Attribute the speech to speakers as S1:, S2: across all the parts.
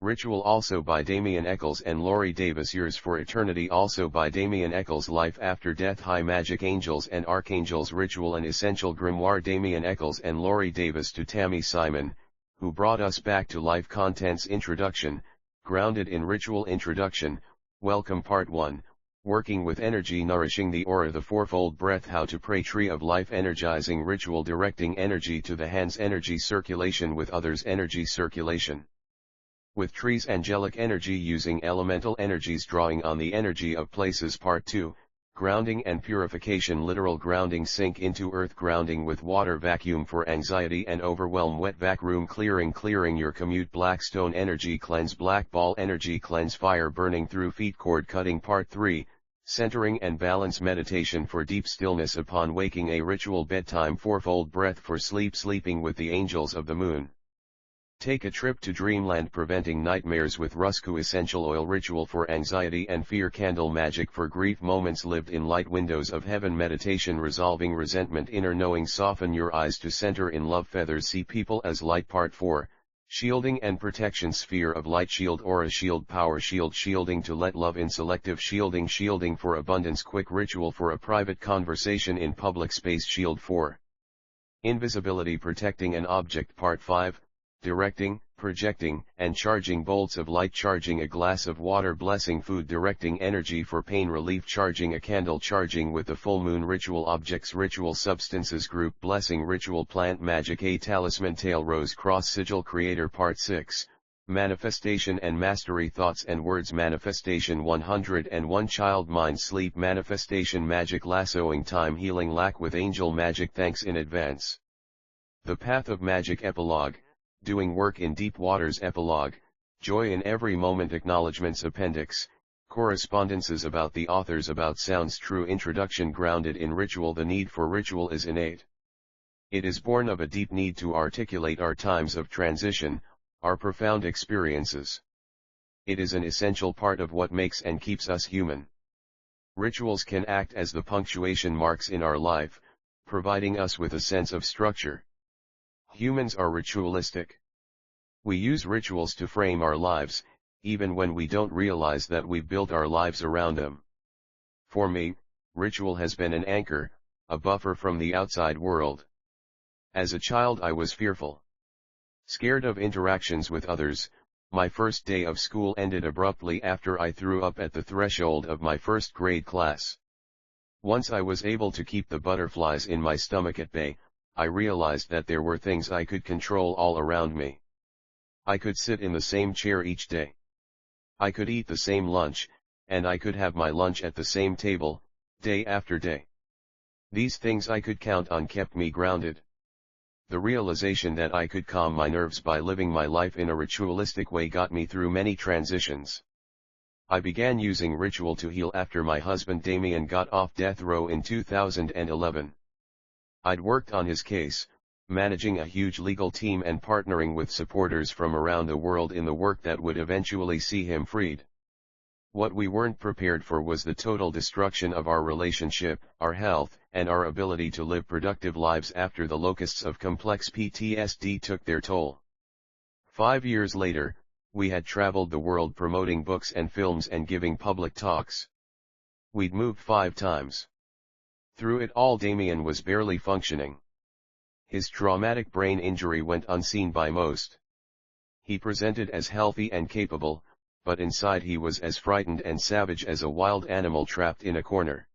S1: Ritual also by Damien Echols and Lorri Davis. Years for Eternity also by Damien Echols. Life After Death. High Magic Angels and Archangels. Ritual and Essential Grimoire. Damien Echols and Lorri Davis. To Tammy Simon, who brought us back to life. Contents. Introduction, Grounded in Ritual. Introduction, Welcome. Part 1, Working with Energy. Nourishing the Aura. The Fourfold Breath. How to Pray. Tree of Life. Energizing Ritual. Directing energy to the hands. Energy circulation with others. Energy circulation with trees. Angelic energy using elemental energies. Drawing on the energy of places. Part 2, Grounding and Purification. Literal grounding. Sink into earth. Grounding with water. Vacuum for anxiety and overwhelm. Wet back room. Clearing your commute. Black stone energy cleanse. Black ball energy cleanse. Fire burning through feet. Cord cutting. Part 3, Centering and Balance. Meditation for deep stillness upon waking. A ritual. Bedtime. Fourfold breath for sleep. Sleeping with the angels of the moon. Take a trip to dreamland. Preventing nightmares with Rusku essential oil. Ritual for anxiety and fear. Candle magic for grief. Moments lived in light. Windows of heaven. Meditation resolving resentment. Inner knowing. Soften your eyes to center in love. Feathers. See people as light. Part 4, Shielding and Protection. Sphere of light. Shield. Aura. Shield. Power. Shield. Shielding to let love in. Selective shielding. Shielding for abundance. Quick ritual for a private conversation in public space. Shield for invisibility. Protecting an object. Part 5, Directing, Projecting, and Charging. Bolts of light. Charging a glass of water. Blessing food. Directing energy for pain relief. Charging a candle. Charging with the full moon. Ritual objects. Ritual substances. Group blessing. Ritual plant magic. A talisman. Tail rose cross sigil. Creator. Part 6, Manifestation and Mastery. Thoughts and words. Manifestation 101. Child mind. Sleep. Manifestation magic. Lassoing time. Healing lack with angel magic. Thanks in advance. The Path of Magic. Epilogue, Doing work in deep waters. Epilogue, Joy in every moment. Acknowledgements. Appendix, Correspondences about the authors. About sounds true. Introduction. Grounded in ritual. The need for ritual is innate. It is born of a deep need to articulate our times of transition, our profound experiences. It is an essential part of what makes and keeps us human. Rituals can act as the punctuation marks in our life, providing us with a sense of structure. Humans are ritualistic. We use rituals to frame our lives, even when we don't realize that we've built our lives around them. For me, ritual has been an anchor, a buffer from the outside world. As a child I was fearful. Scared of interactions with others. My first day of school ended abruptly after I threw up at the threshold of my first grade class. Once I was able to keep the butterflies in my stomach at bay, I realized that there were things I could control all around me. I could sit in the same chair each day. I could eat the same lunch, and I could have my lunch at the same table, day after day. These things I could count on kept me grounded. The realization that I could calm my nerves by living my life in a ritualistic way got me through many transitions. I began using ritual to heal after my husband Damien got off death row in 2011. I'd worked on his case, managing a huge legal team and partnering with supporters from around the world in the work that would eventually see him freed. What we weren't prepared for was the total destruction of our relationship, our health, and our ability to live productive lives after the locusts of complex PTSD took their toll. 5 years later, we had traveled the world promoting books and films and giving public talks. We'd moved 5 times. Through it all Damien was barely functioning. His traumatic brain injury went unseen by most. He presented as healthy and capable, but inside he was as frightened and savage as a wild animal trapped in a corner.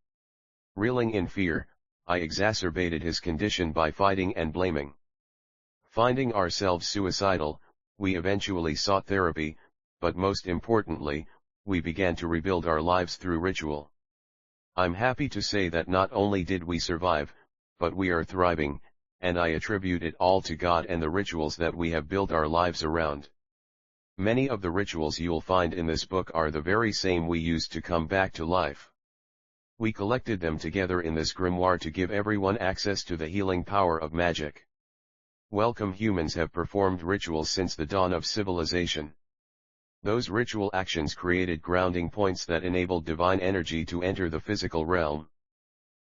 S1: Reeling in fear, I exacerbated his condition by fighting and blaming. Finding ourselves suicidal, we eventually sought therapy, but most importantly, we began to rebuild our lives through ritual. I'm happy to say that not only did we survive, but we are thriving, and I attribute it all to God and the rituals that we have built our lives around. Many of the rituals you'll find in this book are the very same we used to come back to life. We collected them together in this grimoire to give everyone access to the healing power of magic. Welcome. Humans have performed rituals since the dawn of civilization. Those ritual actions created grounding points that enabled divine energy to enter the physical realm.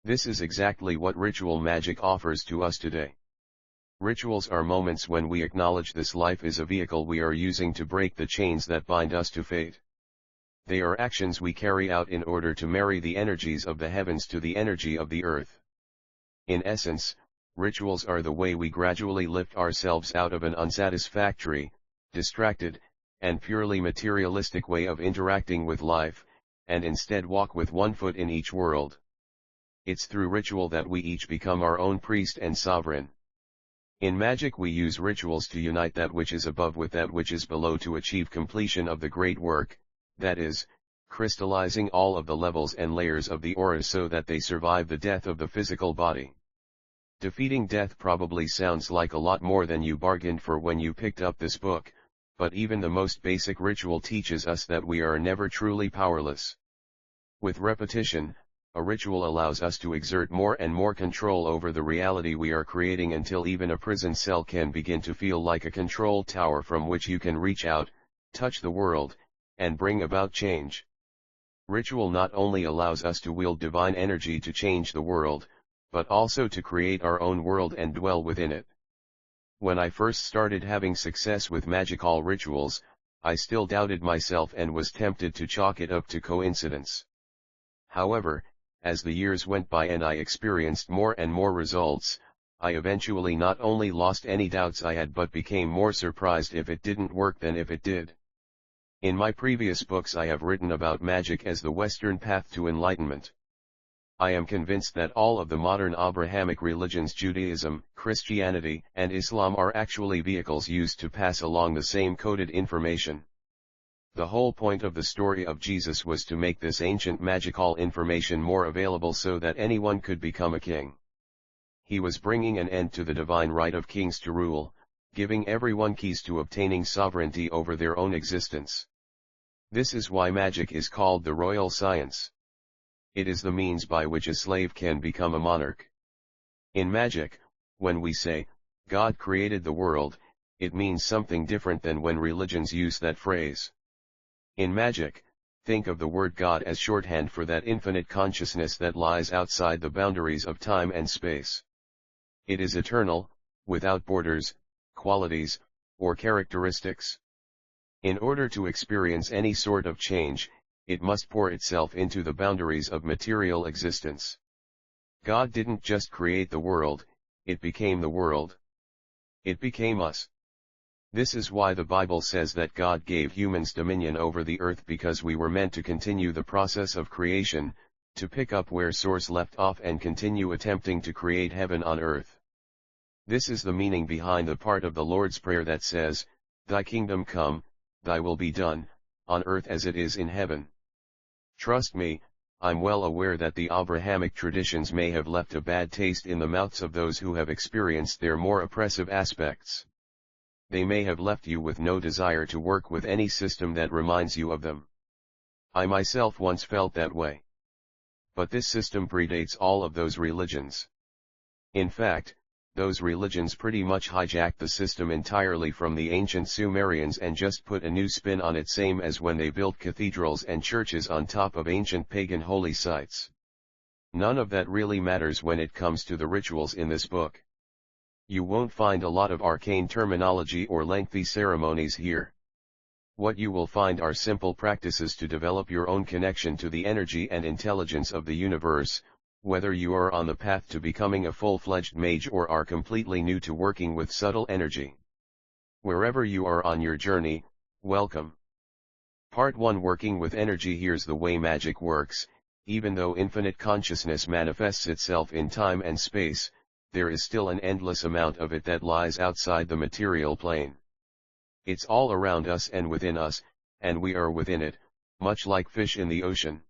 S1: This is exactly what ritual magic offers to us today. Rituals are moments when we acknowledge this life is a vehicle we are using to break the chains that bind us to fate. They are actions we carry out in order to marry the energies of the heavens to the energy of the earth. In essence, rituals are the way we gradually lift ourselves out of an unsatisfactory, distracted, and purely materialistic way of interacting with life, and instead walk with one foot in each world. It's through ritual that we each become our own priest and sovereign. In magic we use rituals to unite that which is above with that which is below to achieve completion of the great work, that is, crystallizing all of the levels and layers of the aura so that they survive the death of the physical body. Defeating death probably sounds like a lot more than you bargained for when you picked up this book, but even the most basic ritual teaches us that we are never truly powerless. With repetition, a ritual allows us to exert more and more control over the reality we are creating until even a prison cell can begin to feel like a control tower from which you can reach out, touch the world, and bring about change. Ritual not only allows us to wield divine energy to change the world, but also to create our own world and dwell within it. When I first started having success with magical rituals, I still doubted myself and was tempted to chalk it up to coincidence. However, as the years went by and I experienced more and more results, I eventually not only lost any doubts I had but became more surprised if it didn't work than if it did. In my previous books I have written about magic as the Western path to enlightenment. I am convinced that all of the modern Abrahamic religions, Judaism, Christianity, and Islam, are actually vehicles used to pass along the same coded information. The whole point of the story of Jesus was to make this ancient magical information more available so that anyone could become a king. He was bringing an end to the divine right of kings to rule, giving everyone keys to obtaining sovereignty over their own existence. This is why magic is called the royal science. It is the means by which a slave can become a monarch. In magic, when we say, God created the world, it means something different than when religions use that phrase. In magic, think of the word God as shorthand for that infinite consciousness that lies outside the boundaries of time and space. It is eternal, without borders, qualities, or characteristics. In order to experience any sort of change, it must pour itself into the boundaries of material existence. God didn't just create the world, it became the world. It became us. This is why the Bible says that God gave humans dominion over the earth, because we were meant to continue the process of creation, to pick up where Source left off and continue attempting to create heaven on earth. This is the meaning behind the part of the Lord's Prayer that says, Thy kingdom come, Thy will be done, on earth as it is in heaven. Trust me, I'm well aware that the Abrahamic traditions may have left a bad taste in the mouths of those who have experienced their more oppressive aspects. They may have left you with no desire to work with any system that reminds you of them. I myself once felt that way. But this system predates all of those religions. In fact, those religions pretty much hijacked the system entirely from the ancient Sumerians and just put a new spin on it, same as when they built cathedrals and churches on top of ancient pagan holy sites. None of that really matters when it comes to the rituals in this book. You won't find a lot of arcane terminology or lengthy ceremonies here. What you will find are simple practices to develop your own connection to the energy and intelligence of the universe, whether you are on the path to becoming a full-fledged mage or are completely new to working with subtle energy. Wherever you are on your journey, welcome. Part 1: Working with Energy. Here's the way magic works. Even though infinite consciousness manifests itself in time and space, there is still an endless amount of it that lies outside the material plane. It's all around us and within us, and we are within it, much like fish in the ocean.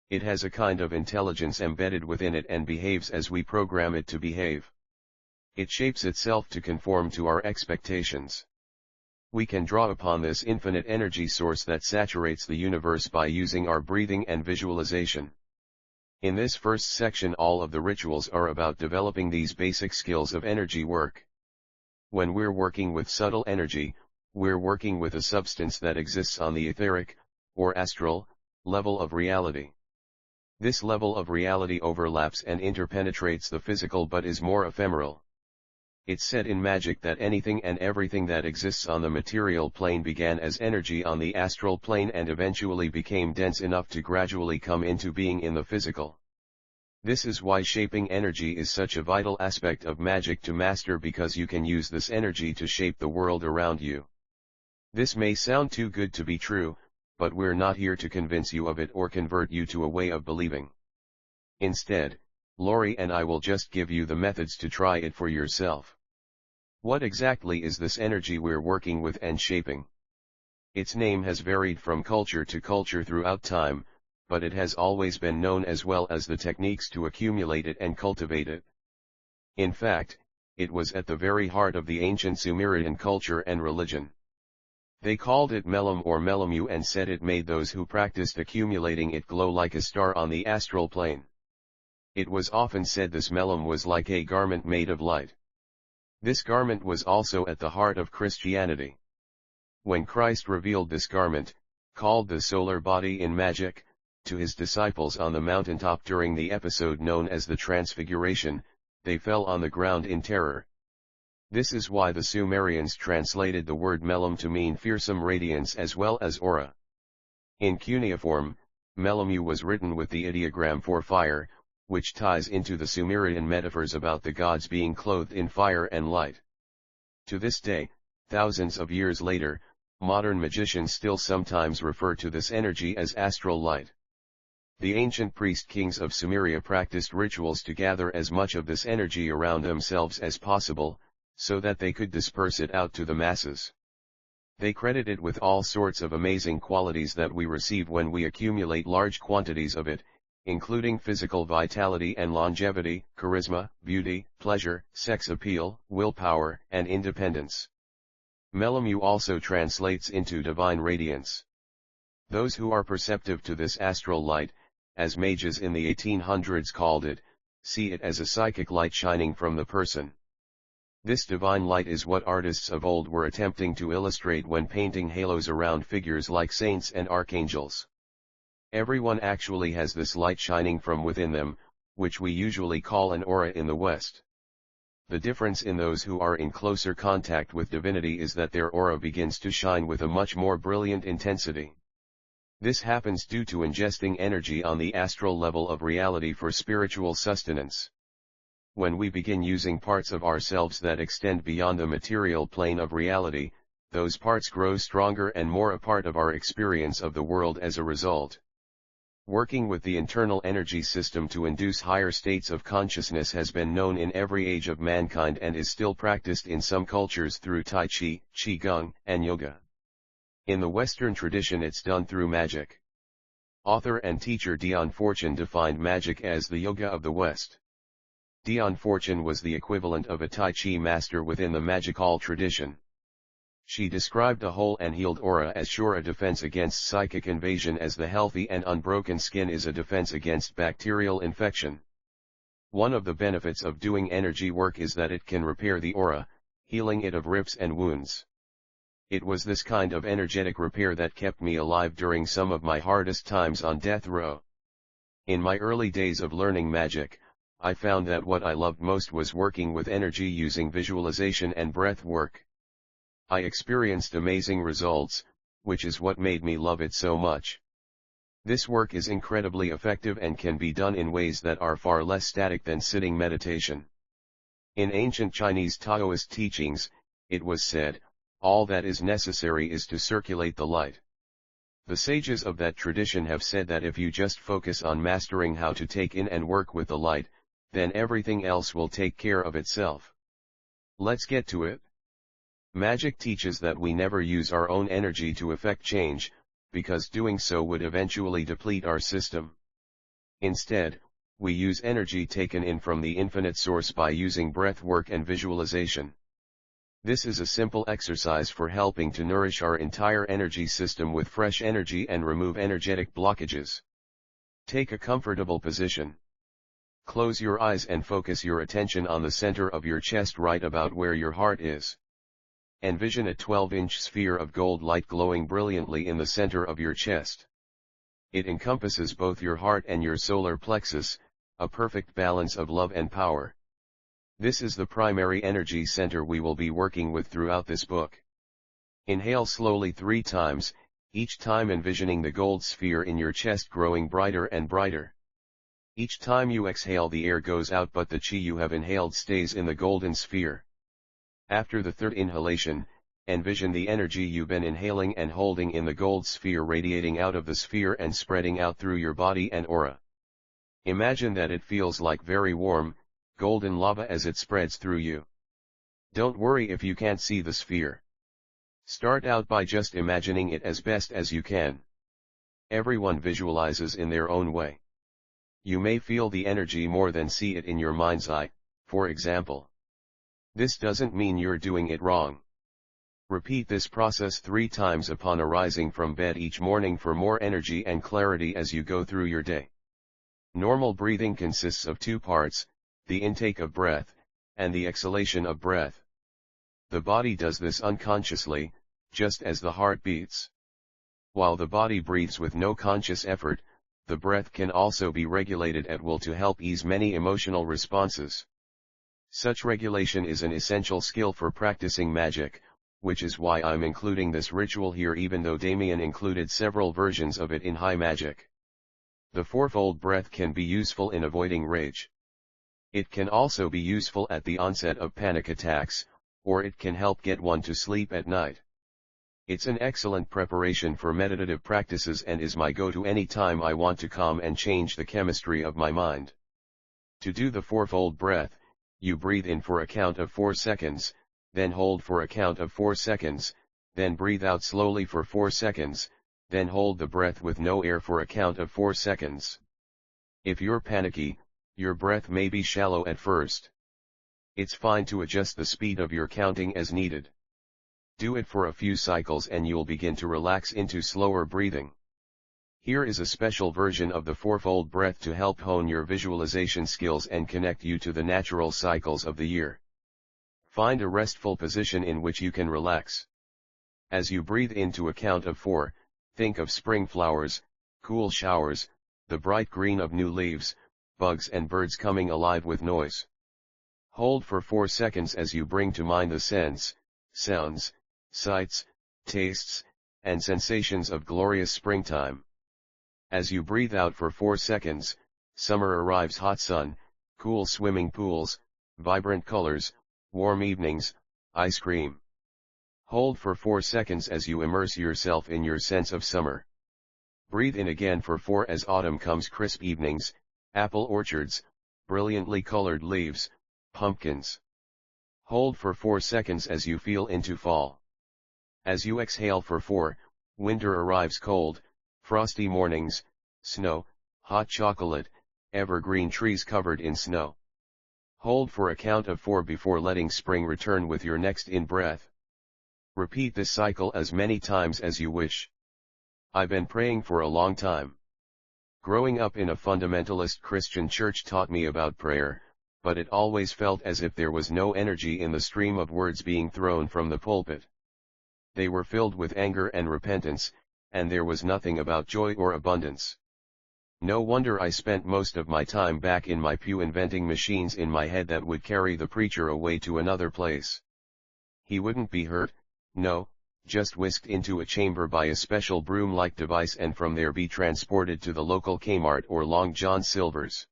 S1: It has a kind of intelligence embedded within it and behaves as we program it to behave. It shapes itself to conform to our expectations. We can draw upon this infinite energy source that saturates the universe by using our breathing and visualization. In this first section, all of the rituals are about developing these basic skills of energy work. When we're working with subtle energy, we're working with a substance that exists on the etheric, or astral, level of reality. This level of reality overlaps and interpenetrates the physical but is more ephemeral. It's said in magic that anything and everything that exists on the material plane began as energy on the astral plane and eventually became dense enough to gradually come into being in the physical. This is why shaping energy is such a vital aspect of magic to master, because you can use this energy to shape the world around you. This may sound too good to be true, but we're not here to convince you of it or convert you to a way of believing. Instead, Lorri and I will just give you the methods to try it for yourself. What exactly is this energy we're working with and shaping? Its name has varied from culture to culture throughout time, but it has always been known as well as the techniques to accumulate it and cultivate it. In fact, it was at the very heart of the ancient Sumerian culture and religion. They called it melem or melamu and said it made those who practiced accumulating it glow like a star on the astral plane. It was often said this melem was like a garment made of light. This garment was also at the heart of Christianity. When Christ revealed this garment, called the solar body in magic, to his disciples on the mountaintop during the episode known as the Transfiguration, they fell on the ground in terror. This is why the Sumerians translated the word melem to mean fearsome radiance as well as aura. In cuneiform, melamu was written with the ideogram for fire, which ties into the Sumerian metaphors about the gods being clothed in fire and light. To this day, thousands of years later, modern magicians still sometimes refer to this energy as astral light. The ancient priest kings of Sumeria practiced rituals to gather as much of this energy around themselves as possible, so that they could disperse it out to the masses. They credit it with all sorts of amazing qualities that we receive when we accumulate large quantities of it, including physical vitality and longevity, charisma, beauty, pleasure, sex appeal, willpower, and independence. Melamu also translates into divine radiance. Those who are perceptive to this astral light, as mages in the 1800s called it, see it as a psychic light shining from the person. This divine light is what artists of old were attempting to illustrate when painting halos around figures like saints and archangels. Everyone actually has this light shining from within them, which we usually call an aura in the West. The difference in those who are in closer contact with divinity is that their aura begins to shine with a much more brilliant intensity. This happens due to ingesting energy on the astral level of reality for spiritual sustenance. When we begin using parts of ourselves that extend beyond the material plane of reality, those parts grow stronger and more a part of our experience of the world as a result. Working with the internal energy system to induce higher states of consciousness has been known in every age of mankind and is still practiced in some cultures through Tai Chi, Qigong, and Yoga. In the Western tradition it's done through magic. Author and teacher Dion Fortune defined magic as the yoga of the West. Dion Fortune was the equivalent of a Tai Chi master within the magical tradition. She described a whole and healed aura as sure a defense against psychic invasion as the healthy and unbroken skin is a defense against bacterial infection. One of the benefits of doing energy work is that it can repair the aura, healing it of rips and wounds. It was this kind of energetic repair that kept me alive during some of my hardest times on death row. In my early days of learning magic, I found that what I loved most was working with energy using visualization and breath work. I experienced amazing results, which is what made me love it so much. This work is incredibly effective and can be done in ways that are far less static than sitting meditation. In ancient Chinese Taoist teachings, it was said, all that is necessary is to circulate the light. The sages of that tradition have said that if you just focus on mastering how to take in and work with the light, then everything else will take care of itself. Let's get to it. Magic teaches that we never use our own energy to effect change, because doing so would eventually deplete our system. Instead, we use energy taken in from the infinite source by using breath work and visualization. This is a simple exercise for helping to nourish our entire energy system with fresh energy and remove energetic blockages. Take a comfortable position. Close your eyes and focus your attention on the center of your chest right about where your heart is. Envision a 12-inch sphere of gold light glowing brilliantly in the center of your chest. It encompasses both your heart and your solar plexus, a perfect balance of love and power. This is the primary energy center we will be working with throughout this book. Inhale slowly 3 times, each time envisioning the gold sphere in your chest growing brighter and brighter. Each time you exhale, the air goes out, but the chi you have inhaled stays in the golden sphere. After the third inhalation, envision the energy you've been inhaling and holding in the gold sphere radiating out of the sphere and spreading out through your body and aura. Imagine that it feels like very warm, golden lava as it spreads through you. Don't worry if you can't see the sphere. Start out by just imagining it as best as you can. Everyone visualizes in their own way. You may feel the energy more than see it in your mind's eye, for example. This doesn't mean you're doing it wrong. Repeat this process 3 times upon arising from bed each morning for more energy and clarity as you go through your day. Normal breathing consists of 2 parts, the intake of breath, and the exhalation of breath. The body does this unconsciously, just as the heart beats. While the body breathes with no conscious effort, the breath can also be regulated at will to help ease many emotional responses. Such regulation is an essential skill for practicing magic, which is why I'm including this ritual here, even though Damien included several versions of it in High Magic. The 4-fold breath can be useful in avoiding rage. It can also be useful at the onset of panic attacks, or it can help get one to sleep at night. It's an excellent preparation for meditative practices and is my go-to any time I want to calm and change the chemistry of my mind. To do the 4-fold breath, you breathe in for a count of 4 seconds, then hold for a count of 4 seconds, then breathe out slowly for 4 seconds, then hold the breath with no air for a count of 4 seconds. If you're panicky, your breath may be shallow at first. It's fine to adjust the speed of your counting as needed. Do it for a few cycles and you'll begin to relax into slower breathing. Here is a special version of the 4-fold breath to help hone your visualization skills and connect you to the natural cycles of the year. Find a restful position in which you can relax. As you breathe into a count of 4, think of spring flowers, cool showers, the bright green of new leaves, bugs and birds coming alive with noise. Hold for 4 seconds as you bring to mind the scents, sounds, sights, tastes, and sensations of glorious springtime. As you breathe out for 4 seconds, summer arrives: hot sun, cool swimming pools, vibrant colors, warm evenings, ice cream. Hold for 4 seconds as you immerse yourself in your sense of summer. Breathe in again for 4 as autumn comes: crisp evenings, apple orchards, brilliantly colored leaves, pumpkins. Hold for 4 seconds as you feel into fall. As you exhale for 4, winter arrives: cold, frosty mornings, snow, hot chocolate, evergreen trees covered in snow. Hold for a count of 4 before letting spring return with your next in-breath. Repeat this cycle as many times as you wish. I've been praying for a long time. Growing up in a fundamentalist Christian church taught me about prayer, but it always felt as if there was no energy in the stream of words being thrown from the pulpit. They were filled with anger and repentance, and there was nothing about joy or abundance. No wonder I spent most of my time back in my pew inventing machines in my head that would carry the preacher away to another place. He wouldn't be hurt, no, just whisked into a chamber by a special broom-like device and from there be transported to the local Kmart or Long John Silver's.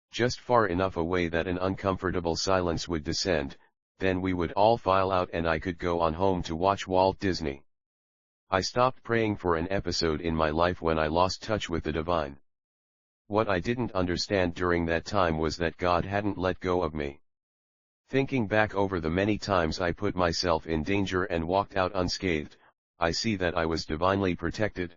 S1: Just far enough away that an uncomfortable silence would descend, then we would all file out and I could go on home to watch Walt Disney. I stopped praying for an episode in my life when I lost touch with the divine. What I didn't understand during that time was that God hadn't let go of me. Thinking back over the many times I put myself in danger and walked out unscathed, I see that I was divinely protected.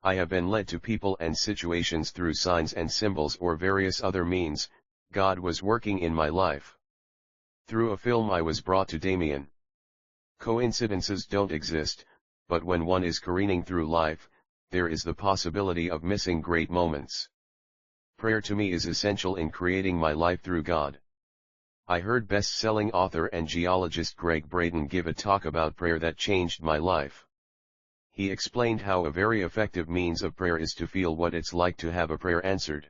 S1: I have been led to people and situations through signs and symbols or various other means. God was working in my life. Through a film I was brought to Damien. Coincidences don't exist, but when one is careening through life, there is the possibility of missing great moments. Prayer to me is essential in creating my life through God. I heard best-selling author and geologist Greg Braden give a talk about prayer that changed my life. He explained how a very effective means of prayer is to feel what it's like to have a prayer answered.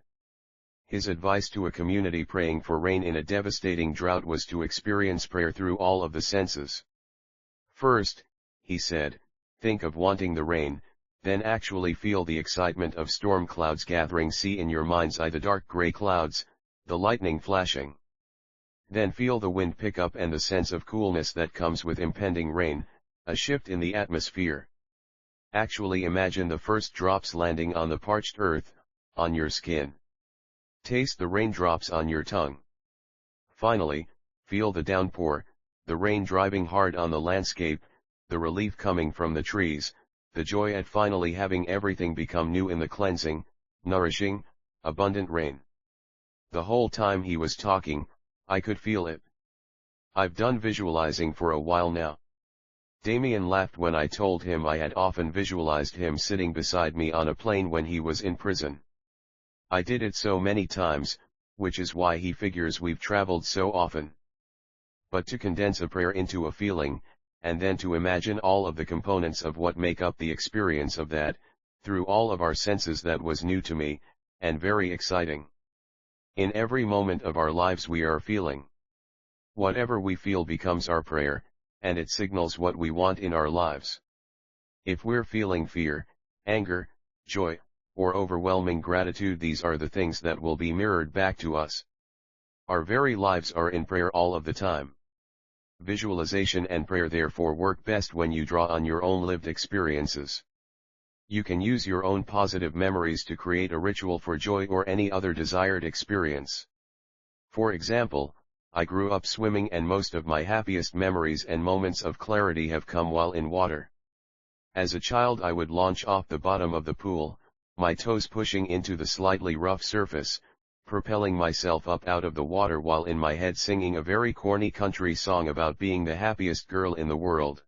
S1: His advice to a community praying for rain in a devastating drought was to experience prayer through all of the senses. First, he said, think of wanting the rain, then actually feel the excitement of storm clouds gathering. See in your mind's eye the dark gray clouds, the lightning flashing. Then feel the wind pick up and the sense of coolness that comes with impending rain, a shift in the atmosphere. Actually imagine the first drops landing on the parched earth, on your skin. Taste the raindrops on your tongue. Finally, feel the downpour, the rain driving hard on the landscape, the relief coming from the trees, the joy at finally having everything become new in the cleansing, nourishing, abundant rain. The whole time he was talking, I could feel it. I've done visualizing for a while now. Damien laughed when I told him I had often visualized him sitting beside me on a plane when he was in prison. I did it so many times, which is why he figures we've traveled so often. But to condense a prayer into a feeling, and then to imagine all of the components of what make up the experience of that, through all of our senses, that was new to me, and very exciting. In every moment of our lives we are feeling. Whatever we feel becomes our prayer, and it signals what we want in our lives. If we're feeling fear, anger, joy, or overwhelming gratitude, these are the things that will be mirrored back to us. Our very lives are in prayer all of the time. Visualization and prayer therefore work best when you draw on your own lived experiences. You can use your own positive memories to create a ritual for joy or any other desired experience. For example, I grew up swimming, and most of my happiest memories and moments of clarity have come while in water. As a child I would launch off the bottom of the pool, my toes pushing into the slightly rough surface, propelling myself up out of the water while in my head singing a very corny country song about being the happiest girl in the world.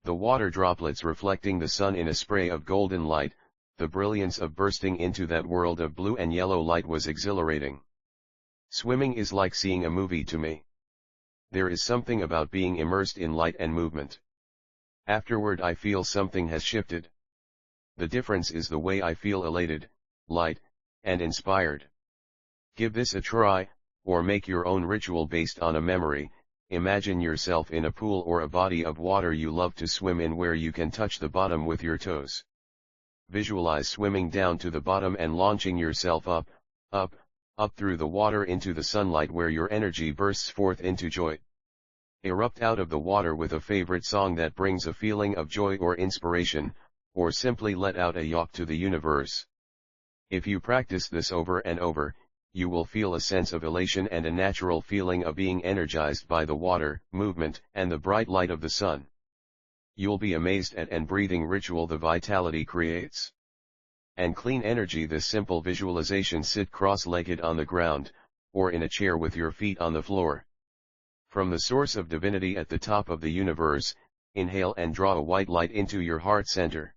S1: The water droplets reflecting the sun in a spray of golden light, the brilliance of bursting into that world of blue and yellow light was exhilarating. Swimming is like seeing a movie to me. There is something about being immersed in light and movement. Afterward I feel something has shifted. The difference is the way I feel: elated, light, and inspired. Give this a try, or make your own ritual based on a memory. Imagine yourself in a pool or a body of water you love to swim in, where you can touch the bottom with your toes. Visualize swimming down to the bottom and launching yourself up, up, up through the water into the sunlight, where your energy bursts forth into joy. Erupt out of the water with a favorite song that brings a feeling of joy or inspiration, or simply let out a yacht to the universe. If you practice this over and over, you will feel a sense of elation and a natural feeling of being energized by the water, movement, and the bright light of the sun. You'll be amazed at and breathing ritual the vitality creates. And clean energy. This simple visualization: sit cross-legged on the ground, or in a chair with your feet on the floor. From the source of divinity at the top of the universe, inhale and draw a white light into your heart center.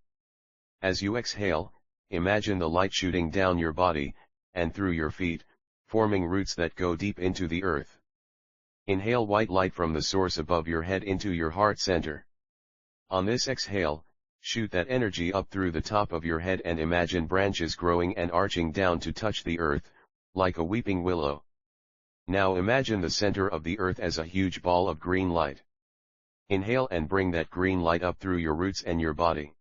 S1: As you exhale, imagine the light shooting down your body, and through your feet, forming roots that go deep into the earth. Inhale white light from the source above your head into your heart center. On this exhale, shoot that energy up through the top of your head and imagine branches growing and arching down to touch the earth, like a weeping willow. Now imagine the center of the earth as a huge ball of green light. Inhale and bring that green light up through your roots and your body.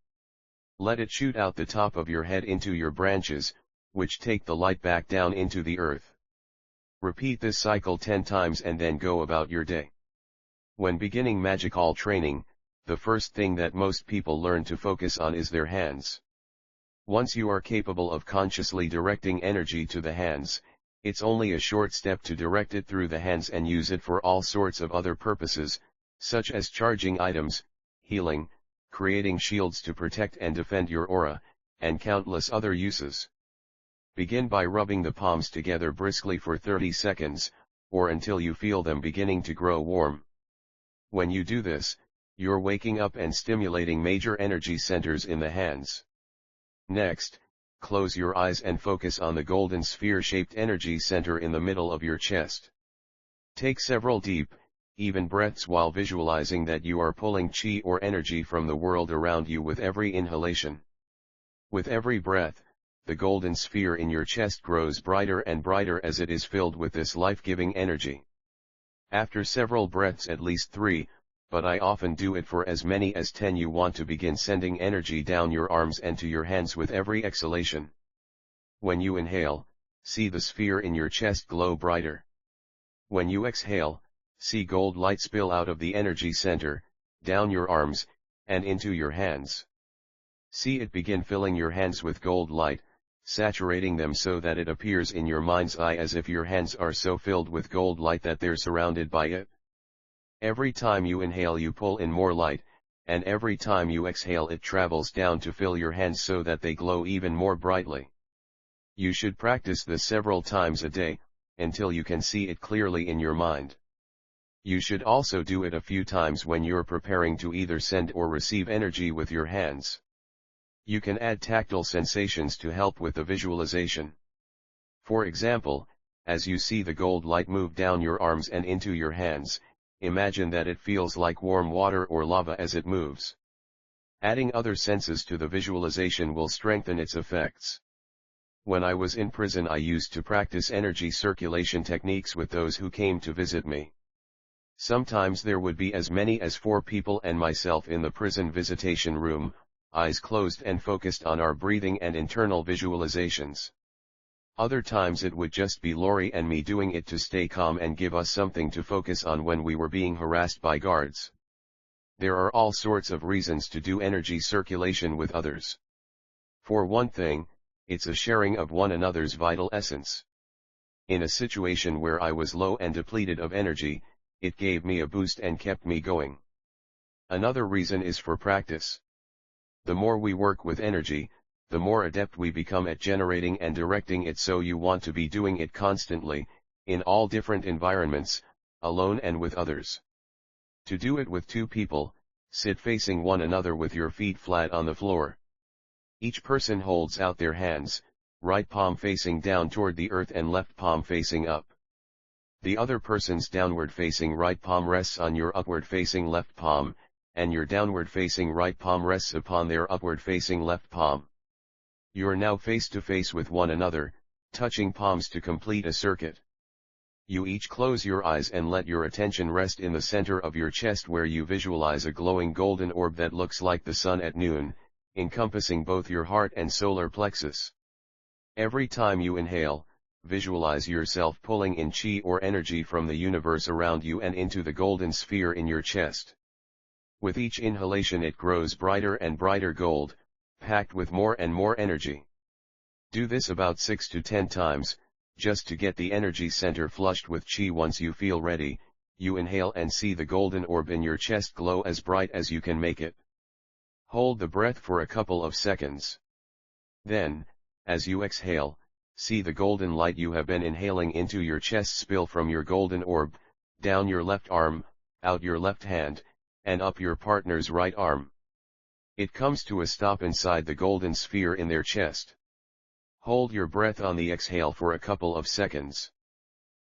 S1: Let it shoot out the top of your head into your branches, which take the light back down into the earth. Repeat this cycle 10 times and then go about your day. When beginning magical training, the first thing that most people learn to focus on is their hands. Once you are capable of consciously directing energy to the hands, it's only a short step to direct it through the hands and use it for all sorts of other purposes, such as charging items, healing, creating shields to protect and defend your aura, and countless other uses. Begin by rubbing the palms together briskly for 30 seconds, or until you feel them beginning to grow warm. When you do this, you're waking up and stimulating major energy centers in the hands. Next, close your eyes and focus on the golden sphere-shaped energy center in the middle of your chest. Take several deep, even breaths while visualizing that you are pulling chi or energy from the world around you with every inhalation. With every breath, the golden sphere in your chest grows brighter and brighter as it is filled with this life-giving energy. After several breaths, at least 3, but I often do it for as many as 10, you want to begin sending energy down your arms and to your hands with every exhalation. When you inhale, see the sphere in your chest glow brighter. When you exhale, see gold light spill out of the energy center, down your arms, and into your hands. See it begin filling your hands with gold light, saturating them so that it appears in your mind's eye as if your hands are so filled with gold light that they're surrounded by it. Every time you inhale you pull in more light, and every time you exhale it travels down to fill your hands so that they glow even more brightly. You should practice this several times a day, until you can see it clearly in your mind. You should also do it a few times when you're preparing to either send or receive energy with your hands. You can add tactile sensations to help with the visualization. For example, as you see the gold light move down your arms and into your hands, imagine that it feels like warm water or lava as it moves. Adding other senses to the visualization will strengthen its effects. When I was in prison I used to practice energy circulation techniques with those who came to visit me. Sometimes there would be as many as 4 people and myself in the prison visitation room, eyes closed and focused on our breathing and internal visualizations. Other times it would just be Lorri and me doing it to stay calm and give us something to focus on when we were being harassed by guards. There are all sorts of reasons to do energy circulation with others. For one thing, it's a sharing of one another's vital essence. In a situation where I was low and depleted of energy, it gave me a boost and kept me going. Another reason is for practice. The more we work with energy, the more adept we become at generating and directing it, so you want to be doing it constantly, in all different environments, alone and with others. To do it with 2 people, sit facing one another with your feet flat on the floor. Each person holds out their hands, right palm facing down toward the earth and left palm facing up. The other person's downward facing right palm rests on your upward facing left palm, and your downward facing right palm rests upon their upward facing left palm. You're now face to face with one another, touching palms to complete a circuit. You each close your eyes and let your attention rest in the center of your chest, where you visualize a glowing golden orb that looks like the sun at noon, encompassing both your heart and solar plexus. Every time you inhale, visualize yourself pulling in chi or energy from the universe around you and into the golden sphere in your chest. With each inhalation it grows brighter and brighter gold, packed with more and more energy. Do this about 6 to 10 times, just to get the energy center flushed with chi. Once you feel ready, you inhale and see the golden orb in your chest glow as bright as you can make it. Hold the breath for a couple of seconds. Then, as you exhale, see the golden light you have been inhaling into your chest spill from your golden orb, down your left arm, out your left hand, and up your partner's right arm. It comes to a stop inside the golden sphere in their chest. Hold your breath on the exhale for a couple of seconds.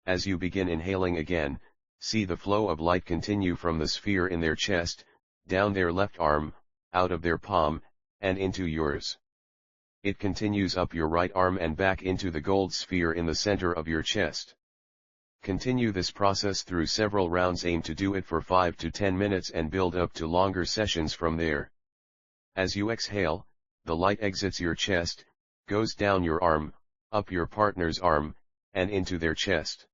S1: As you begin inhaling again, see the flow of light continue from the sphere in their chest, down their left arm, out of their palm, and into yours. It continues up your right arm and back into the gold sphere in the center of your chest. Continue this process through several rounds. Aim to do it for 5 to 10 minutes and build up to longer sessions from there. As you exhale, the light exits your chest, goes down your arm, up your partner's arm, and into their chest.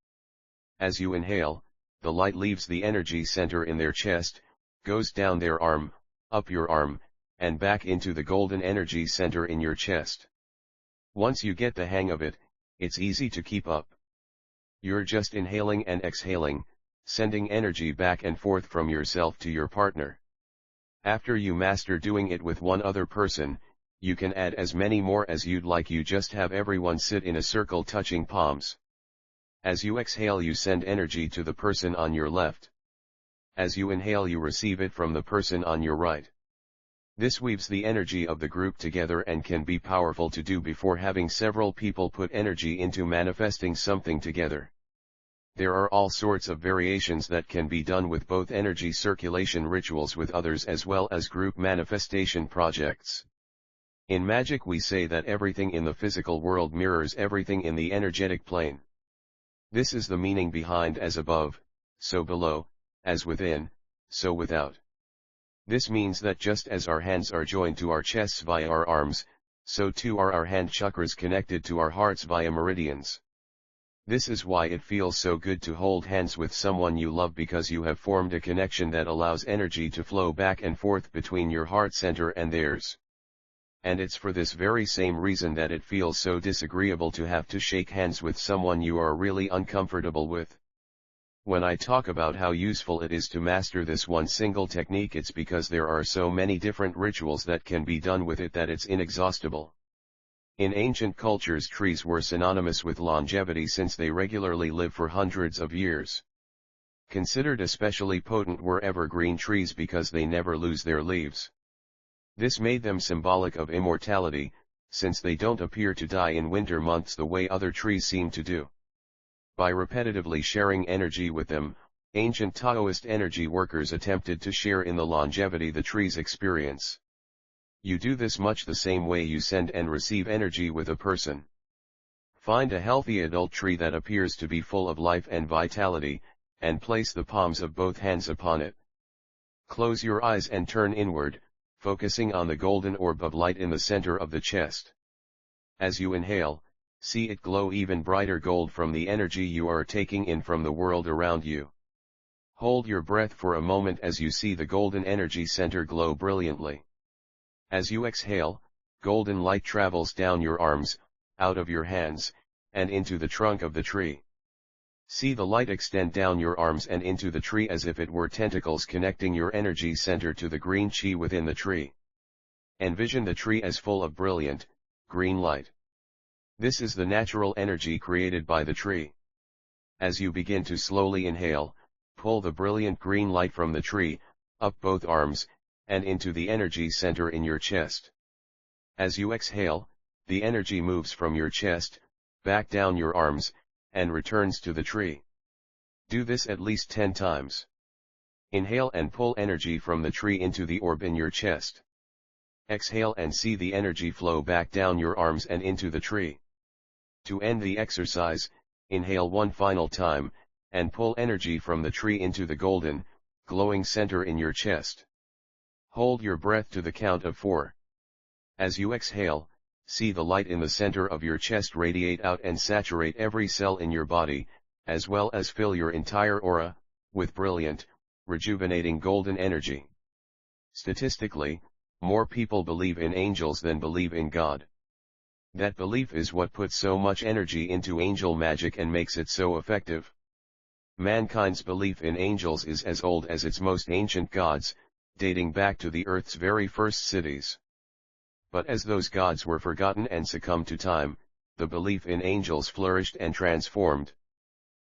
S1: As you inhale, the light leaves the energy center in their chest, goes down their arm, up your arm, and back into the golden energy center in your chest. Once you get the hang of it, it's easy to keep up. You're just inhaling and exhaling, sending energy back and forth from yourself to your partner. After you master doing it with one other person, you can add as many more as you'd like. You just have everyone sit in a circle touching palms. As you exhale you send energy to the person on your left. As you inhale you receive it from the person on your right. This weaves the energy of the group together and can be powerful to do before having several people put energy into manifesting something together. There are all sorts of variations that can be done with both energy circulation rituals with others as well as group manifestation projects. In magic we say that everything in the physical world mirrors everything in the energetic plane. This is the meaning behind as above, so below, as within, so without. This means that just as our hands are joined to our chests via our arms, so too are our hand chakras connected to our hearts via meridians. This is why it feels so good to hold hands with someone you love, because you have formed a connection that allows energy to flow back and forth between your heart center and theirs. And it's for this very same reason that it feels so disagreeable to have to shake hands with someone you are really uncomfortable with. When I talk about how useful it is to master this one single technique, it's because there are so many different rituals that can be done with it that it's inexhaustible. In ancient cultures, trees were synonymous with longevity since they regularly live for hundreds of years. Considered especially potent were evergreen trees because they never lose their leaves. This made them symbolic of immortality, since they don't appear to die in winter months the way other trees seem to do. By repetitively sharing energy with them, ancient Taoist energy workers attempted to share in the longevity the trees experience. You do this much the same way you send and receive energy with a person. Find a healthy adult tree that appears to be full of life and vitality, and place the palms of both hands upon it. Close your eyes and turn inward, focusing on the golden orb of light in the center of the chest. As you inhale, see it glow even brighter gold from the energy you are taking in from the world around you. Hold your breath for a moment as you see the golden energy center glow brilliantly. As you exhale, golden light travels down your arms, out of your hands, and into the trunk of the tree. See the light extend down your arms and into the tree as if it were tentacles connecting your energy center to the green chi within the tree. Envision the tree as full of brilliant, green light. This is the natural energy created by the tree. As you begin to slowly inhale, pull the brilliant green light from the tree, up both arms, and into the energy center in your chest. As you exhale, the energy moves from your chest, back down your arms, and returns to the tree. Do this at least 10 times. Inhale and pull energy from the tree into the orb in your chest. Exhale and see the energy flow back down your arms and into the tree. To end the exercise, inhale one final time, and pull energy from the tree into the golden, glowing center in your chest. Hold your breath to the count of 4. As you exhale, see the light in the center of your chest radiate out and saturate every cell in your body, as well as fill your entire aura, with brilliant, rejuvenating golden energy. Statistically, more people believe in angels than believe in God. That belief is what puts so much energy into angel magic and makes it so effective. Mankind's belief in angels is as old as its most ancient gods, dating back to the Earth's very first cities. But as those gods were forgotten and succumbed to time, the belief in angels flourished and transformed.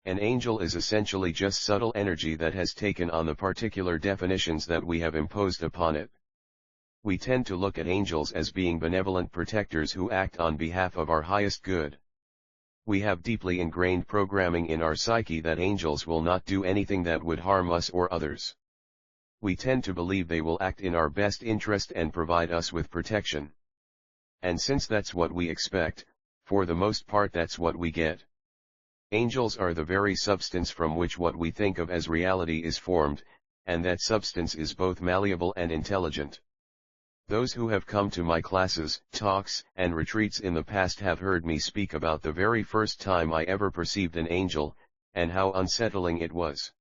S1: An angel is essentially just subtle energy that has taken on the particular definitions that we have imposed upon it. We tend to look at angels as being benevolent protectors who act on behalf of our highest good. We have deeply ingrained programming in our psyche that angels will not do anything that would harm us or others. We tend to believe they will act in our best interest and provide us with protection. And since that's what we expect, for the most part that's what we get. Angels are the very substance from which what we think of as reality is formed, and that substance is both malleable and intelligent. Those who have come to my classes, talks, and retreats in the past have heard me speak about the very first time I ever perceived an angel, and how unsettling it was.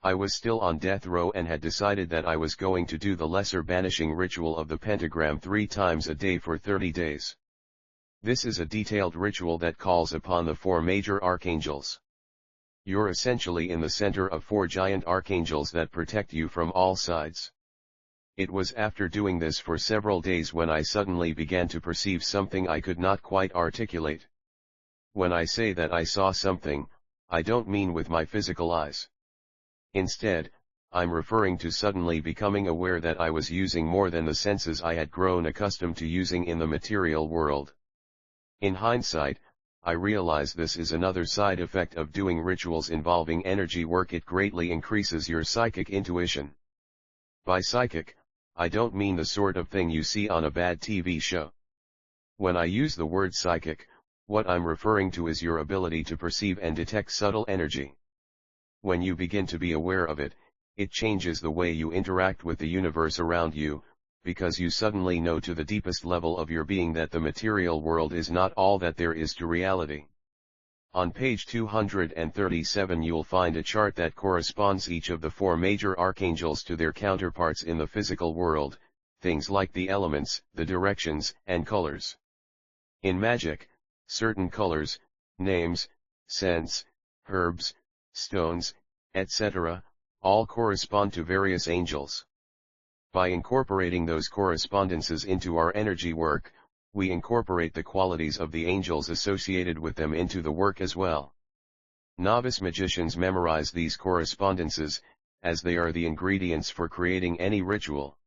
S1: I was still on death row and had decided that I was going to do the lesser banishing ritual of the pentagram 3 times a day for 30 days. This is a detailed ritual that calls upon the 4 major archangels. You're essentially in the center of 4 giant archangels that protect you from all sides. It was after doing this for several days when I suddenly began to perceive something I could not quite articulate. When I say that I saw something, I don't mean with my physical eyes. Instead, I'm referring to suddenly becoming aware that I was using more than the senses I had grown accustomed to using in the material world. In hindsight, I realize this is another side effect of doing rituals involving energy work. It greatly increases your psychic intuition. By psychic, I don't mean the sort of thing you see on a bad TV show. When I use the word psychic, what I'm referring to is your ability to perceive and detect subtle energy. When you begin to be aware of it, it changes the way you interact with the universe around you, because you suddenly know to the deepest level of your being that the material world is not all that there is to reality. On page 237 you'll find a chart that corresponds each of the four major archangels to their counterparts in the physical world, things like the elements, the directions, and colors. In magic, certain colors, names, scents, herbs, stones, etc., all correspond to various angels. By incorporating those correspondences into our energy work, we incorporate the qualities of the angels associated with them into the work as well. Novice magicians memorize these correspondences, as they are the ingredients for creating any ritual.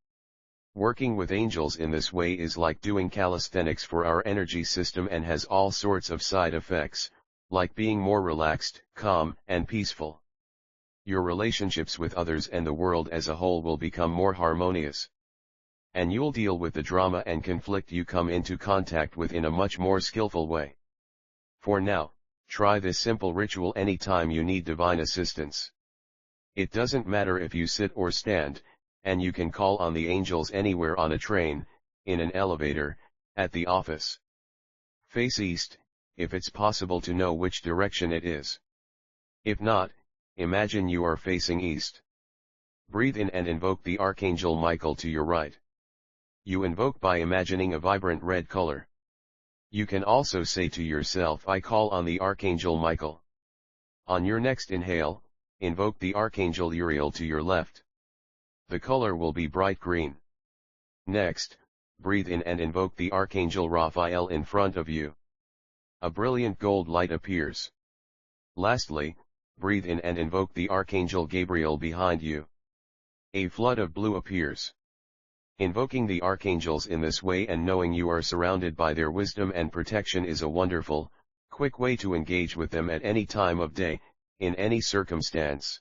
S1: Working with angels in this way is like doing calisthenics for our energy system and has all sorts of side effects, like being more relaxed, calm, and peaceful. Your relationships with others and the world as a whole will become more harmonious. And you'll deal with the drama and conflict you come into contact with in a much more skillful way. For now, try this simple ritual anytime you need divine assistance. It doesn't matter if you sit or stand, and you can call on the angels anywhere on a train, in an elevator, at the office. Face east, if it's possible to know which direction it is. If not, imagine you are facing east. Breathe in and invoke the Archangel Michael to your right. You invoke by imagining a vibrant red color. You can also say to yourself, I call on the Archangel Michael. On your next inhale, invoke the Archangel Uriel to your left. The color will be bright green. Next, breathe in and invoke the Archangel Raphael in front of you. A brilliant gold light appears. Lastly, breathe in and invoke the Archangel Gabriel behind you. A flood of blue appears. Invoking the archangels in this way and knowing you are surrounded by their wisdom and protection is a wonderful, quick way to engage with them at any time of day, in any circumstance.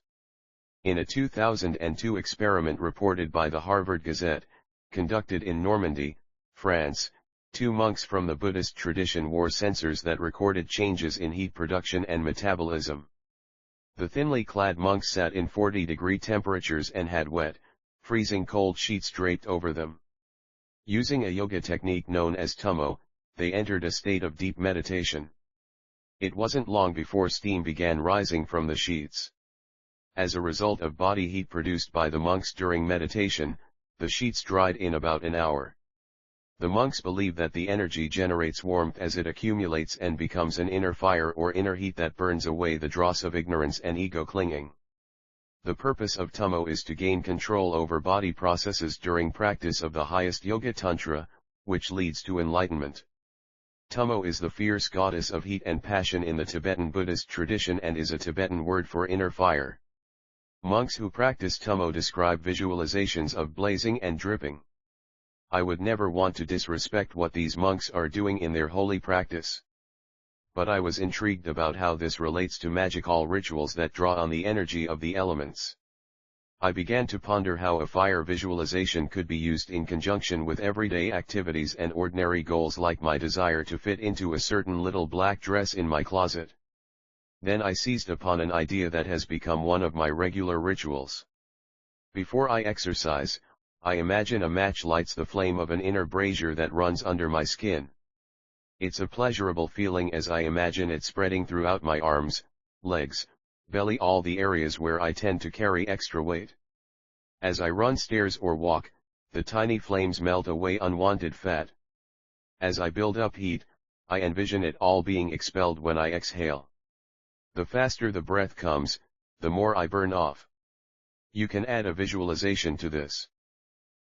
S1: In a 2002 experiment reported by the Harvard Gazette, conducted in Normandy, France, 2 monks from the Buddhist tradition wore sensors that recorded changes in heat production and metabolism. The thinly clad monks sat in 40-degree temperatures and had wet, freezing cold sheets draped over them. Using a yoga technique known as tummo, they entered a state of deep meditation. It wasn't long before steam began rising from the sheets. As a result of body heat produced by the monks during meditation, the sheets dried in about an hour. The monks believe that the energy generates warmth as it accumulates and becomes an inner fire or inner heat that burns away the dross of ignorance and ego clinging. The purpose of tummo is to gain control over body processes during practice of the highest yoga tantra, which leads to enlightenment. Tummo is the fierce goddess of heat and passion in the Tibetan Buddhist tradition and is a Tibetan word for inner fire. Monks who practice tummo describe visualizations of blazing and dripping. I would never want to disrespect what these monks are doing in their holy practice. But I was intrigued about how this relates to magical rituals that draw on the energy of the elements. I began to ponder how a fire visualization could be used in conjunction with everyday activities and ordinary goals like my desire to fit into a certain little black dress in my closet. Then I seized upon an idea that has become one of my regular rituals. Before I exercise, I imagine a match lights the flame of an inner brazier that runs under my skin. It's a pleasurable feeling as I imagine it spreading throughout my arms, legs, belly, all the areas where I tend to carry extra weight. As I run stairs or walk, the tiny flames melt away unwanted fat. As I build up heat, I envision it all being expelled when I exhale. The faster the breath comes, the more I burn off. You can add a visualization to this.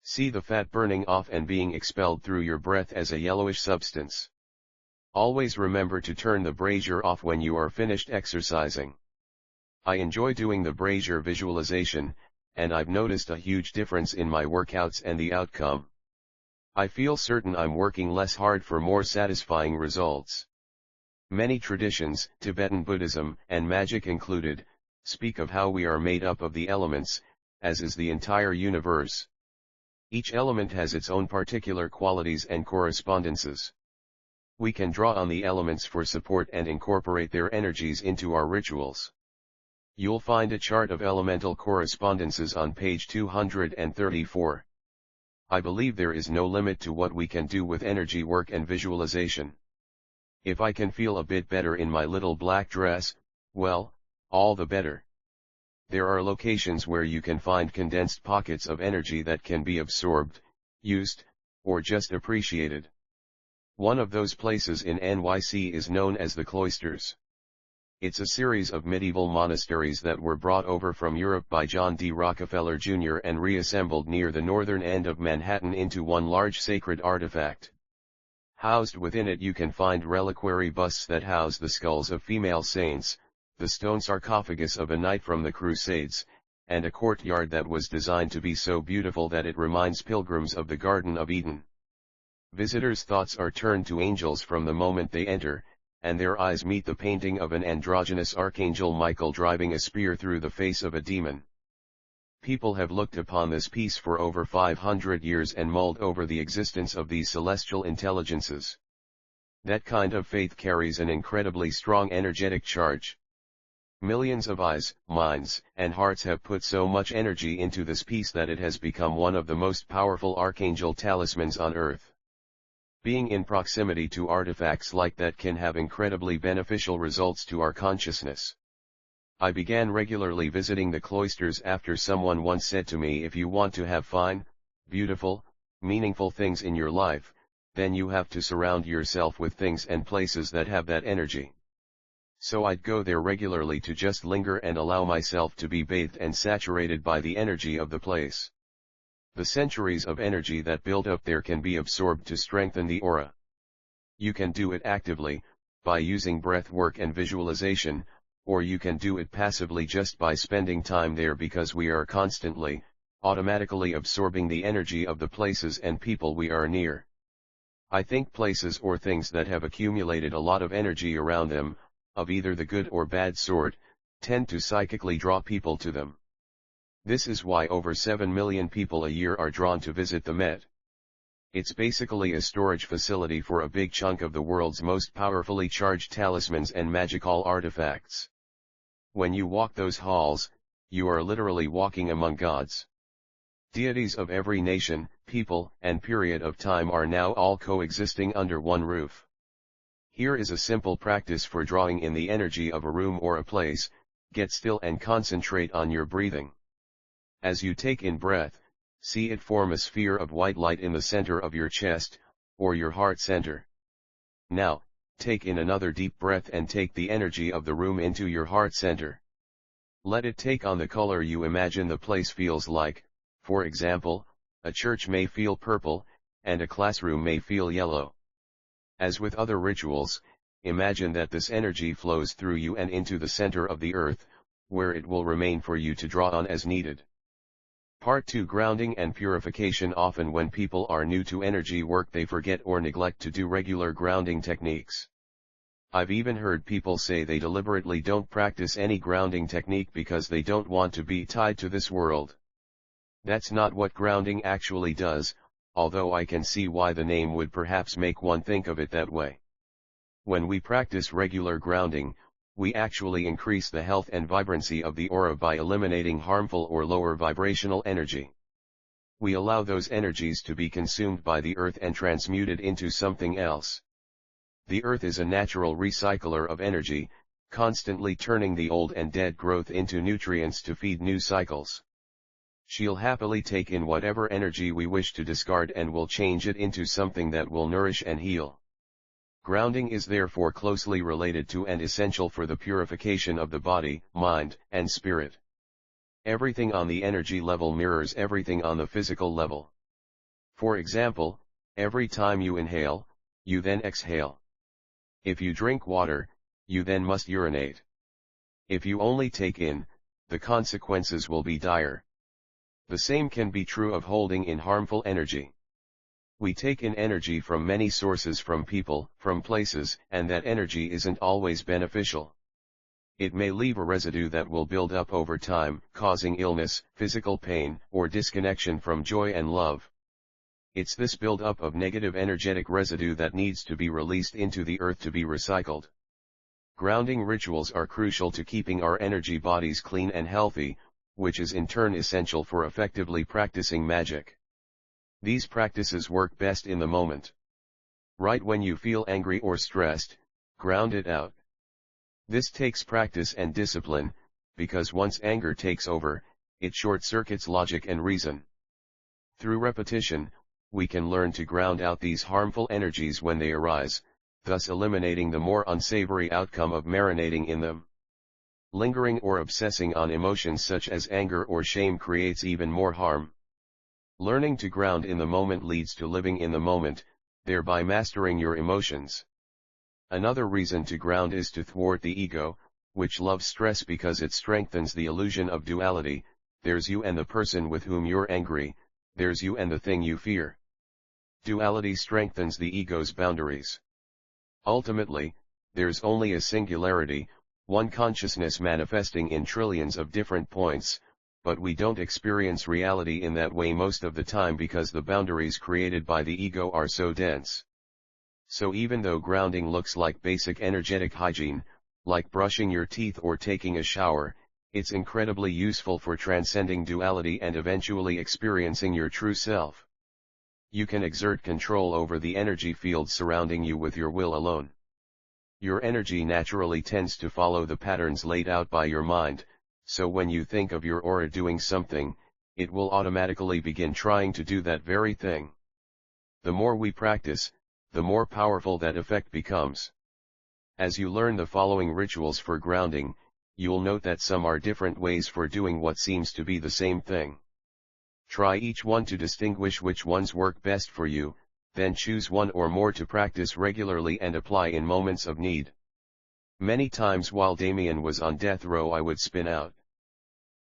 S1: See the fat burning off and being expelled through your breath as a yellowish substance. Always remember to turn the brazier off when you are finished exercising. I enjoy doing the brazier visualization, and I've noticed a huge difference in my workouts and the outcome. I feel certain I'm working less hard for more satisfying results. Many traditions, Tibetan Buddhism and magic included, speak of how we are made up of the elements, as is the entire universe. Each element has its own particular qualities and correspondences. We can draw on the elements for support and incorporate their energies into our rituals. You'll find a chart of elemental correspondences on page 234. I believe there is no limit to what we can do with energy work and visualization. If I can feel a bit better in my little black dress, well, all the better. There are locations where you can find condensed pockets of energy that can be absorbed, used, or just appreciated. One of those places in NYC is known as the Cloisters. It's a series of medieval monasteries that were brought over from Europe by John D. Rockefeller Jr. and reassembled near the northern end of Manhattan into one large sacred artifact. Housed within it you can find reliquary busts that house the skulls of female saints, the stone sarcophagus of a knight from the Crusades, and a courtyard that was designed to be so beautiful that it reminds pilgrims of the Garden of Eden. Visitors' thoughts are turned to angels from the moment they enter, and their eyes meet the painting of an androgynous Archangel Michael driving a spear through the face of a demon. People have looked upon this piece for over 500 years and mulled over the existence of these celestial intelligences. That kind of faith carries an incredibly strong energetic charge. Millions of eyes, minds, and hearts have put so much energy into this piece that it has become one of the most powerful archangel talismans on earth. Being in proximity to artifacts like that can have incredibly beneficial results to our consciousness. I began regularly visiting the cloisters after someone once said to me, if you want to have fine, beautiful, meaningful things in your life, then you have to surround yourself with things and places that have that energy. So I'd go there regularly to just linger and allow myself to be bathed and saturated by the energy of the place. The centuries of energy that build up there can be absorbed to strengthen the aura. You can do it actively, by using breath work and visualization, or you can do it passively just by spending time there, because we are constantly, automatically absorbing the energy of the places and people we are near. I think places or things that have accumulated a lot of energy around them, of either the good or bad sort, tend to psychically draw people to them. This is why over 7 million people a year are drawn to visit the Met. It's basically a storage facility for a big chunk of the world's most powerfully charged talismans and magical artifacts. When you walk those halls, you are literally walking among gods. Deities of every nation, people, and period of time are now all coexisting under one roof. Here is a simple practice for drawing in the energy of a room or a place. Get still and concentrate on your breathing. As you take in breath, see it form a sphere of white light in the center of your chest, or your heart center. Now, take in another deep breath and take the energy of the room into your heart center. Let it take on the color you imagine the place feels like. For example, a church may feel purple, and a classroom may feel yellow. As with other rituals, imagine that this energy flows through you and into the center of the earth, where it will remain for you to draw on as needed. Part 2: Grounding and Purification. Often when people are new to energy work they forget or neglect to do regular grounding techniques. I've even heard people say they deliberately don't practice any grounding technique because they don't want to be tied to this world. That's not what grounding actually does, although I can see why the name would perhaps make one think of it that way. When we practice regular grounding, we actually increase the health and vibrancy of the aura by eliminating harmful or lower vibrational energy. We allow those energies to be consumed by the earth and transmuted into something else. The earth is a natural recycler of energy, constantly turning the old and dead growth into nutrients to feed new cycles. She'll happily take in whatever energy we wish to discard and will change it into something that will nourish and heal. Grounding is therefore closely related to and essential for the purification of the body, mind, and spirit. Everything on the energy level mirrors everything on the physical level. For example, every time you inhale, you then exhale. If you drink water, you then must urinate. If you only take in, the consequences will be dire. The same can be true of holding in harmful energy. We take in energy from many sources, from people, from places, and that energy isn't always beneficial. It may leave a residue that will build up over time, causing illness, physical pain, or disconnection from joy and love. It's this build-up of negative energetic residue that needs to be released into the earth to be recycled. Grounding rituals are crucial to keeping our energy bodies clean and healthy, which is in turn essential for effectively practicing magic. These practices work best in the moment. Right when you feel angry or stressed, ground it out. This takes practice and discipline, because once anger takes over, it short-circuits logic and reason. Through repetition, we can learn to ground out these harmful energies when they arise, thus eliminating the more unsavory outcome of marinating in them. Lingering or obsessing on emotions such as anger or shame creates even more harm. Learning to ground in the moment leads to living in the moment, thereby mastering your emotions. Another reason to ground is to thwart the ego, which loves stress because it strengthens the illusion of duality. There's you and the person with whom you're angry, there's you and the thing you fear. Duality strengthens the ego's boundaries. Ultimately, there's only a singularity, one consciousness manifesting in trillions of different points, but we don't experience reality in that way most of the time because the boundaries created by the ego are so dense. So even though grounding looks like basic energetic hygiene, like brushing your teeth or taking a shower, it's incredibly useful for transcending duality and eventually experiencing your true self. You can exert control over the energy fields surrounding you with your will alone. Your energy naturally tends to follow the patterns laid out by your mind, so when you think of your aura doing something, it will automatically begin trying to do that very thing. The more we practice, the more powerful that effect becomes. As you learn the following rituals for grounding, you'll note that some are different ways for doing what seems to be the same thing. Try each one to distinguish which ones work best for you, then choose one or more to practice regularly and apply in moments of need. Many times while Damien was on death row I would spin out.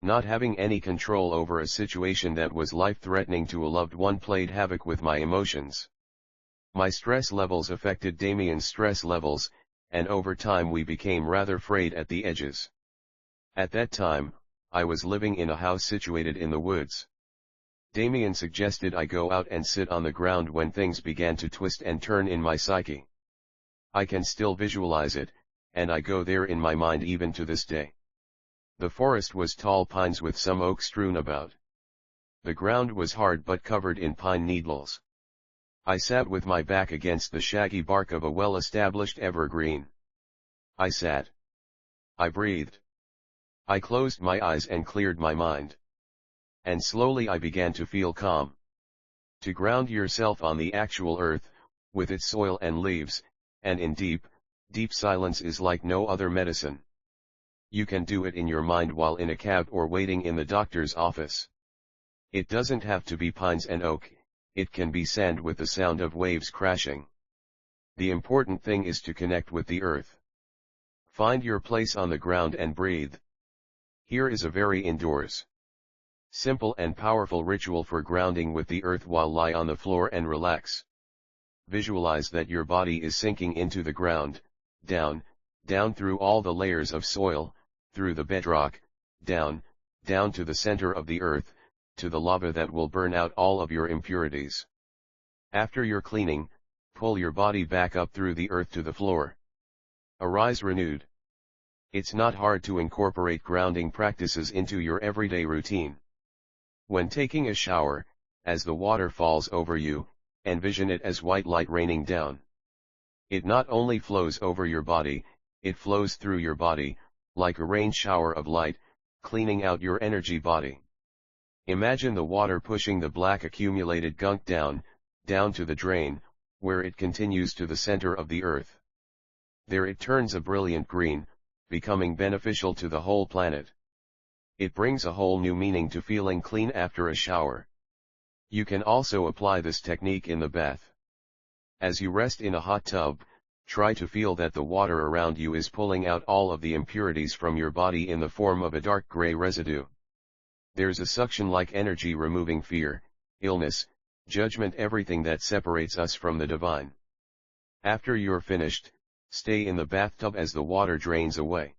S1: Not having any control over a situation that was life-threatening to a loved one played havoc with my emotions. My stress levels affected Damien's stress levels, and over time we became rather frayed at the edges. At that time, I was living in a house situated in the woods. Damien suggested I go out and sit on the ground when things began to twist and turn in my psyche. I can still visualize it, and I go there in my mind even to this day. The forest was tall pines with some oak strewn about. The ground was hard but covered in pine needles. I sat with my back against the shaggy bark of a well-established evergreen. I sat. I breathed. I closed my eyes and cleared my mind. And slowly I began to feel calm. To ground yourself on the actual earth, with its soil and leaves, and in deep, deep silence is like no other medicine. You can do it in your mind while in a cab or waiting in the doctor's office. It doesn't have to be pines and oak, it can be sand with the sound of waves crashing. The important thing is to connect with the earth. Find your place on the ground and breathe. Here is a very indoors, simple and powerful ritual for grounding with the earth while lie on the floor and relax. Visualize that your body is sinking into the ground, down through all the layers of soil, through the bedrock, down to the center of the earth, to the lava that will burn out all of your impurities. After your cleaning, pull your body back up through the earth to the floor. Arise renewed. It's not hard to incorporate grounding practices into your everyday routine. When taking a shower, as the water falls over you, envision it as white light raining down. It not only flows over your body, it flows through your body, like a rain shower of light, cleaning out your energy body. Imagine the water pushing the black accumulated gunk down to the drain, where it continues to the center of the earth. There it turns a brilliant green, becoming beneficial to the whole planet. It brings a whole new meaning to feeling clean after a shower. You can also apply this technique in the bath. As you rest in a hot tub, try to feel that the water around you is pulling out all of the impurities from your body in the form of a dark gray residue. There's a suction-like energy removing fear, illness, judgment, everything that separates us from the divine. After you're finished, stay in the bathtub as the water drains away.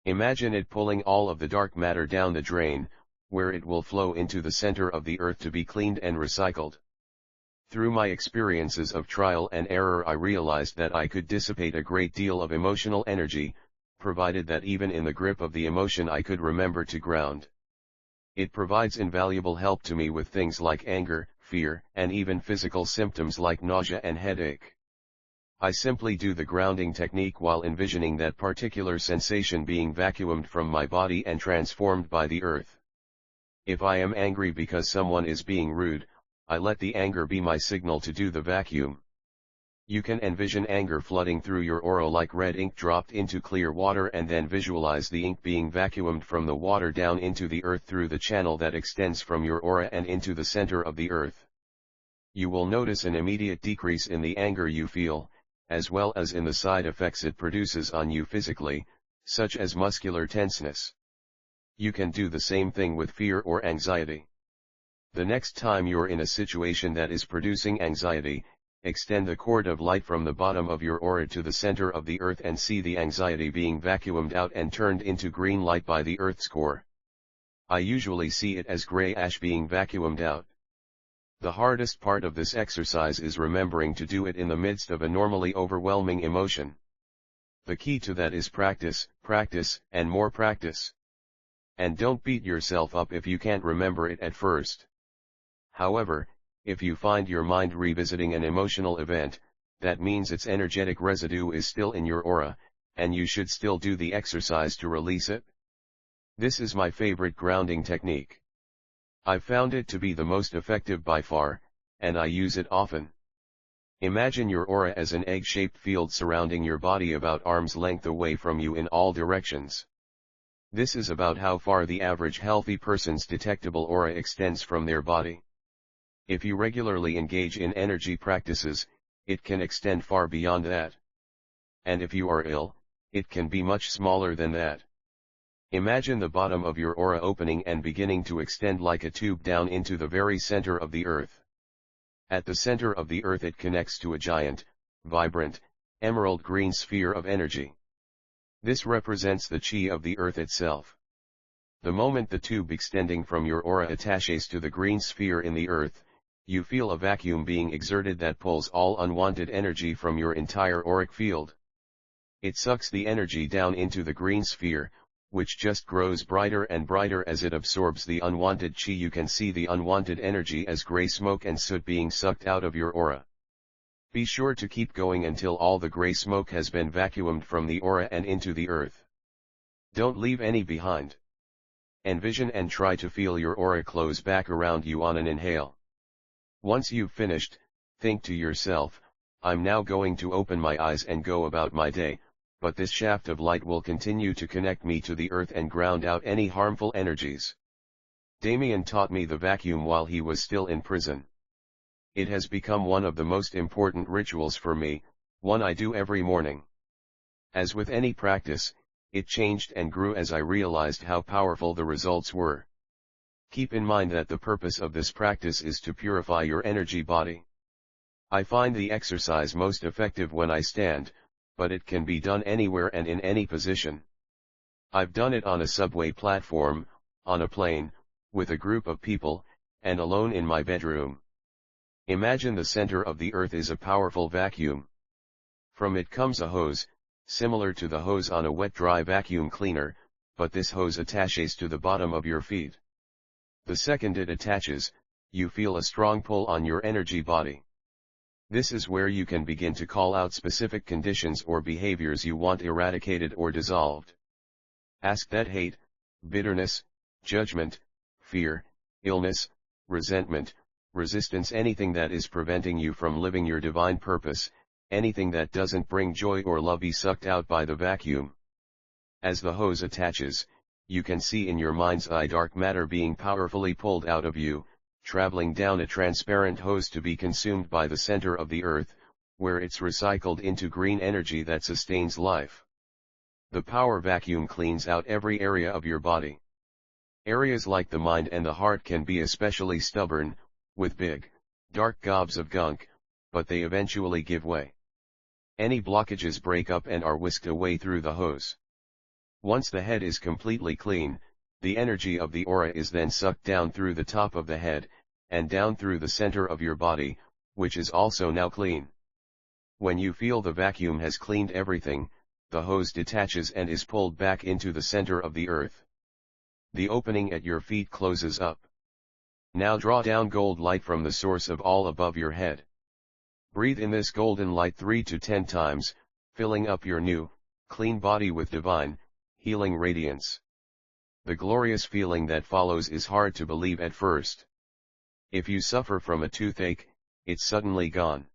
S1: Imagine it pulling all of the dark matter down the drain, where it will flow into the center of the earth to be cleaned and recycled. Through my experiences of trial and error, I realized that I could dissipate a great deal of emotional energy, provided that even in the grip of the emotion I could remember to ground. It provides invaluable help to me with things like anger, fear, and even physical symptoms like nausea and headache. I simply do the grounding technique while envisioning that particular sensation being vacuumed from my body and transformed by the earth. If I am angry because someone is being rude, I let the anger be my signal to do the vacuum. You can envision anger flooding through your aura like red ink dropped into clear water, and then visualize the ink being vacuumed from the water down into the earth through the channel that extends from your aura and into the center of the earth. You will notice an immediate decrease in the anger you feel, as well as in the side effects it produces on you physically, such as muscular tenseness. You can do the same thing with fear or anxiety. The next time you're in a situation that is producing anxiety, extend the cord of light from the bottom of your aura to the center of the earth and see the anxiety being vacuumed out and turned into green light by the earth's core. I usually see it as gray ash being vacuumed out. The hardest part of this exercise is remembering to do it in the midst of a normally overwhelming emotion. The key to that is practice, practice, and more practice. And don't beat yourself up if you can't remember it at first. However, if you find your mind revisiting an emotional event, that means its energetic residue is still in your aura, and you should still do the exercise to release it. This is my favorite grounding technique. I've found it to be the most effective by far, and I use it often. Imagine your aura as an egg-shaped field surrounding your body about arm's length away from you in all directions. This is about how far the average healthy person's detectable aura extends from their body. If you regularly engage in energy practices, it can extend far beyond that. And if you are ill, it can be much smaller than that. Imagine the bottom of your aura opening and beginning to extend like a tube down into the very center of the earth. At the center of the earth it connects to a giant, vibrant, emerald green sphere of energy. This represents the chi of the earth itself. The moment the tube extending from your aura attaches to the green sphere in the earth, you feel a vacuum being exerted that pulls all unwanted energy from your entire auric field. It sucks the energy down into the green sphere, which just grows brighter and brighter as it absorbs the unwanted chi. You can see the unwanted energy as gray smoke and soot being sucked out of your aura. Be sure to keep going until all the gray smoke has been vacuumed from the aura and into the earth. Don't leave any behind. Envision and try to feel your aura close back around you on an inhale. Once you've finished, think to yourself, I'm now going to open my eyes and go about my day, but this shaft of light will continue to connect me to the earth and ground out any harmful energies. Damien taught me the vacuum while he was still in prison. It has become one of the most important rituals for me, one I do every morning. As with any practice, it changed and grew as I realized how powerful the results were. Keep in mind that the purpose of this practice is to purify your energy body. I find the exercise most effective when I stand, but it can be done anywhere and in any position. I've done it on a subway platform, on a plane, with a group of people, and alone in my bedroom. Imagine the center of the earth is a powerful vacuum. From it comes a hose, similar to the hose on a wet-dry vacuum cleaner, but this hose attaches to the bottom of your feet. The second it attaches, you feel a strong pull on your energy body. This is where you can begin to call out specific conditions or behaviors you want eradicated or dissolved. Ask that hate, bitterness, judgment, fear, illness, resentment, resistance, anything that is preventing you from living your divine purpose, anything that doesn't bring joy or love, be sucked out by the vacuum. As the hose attaches, you can see in your mind's eye dark matter being powerfully pulled out of you, traveling down a transparent hose to be consumed by the center of the earth, where it's recycled into green energy that sustains life. The power vacuum cleans out every area of your body. Areas like the mind and the heart can be especially stubborn, with big, dark gobs of gunk, but they eventually give way. Any blockages break up and are whisked away through the hose. Once the head is completely clean, the energy of the aura is then sucked down through the top of the head, and down through the center of your body, which is also now clean. When you feel the vacuum has cleaned everything, the hose detaches and is pulled back into the center of the earth. The opening at your feet closes up. Now draw down gold light from the source of all above your head. Breathe in this golden light 3 to 10 times, filling up your new, clean body with divine, healing radiance. The glorious feeling that follows is hard to believe at first. If you suffer from a toothache, it's suddenly gone.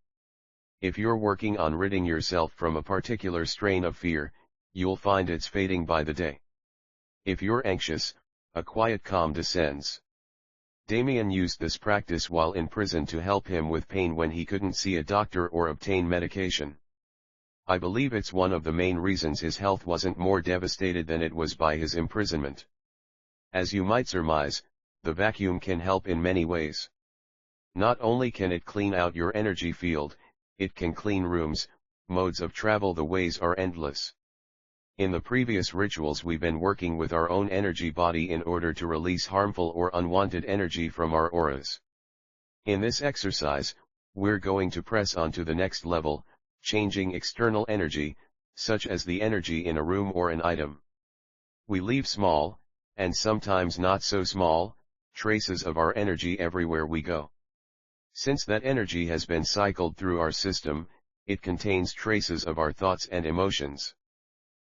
S1: If you're working on ridding yourself from a particular strain of fear, you'll find it's fading by the day. If you're anxious, a quiet calm descends. Damien used this practice while in prison to help him with pain when he couldn't see a doctor or obtain medication. I believe it's one of the main reasons his health wasn't more devastated than it was by his imprisonment. As you might surmise, the vacuum can help in many ways. Not only can it clean out your energy field, it can clean rooms. Modes of travel. The ways are endless. In the previous rituals we've been working with our own energy body in order to release harmful or unwanted energy from our auras. In this exercise, we're going to press on to the next level, changing external energy, such as the energy in a room or an item. We leave small, and sometimes not so small, traces of our energy everywhere we go. Since that energy has been cycled through our system, it contains traces of our thoughts and emotions.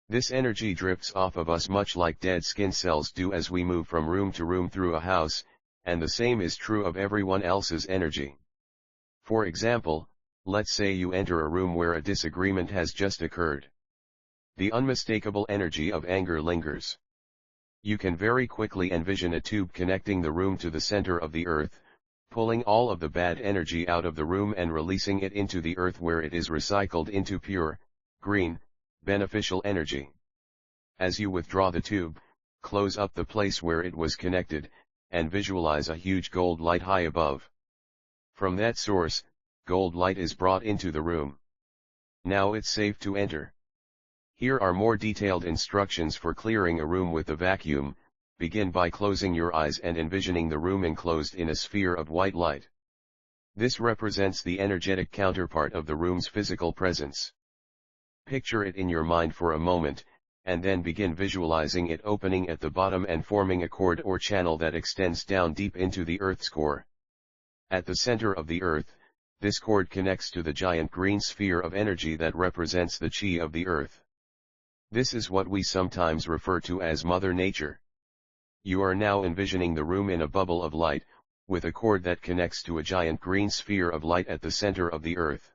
S1: This energy drifts off of us much like dead skin cells do as we move from room to room through a house, and the same is true of everyone else's energy. For example, let's say you enter a room where a disagreement has just occurred. The unmistakable energy of anger lingers. You can very quickly envision a tube connecting the room to the center of the earth, pulling all of the bad energy out of the room and releasing it into the earth where it is recycled into pure, green, beneficial energy. As you withdraw the tube, close up the place where it was connected, and visualize a huge gold light high above. From that source, gold light is brought into the room. Now it's safe to enter. Here are more detailed instructions for clearing a room with the vacuum. Begin by closing your eyes and envisioning the room enclosed in a sphere of white light. This represents the energetic counterpart of the room's physical presence. Picture it in your mind for a moment, and then begin visualizing it opening at the bottom and forming a cord or channel that extends down deep into the Earth's core. At the center of the Earth, this cord connects to the giant green sphere of energy that represents the chi of the Earth. This is what we sometimes refer to as Mother Nature. You are now envisioning the room in a bubble of light, with a cord that connects to a giant green sphere of light at the center of the Earth.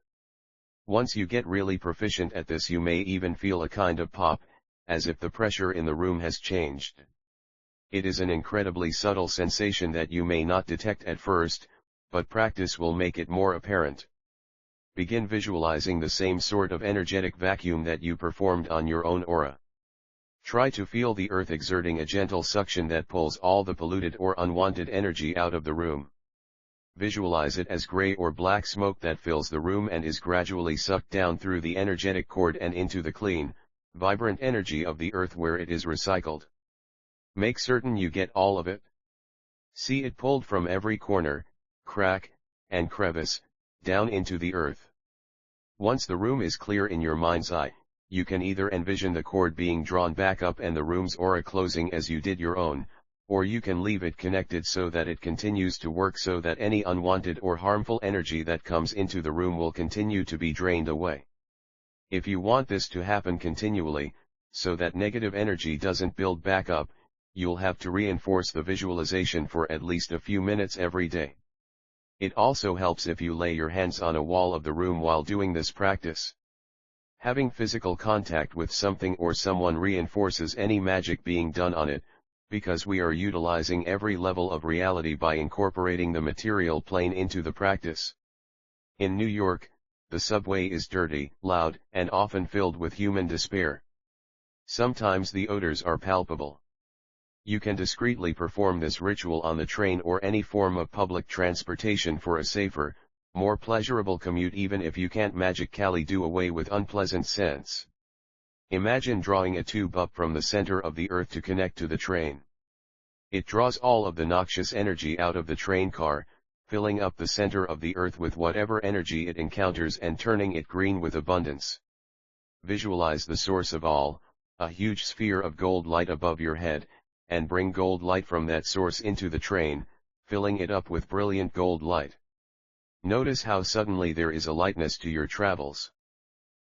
S1: Once you get really proficient at this, you may even feel a kind of pop, as if the pressure in the room has changed. It is an incredibly subtle sensation that you may not detect at first, but practice will make it more apparent. Begin visualizing the same sort of energetic vacuum that you performed on your own aura. Try to feel the earth exerting a gentle suction that pulls all the polluted or unwanted energy out of the room. Visualize it as gray or black smoke that fills the room and is gradually sucked down through the energetic cord and into the clean, vibrant energy of the earth where it is recycled. Make certain you get all of it. See it pulled from every corner, crack, and crevice, down into the earth. Once the room is clear in your mind's eye, you can either envision the cord being drawn back up and the room's aura closing as you did your own, or you can leave it connected so that it continues to work so that any unwanted or harmful energy that comes into the room will continue to be drained away. If you want this to happen continually, so that negative energy doesn't build back up, you'll have to reinforce the visualization for at least a few minutes every day. It also helps if you lay your hands on a wall of the room while doing this practice. Having physical contact with something or someone reinforces any magic being done on it, because we are utilizing every level of reality by incorporating the material plane into the practice. In New York, the subway is dirty, loud, and often filled with human despair. Sometimes the odors are palpable. You can discreetly perform this ritual on the train or any form of public transportation for a safer, more pleasurable commute even if you can't magically do away with unpleasant scents. Imagine drawing a tube up from the center of the earth to connect to the train. It draws all of the noxious energy out of the train car, filling up the center of the earth with whatever energy it encounters and turning it green with abundance. Visualize the source of all, a huge sphere of gold light above your head, and bring gold light from that source into the train, filling it up with brilliant gold light. Notice how suddenly there is a lightness to your travels.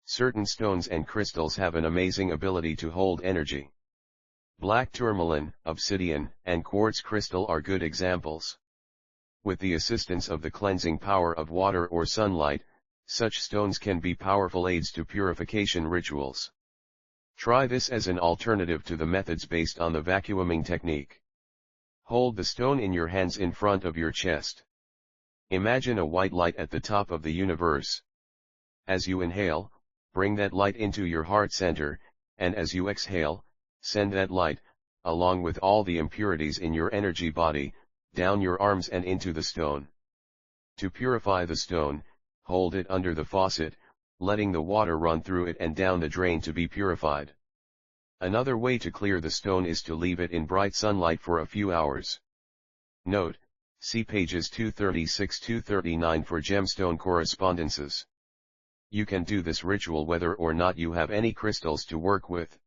S1: Certain stones and crystals have an amazing ability to hold energy. Black tourmaline, obsidian, and quartz crystal are good examples. With the assistance of the cleansing power of water or sunlight, such stones can be powerful aids to purification rituals. Try this as an alternative to the methods based on the vacuuming technique. Hold the stone in your hands in front of your chest. Imagine a white light at the top of the universe. As you inhale, bring that light into your heart center, and as you exhale, send that light, along with all the impurities in your energy body, down your arms and into the stone. To purify the stone, hold it under the faucet, letting the water run through it and down the drain to be purified. Another way to clear the stone is to leave it in bright sunlight for a few hours. Note, see pages 236-239 for gemstone correspondences. You can do this ritual whether or not you have any crystals to work with.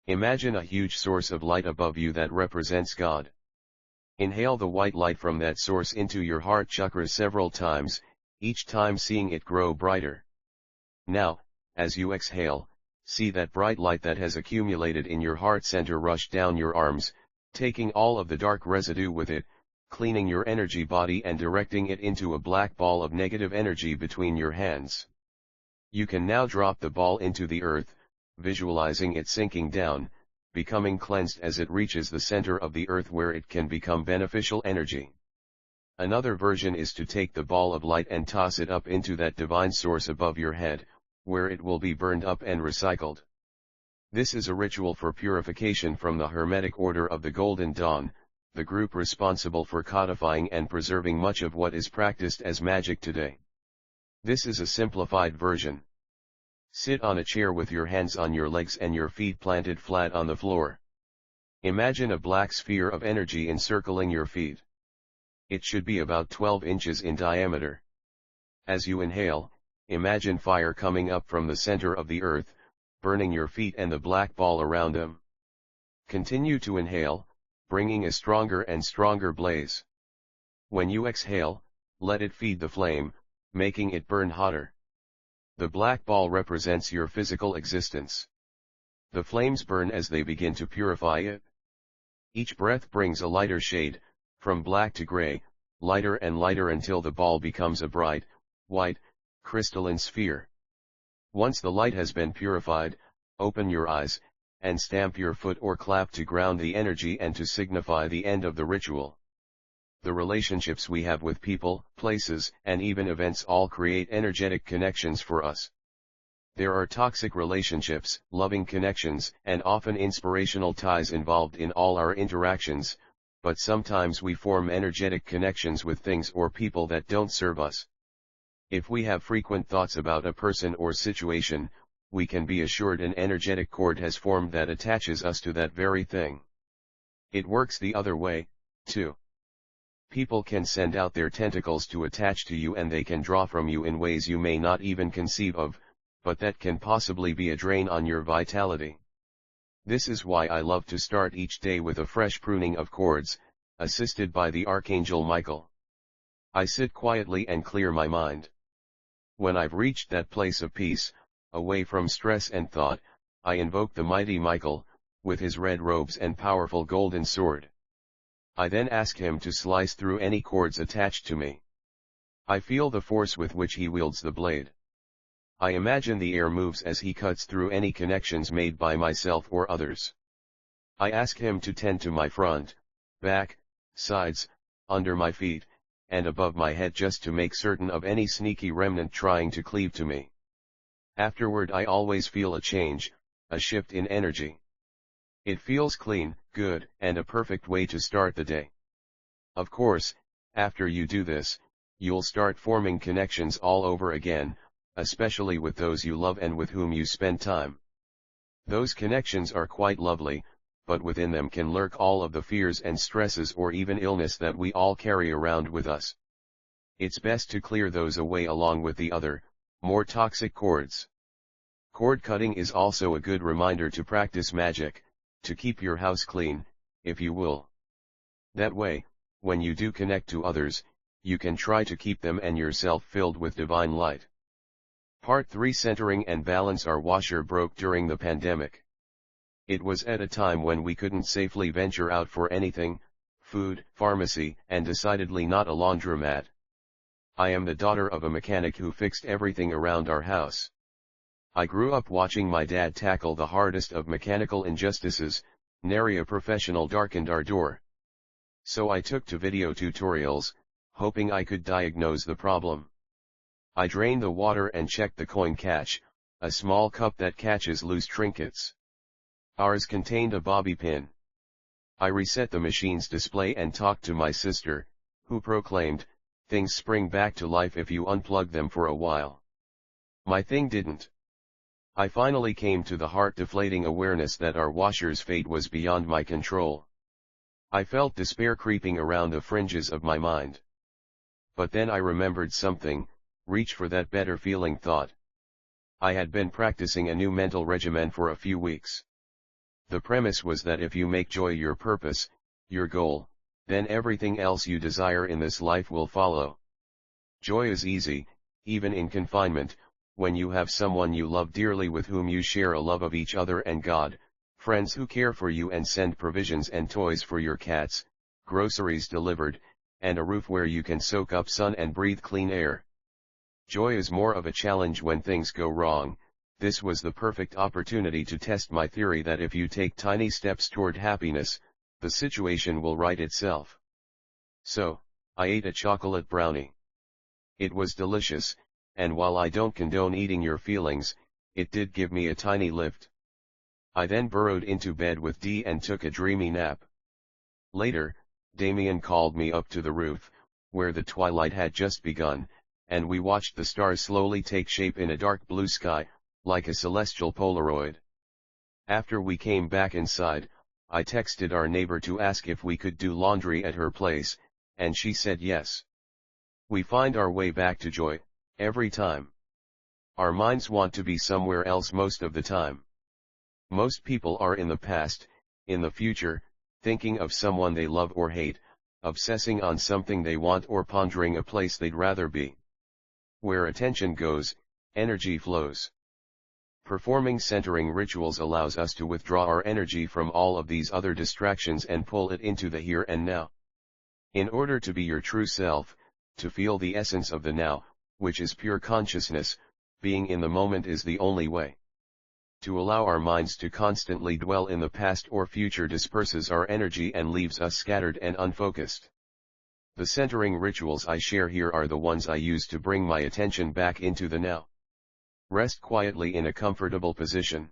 S1: Imagine a huge source of light above you that represents God. Inhale the white light from that source into your heart chakra several times, each time seeing it grow brighter. Now, as you exhale, see that bright light that has accumulated in your heart center rush down your arms, taking all of the dark residue with it, cleaning your energy body and directing it into a black ball of negative energy between your hands. You can now drop the ball into the earth, visualizing it sinking down, becoming cleansed as it reaches the center of the earth where it can become beneficial energy. Another version is to take the ball of light and toss it up into that divine source above your head, where it will be burned up and recycled. This is a ritual for purification from the Hermetic Order of the Golden Dawn, the group responsible for codifying and preserving much of what is practiced as magic today. This is a simplified version. Sit on a chair with your hands on your legs and your feet planted flat on the floor. Imagine a black sphere of energy encircling your feet. It should be about 12 inches in diameter. As you inhale, imagine fire coming up from the center of the earth, burning your feet and the black ball around them. Continue to inhale, bringing a stronger and stronger blaze. When you exhale, let it feed the flame, making it burn hotter. The black ball represents your physical existence. The flames burn as they begin to purify it. Each breath brings a lighter shade, from black to gray, lighter and lighter until the ball becomes a bright, white, crystalline sphere. Once the light has been purified, open your eyes, and stamp your foot or clap to ground the energy and to signify the end of the ritual. The relationships we have with people, places, and even events all create energetic connections for us. There are toxic relationships, loving connections, and often inspirational ties involved in all our interactions, but sometimes we form energetic connections with things or people that don't serve us. If we have frequent thoughts about a person or situation, we can be assured an energetic cord has formed that attaches us to that very thing. It works the other way, too. People can send out their tentacles to attach to you and they can draw from you in ways you may not even conceive of, but that can possibly be a drain on your vitality. This is why I love to start each day with a fresh pruning of cords, assisted by the Archangel Michael. I sit quietly and clear my mind. When I've reached that place of peace, away from stress and thought, I invoke the mighty Michael, with his red robes and powerful golden sword. I then ask him to slice through any cords attached to me. I feel the force with which he wields the blade. I imagine the air moves as he cuts through any connections made by myself or others. I ask him to tend to my front, back, sides, under my feet, and above my head just to make certain of any sneaky remnant trying to cleave to me. Afterward I always feel a change, a shift in energy. It feels clean, good, and a perfect way to start the day. Of course, after you do this, you'll start forming connections all over again, especially with those you love and with whom you spend time. Those connections are quite lovely, but within them can lurk all of the fears and stresses or even illness that we all carry around with us. It's best to clear those away along with the other, more toxic cords. Cord cutting is also a good reminder to practice magic, to keep your house clean, if you will. That way, when you do connect to others, you can try to keep them and yourself filled with divine light. Part 3: Centering and Balance. Our washer broke during the pandemic. It was at a time when we couldn't safely venture out for anything, food, pharmacy, and decidedly not a laundromat. I am the daughter of a mechanic who fixed everything around our house. I grew up watching my dad tackle the hardest of mechanical injustices. Nary a professional darkened our door. So I took to video tutorials, hoping I could diagnose the problem. I drained the water and checked the coin catch, a small cup that catches loose trinkets. Ours contained a bobby pin. I reset the machine's display and talked to my sister, who proclaimed, "Things spring back to life if you unplug them for a while." My thing didn't. I finally came to the heart-deflating awareness that our washer's fate was beyond my control. I felt despair creeping around the fringes of my mind. But then I remembered something, reach for that better feeling thought. I had been practicing a new mental regimen for a few weeks. The premise was that if you make joy your purpose, your goal, then everything else you desire in this life will follow. Joy is easy, even in confinement, when you have someone you love dearly with whom you share a love of each other and God, friends who care for you and send provisions and toys for your cats, groceries delivered, and a roof where you can soak up sun and breathe clean air. Joy is more of a challenge when things go wrong. This was the perfect opportunity to test my theory that if you take tiny steps toward happiness, the situation will right itself. So, I ate a chocolate brownie. It was delicious, and while I don't condone eating your feelings, it did give me a tiny lift. I then burrowed into bed with D and took a dreamy nap. Later, Damien called me up to the roof, where the twilight had just begun, and we watched the stars slowly take shape in a dark blue sky, like a celestial Polaroid. After we came back inside, I texted our neighbor to ask if we could do laundry at her place, and she said yes. We find our way back to joy, every time. Our minds want to be somewhere else most of the time. Most people are in the past, in the future, thinking of someone they love or hate, obsessing on something they want or pondering a place they'd rather be. Where attention goes, energy flows. Performing centering rituals allows us to withdraw our energy from all of these other distractions and pull it into the here and now. In order to be your true self, to feel the essence of the now, which is pure consciousness, being in the moment is the only way. To allow our minds to constantly dwell in the past or future disperses our energy and leaves us scattered and unfocused. The centering rituals I share here are the ones I use to bring my attention back into the now. Rest quietly in a comfortable position.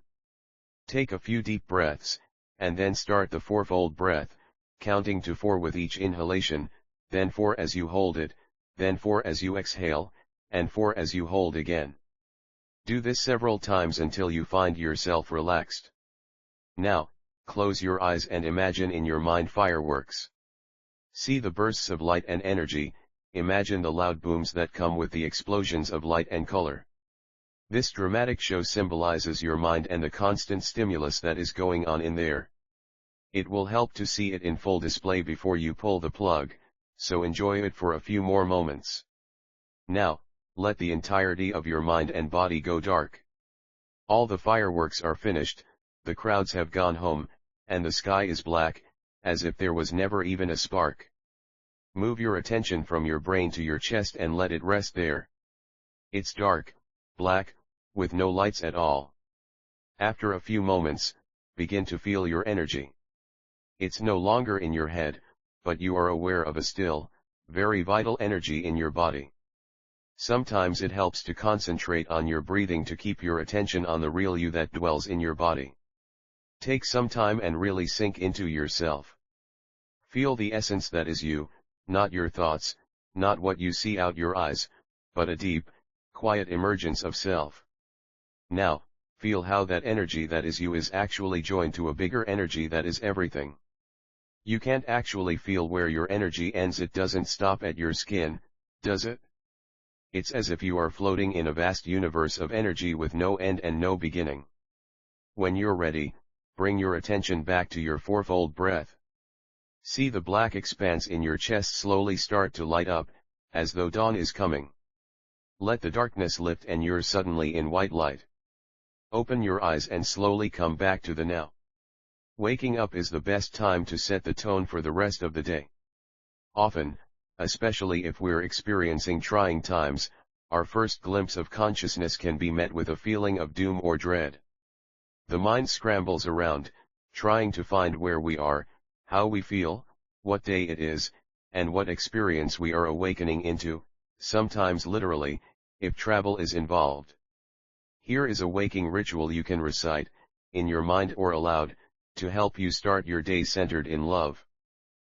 S1: Take a few deep breaths, and then start the fourfold breath, counting to 4 with each inhalation, then 4 as you hold it, then 4 as you exhale, and 4 as you hold again. Do this several times until you find yourself relaxed. Now, close your eyes and imagine in your mind fireworks. See the bursts of light and energy, imagine the loud booms that come with the explosions of light and color. This dramatic show symbolizes your mind and the constant stimulus that is going on in there. It will help to see it in full display before you pull the plug, so enjoy it for a few more moments. Now, let the entirety of your mind and body go dark. All the fireworks are finished, the crowds have gone home, and the sky is black, as if there was never even a spark. Move your attention from your brain to your chest and let it rest there. It's dark, black, with no lights at all. After a few moments, begin to feel your energy. It's no longer in your head, but you are aware of a still, very vital energy in your body. Sometimes it helps to concentrate on your breathing to keep your attention on the real you that dwells in your body. Take some time and really sink into yourself. Feel the essence that is you, not your thoughts, not what you see out your eyes, but a deep, quiet emergence of self. Now, feel how that energy that is you is actually joined to a bigger energy that is everything. You can't actually feel where your energy ends, it doesn't stop at your skin, Does it? It's as if you are floating in a vast universe of energy with no end and no beginning. When you're ready, bring your attention back to your fourfold breath. See the black expanse in your chest slowly start to light up, as though dawn is coming. Let the darkness lift and you're suddenly in white light. Open your eyes and slowly come back to the now. Waking up is the best time to set the tone for the rest of the day. Often, especially if we're experiencing trying times, our first glimpse of consciousness can be met with a feeling of doom or dread. The mind scrambles around, trying to find where we are, how we feel, what day it is, and what experience we are awakening into, sometimes literally, if travel is involved. Here is a waking ritual you can recite, in your mind or aloud, to help you start your day centered in love.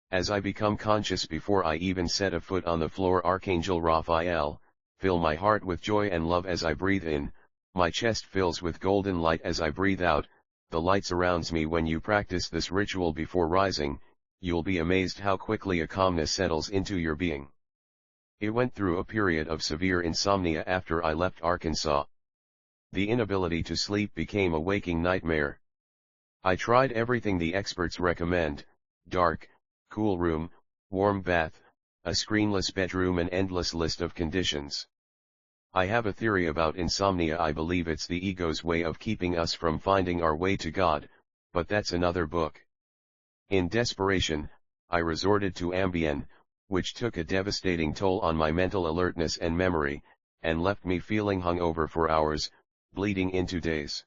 S1: As I become conscious before I even set a foot on the floor, Archangel Raphael, fill my heart with joy and love as I breathe in, my chest fills with golden light as I breathe out, the light surrounds me. When you practice this ritual before rising, you'll be amazed how quickly a calmness settles into your being. It went through a period of severe insomnia after I left Arkansas. The inability to sleep became a waking nightmare. I tried everything the experts recommend: dark, cool room, warm bath, a screenless bedroom, an endless list of conditions. I have a theory about insomnia. I believe it's the ego's way of keeping us from finding our way to God, but that's another book. In desperation, I resorted to Ambien, which took a devastating toll on my mental alertness and memory, and left me feeling hungover for hours, bleeding into days.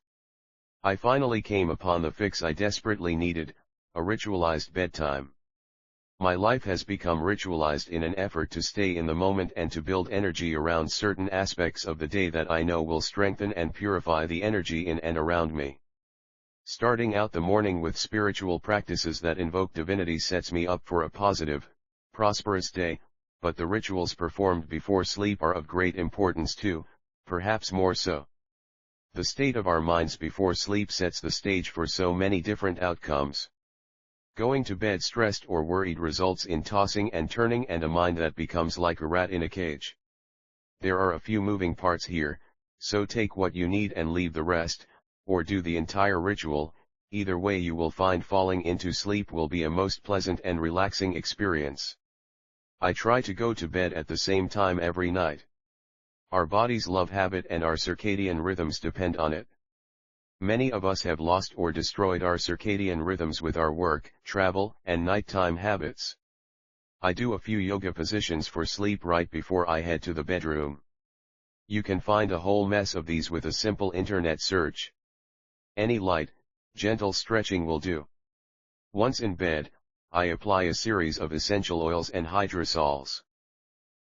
S1: I finally came upon the fix I desperately needed: a ritualized bedtime. My life has become ritualized in an effort to stay in the moment and to build energy around certain aspects of the day that I know will strengthen and purify the energy in and around me. Starting out the morning with spiritual practices that invoke divinity sets me up for a positive, prosperous day, but the rituals performed before sleep are of great importance too, perhaps more so. The state of our minds before sleep sets the stage for so many different outcomes. Going to bed stressed or worried results in tossing and turning and a mind that becomes like a rat in a cage. There are a few moving parts here, so take what you need and leave the rest, or do the entire ritual. Either way, you will find falling into sleep will be a most pleasant and relaxing experience. I try to go to bed at the same time every night. Our bodies love habit and our circadian rhythms depend on it. Many of us have lost or destroyed our circadian rhythms with our work, travel, and nighttime habits. I do a few yoga positions for sleep right before I head to the bedroom. You can find a whole mess of these with a simple internet search. Any light, gentle stretching will do. Once in bed, I apply a series of essential oils and hydrosols.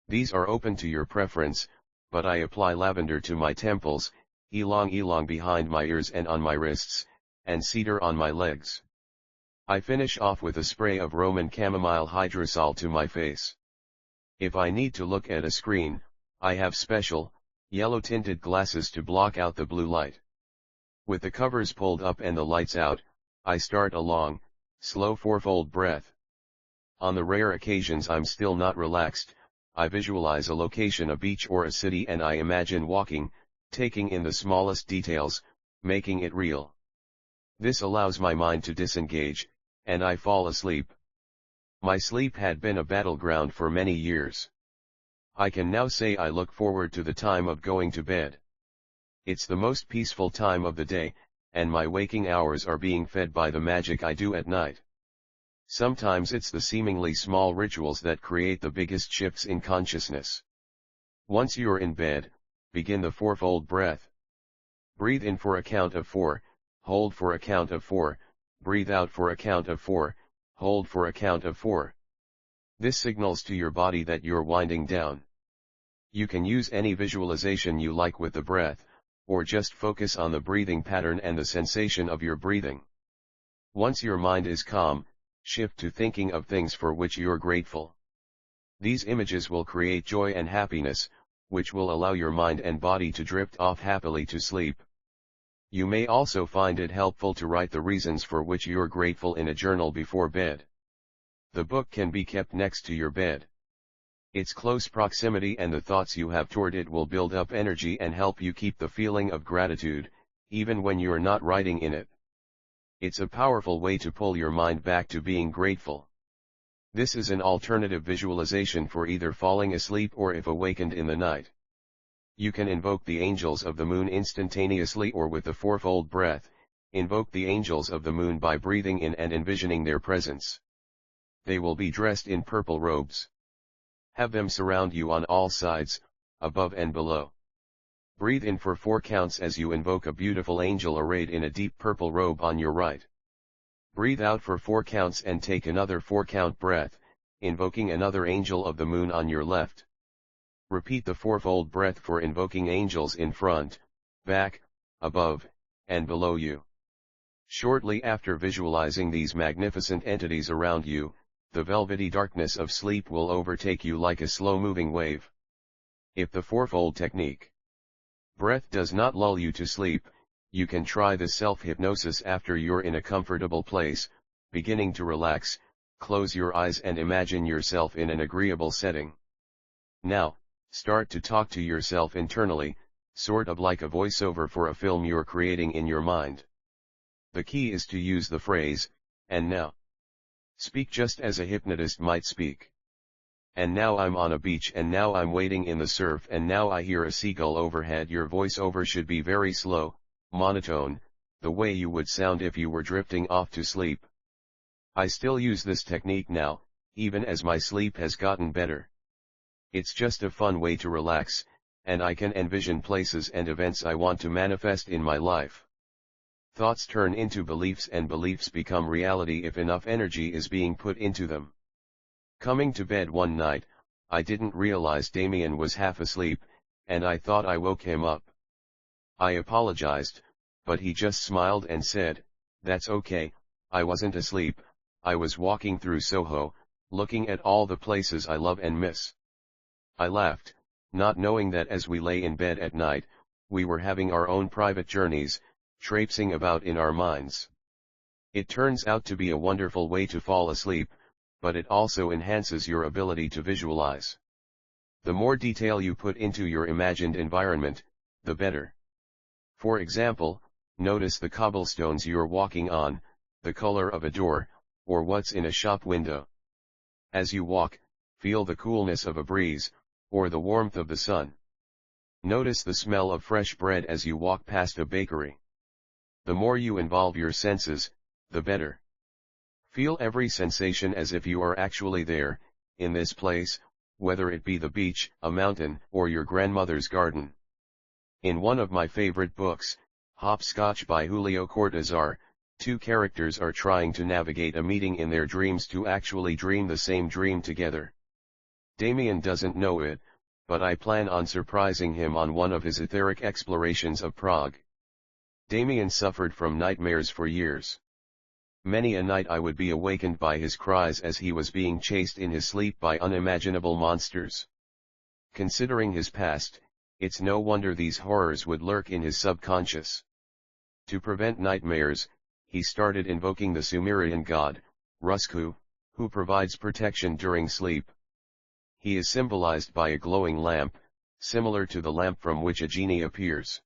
S1: These are open to your preference, but I apply lavender to my temples, ylang-ylang behind my ears and on my wrists, and cedar on my legs. I finish off with a spray of Roman chamomile hydrosol to my face. If I need to look at a screen, I have special, yellow-tinted glasses to block out the blue light. With the covers pulled up and the lights out, I start a long, slow fourfold breath. On the rare occasions I'm still not relaxed, I visualize a location, a beach or a city, and I imagine walking, taking in the smallest details, making it real. This allows my mind to disengage, and I fall asleep. My sleep had been a battleground for many years. I can now say I look forward to the time of going to bed. It's the most peaceful time of the day, and my waking hours are being fed by the magic I do at night. Sometimes it's the seemingly small rituals that create the biggest shifts in consciousness. Once you're in bed, begin the fourfold breath. Breathe in for a count of 4, hold for a count of 4, breathe out for a count of 4, hold for a count of 4. This signals to your body that you're winding down. You can use any visualization you like with the breath, or just focus on the breathing pattern and the sensation of your breathing. Once your mind is calm, shift to thinking of things for which you're grateful. These images will create joy and happiness, which will allow your mind and body to drift off happily to sleep. You may also find it helpful to write the reasons for which you're grateful in a journal before bed. The book can be kept next to your bed. Its close proximity and the thoughts you have toward it will build up energy and help you keep the feeling of gratitude, even when you're not writing in it. It's a powerful way to pull your mind back to being grateful. This is an alternative visualization for either falling asleep or if awakened in the night. You can invoke the angels of the moon instantaneously or with the fourfold breath. Invoke the angels of the moon by breathing in and envisioning their presence. They will be dressed in purple robes. Have them surround you on all sides, above and below. Breathe in for 4 counts as you invoke a beautiful angel arrayed in a deep purple robe on your right. Breathe out for 4 counts and take another 4-count breath, invoking another angel of the moon on your left. Repeat the fourfold breath for invoking angels in front, back, above, and below you. Shortly after visualizing these magnificent entities around you, the velvety darkness of sleep will overtake you like a slow-moving wave. If the fourfold technique breath does not lull you to sleep, you can try the self-hypnosis after you're in a comfortable place, beginning to relax. Close your eyes and imagine yourself in an agreeable setting. Now, start to talk to yourself internally, sort of like a voiceover for a film you're creating in your mind. The key is to use the phrase, "and now." Speak just as a hypnotist might speak. And now I'm on a beach, and now I'm wading in the surf, and now I hear a seagull overhead. Your voiceover should be very slow, monotone, the way you would sound if you were drifting off to sleep. I still use this technique now, even as my sleep has gotten better. It's just a fun way to relax, and I can envision places and events I want to manifest in my life. Thoughts turn into beliefs and beliefs become reality if enough energy is being put into them. Coming to bed one night, I didn't realize Damien was half asleep, and I thought I woke him up. I apologized, but he just smiled and said, "That's okay, I wasn't asleep, I was walking through Soho, looking at all the places I love and miss." I laughed, not knowing that as we lay in bed at night, we were having our own private journeys, traipsing about in our minds. It turns out to be a wonderful way to fall asleep, but it also enhances your ability to visualize. The more detail you put into your imagined environment, the better. For example, notice the cobblestones you're walking on, the color of a door, or what's in a shop window. As you walk, feel the coolness of a breeze, or the warmth of the sun. Notice the smell of fresh bread as you walk past a bakery. The more you involve your senses, the better. Feel every sensation as if you are actually there, in this place, whether it be the beach, a mountain, or your grandmother's garden. In one of my favorite books, Hopscotch by Julio Cortázar, 2 characters are trying to navigate a meeting in their dreams to actually dream the same dream together. Damien doesn't know it, but I plan on surprising him on one of his etheric explorations of Prague. Damien suffered from nightmares for years. Many a night I would be awakened by his cries as he was being chased in his sleep by unimaginable monsters. Considering his past, it's no wonder these horrors would lurk in his subconscious. To prevent nightmares, he started invoking the Sumerian god, Rusku, who provides protection during sleep. He is symbolized by a glowing lamp, similar to the lamp from which a genie appears.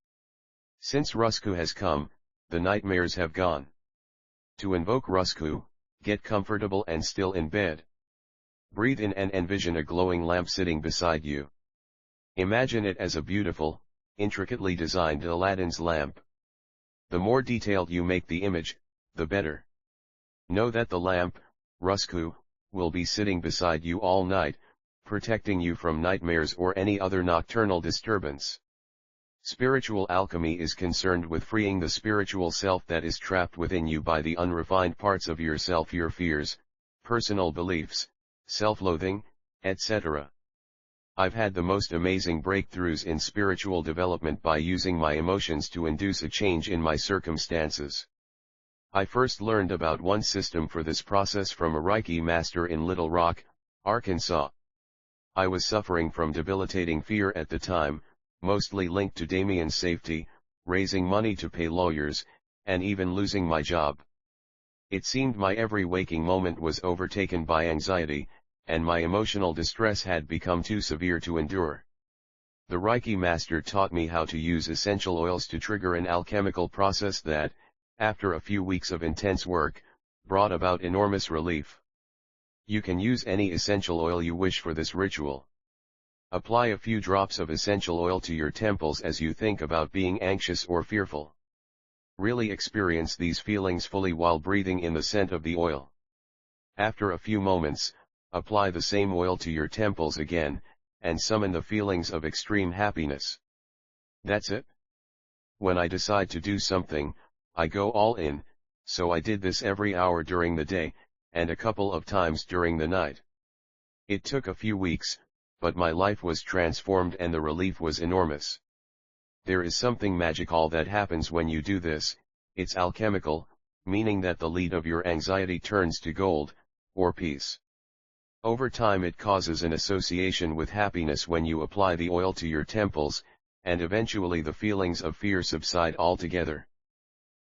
S1: Since Rusku has come, the nightmares have gone. To invoke Rusku, get comfortable and still in bed. Breathe in and envision a glowing lamp sitting beside you. Imagine it as a beautiful, intricately designed Aladdin's lamp. The more detailed you make the image, the better. Know that the lamp, Rusku, will be sitting beside you all night, protecting you from nightmares or any other nocturnal disturbance. Spiritual alchemy is concerned with freeing the spiritual self that is trapped within you by the unrefined parts of yourself, your fears, personal beliefs, self-loathing, etc. I've had the most amazing breakthroughs in spiritual development by using my emotions to induce a change in my circumstances. I first learned about one system for this process from a Reiki master in Little Rock, Arkansas. I was suffering from debilitating fear at the time, mostly linked to Damien's safety, raising money to pay lawyers, and even losing my job. It seemed my every waking moment was overtaken by anxiety, and my emotional distress had become too severe to endure. The Reiki master taught me how to use essential oils to trigger an alchemical process that, after a few weeks of intense work, brought about enormous relief. You can use any essential oil you wish for this ritual. Apply a few drops of essential oil to your temples as you think about being anxious or fearful. Really experience these feelings fully while breathing in the scent of the oil. After a few moments, apply the same oil to your temples again, and summon the feelings of extreme happiness. That's it. When I decide to do something, I go all in, so I did this every hour during the day, and a couple of times during the night. It took a few weeks, but my life was transformed and the relief was enormous. There is something magical that happens when you do this. It's alchemical, meaning that the lead of your anxiety turns to gold, or peace. Over time it causes an association with happiness when you apply the oil to your temples, and eventually the feelings of fear subside altogether.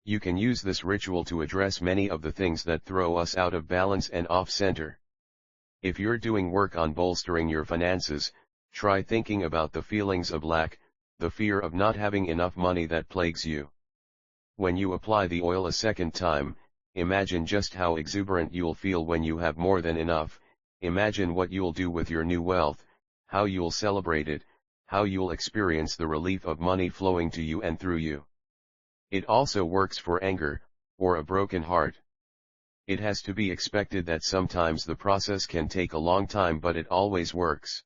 S1: You can use this ritual to address many of the things that throw us out of balance and off-center. If you're doing work on bolstering your finances, try thinking about the feelings of lack, the fear of not having enough money that plagues you. When you apply the oil a second time, imagine just how exuberant you'll feel when you have more than enough. Imagine what you'll do with your new wealth, how you'll celebrate it, how you'll experience the relief of money flowing to you and through you. It also works for anger, or a broken heart. It has to be expected that sometimes the process can take a long time, but it always works.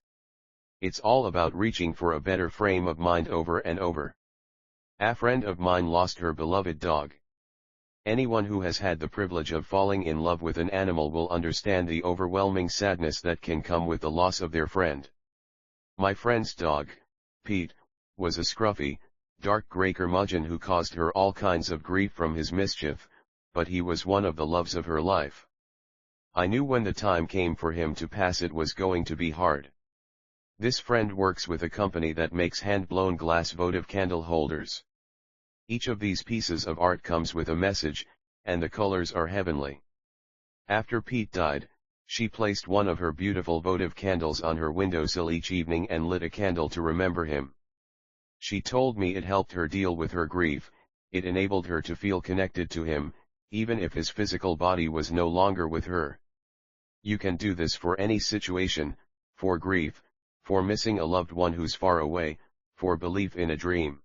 S1: It's all about reaching for a better frame of mind over and over. A friend of mine lost her beloved dog. Anyone who has had the privilege of falling in love with an animal will understand the overwhelming sadness that can come with the loss of their friend. My friend's dog, Pete, was a scruffy, dark grey curmudgeon who caused her all kinds of grief from his mischief, but he was one of the loves of her life. I knew when the time came for him to pass it was going to be hard. This friend works with a company that makes hand-blown glass votive candle holders. Each of these pieces of art comes with a message, and the colors are heavenly. After Pete died, she placed one of her beautiful votive candles on her windowsill each evening and lit a candle to remember him. She told me it helped her deal with her grief. It enabled her to feel connected to him, even if his physical body was no longer with her. You can do this for any situation, for grief, for missing a loved one who's far away, for belief in a dream.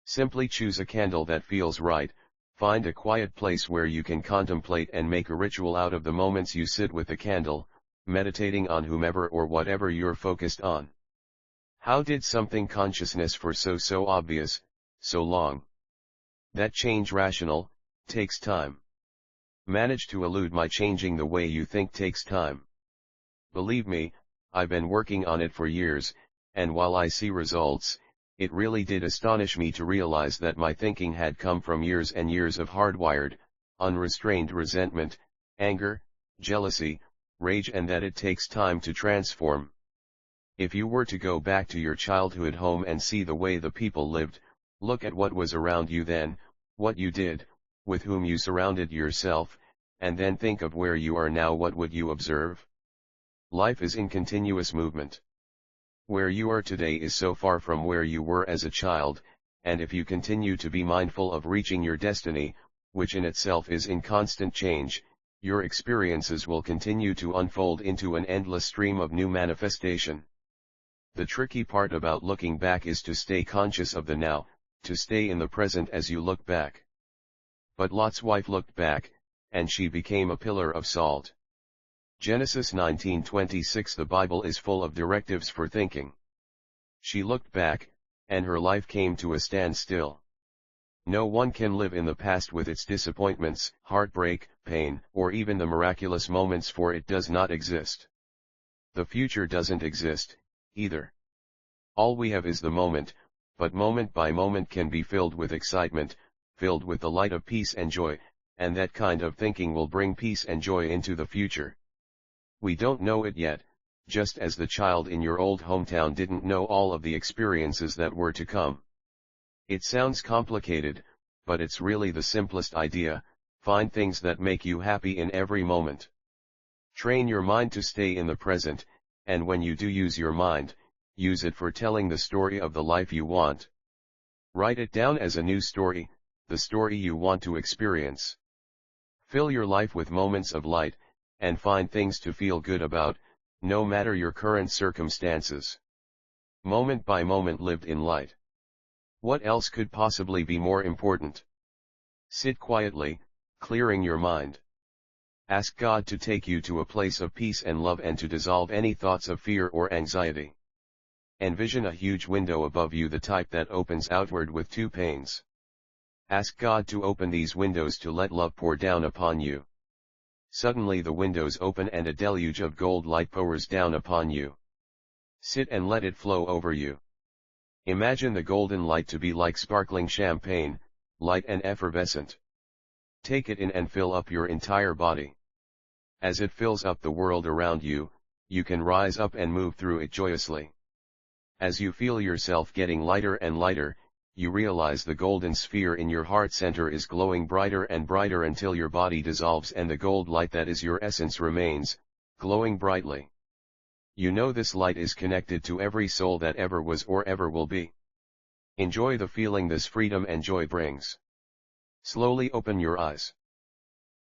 S1: Simply choose a candle that feels right, find a quiet place where you can contemplate and make a ritual out of the moments you sit with the candle, meditating on whomever or whatever you're focused on. How did something consciousness for so obvious, so long? That change rational, takes time. Manage to elude my changing the way you think takes time. Believe me, I've been working on it for years, and while I see results, it really did astonish me to realize that my thinking had come from years and years of hardwired, unrestrained resentment, anger, jealousy, rage, and that it takes time to transform. If you were to go back to your childhood home and see the way the people lived, look at what was around you then, what you did, with whom you surrounded yourself, and then think of where you are now, what would you observe? Life is in continuous movement. Where you are today is so far from where you were as a child, and if you continue to be mindful of reaching your destiny, which in itself is in constant change, your experiences will continue to unfold into an endless stream of new manifestation. The tricky part about looking back is to stay conscious of the now, to stay in the present as you look back. But Lot's wife looked back, and she became a pillar of salt. Genesis 19:26. The Bible is full of directives for thinking. She looked back, and her life came to a standstill. No one can live in the past with its disappointments, heartbreak, pain, or even the miraculous moments, for it does not exist. The future doesn't exist, either. All we have is the moment, but moment by moment can be filled with excitement, filled with the light of peace and joy, and that kind of thinking will bring peace and joy into the future. We don't know it yet, just as the child in your old hometown didn't know all of the experiences that were to come. It sounds complicated, but it's really the simplest idea: find things that make you happy in every moment. Train your mind to stay in the present, and when you do use your mind, use it for telling the story of the life you want. Write it down as a new story, the story you want to experience. Fill your life with moments of light, and find things to feel good about, no matter your current circumstances. Moment by moment lived in light. What else could possibly be more important? Sit quietly, clearing your mind. Ask God to take you to a place of peace and love and to dissolve any thoughts of fear or anxiety. Envision a huge window above you, the type that opens outward with two panes. Ask God to open these windows to let love pour down upon you. Suddenly the windows open and a deluge of gold light pours down upon you. Sit and let it flow over you. Imagine the golden light to be like sparkling champagne, light and effervescent. Take it in and fill up your entire body. As it fills up the world around you, you can rise up and move through it joyously. As you feel yourself getting lighter and lighter, you realize the golden sphere in your heart center is glowing brighter and brighter until your body dissolves and the gold light that is your essence remains, glowing brightly. You know this light is connected to every soul that ever was or ever will be. Enjoy the feeling this freedom and joy brings. Slowly open your eyes.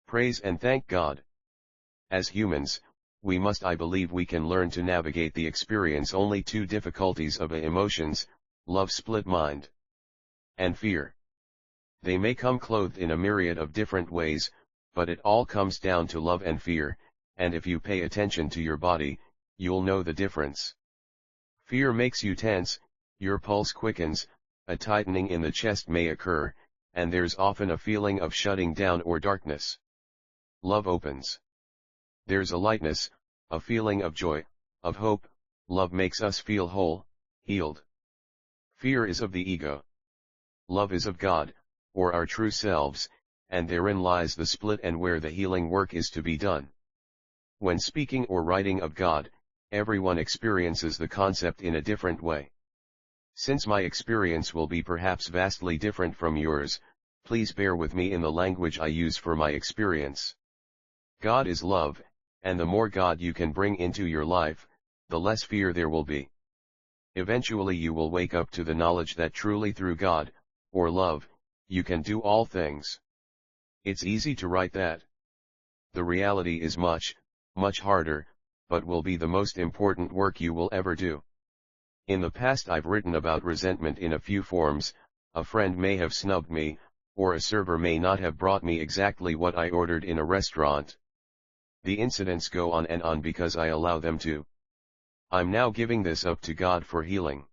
S1: Praise and thank God. As humans, I believe we can learn to navigate the experience only two difficulties of emotions, love split mind, and fear. They may come clothed in a myriad of different ways, but it all comes down to love and fear, and if you pay attention to your body, you'll know the difference. Fear makes you tense, your pulse quickens, a tightening in the chest may occur, and there's often a feeling of shutting down or darkness. Love opens. There's a lightness, a feeling of joy, of hope. Love makes us feel whole, healed. Fear is of the ego. Love is of God, or our true selves, and therein lies the split and where the healing work is to be done. When speaking or writing of God, everyone experiences the concept in a different way. Since my experience will be perhaps vastly different from yours, please bear with me in the language I use for my experience. God is love, and the more God you can bring into your life, the less fear there will be. Eventually you will wake up to the knowledge that truly through God, or love, you can do all things. It's easy to write that. The reality is much, much harder, but will be the most important work you will ever do. In the past I've written about resentment in a few forms. A friend may have snubbed me, or a server may not have brought me exactly what I ordered in a restaurant. The incidents go on and on because I allow them to. I'm now giving this up to God for healing.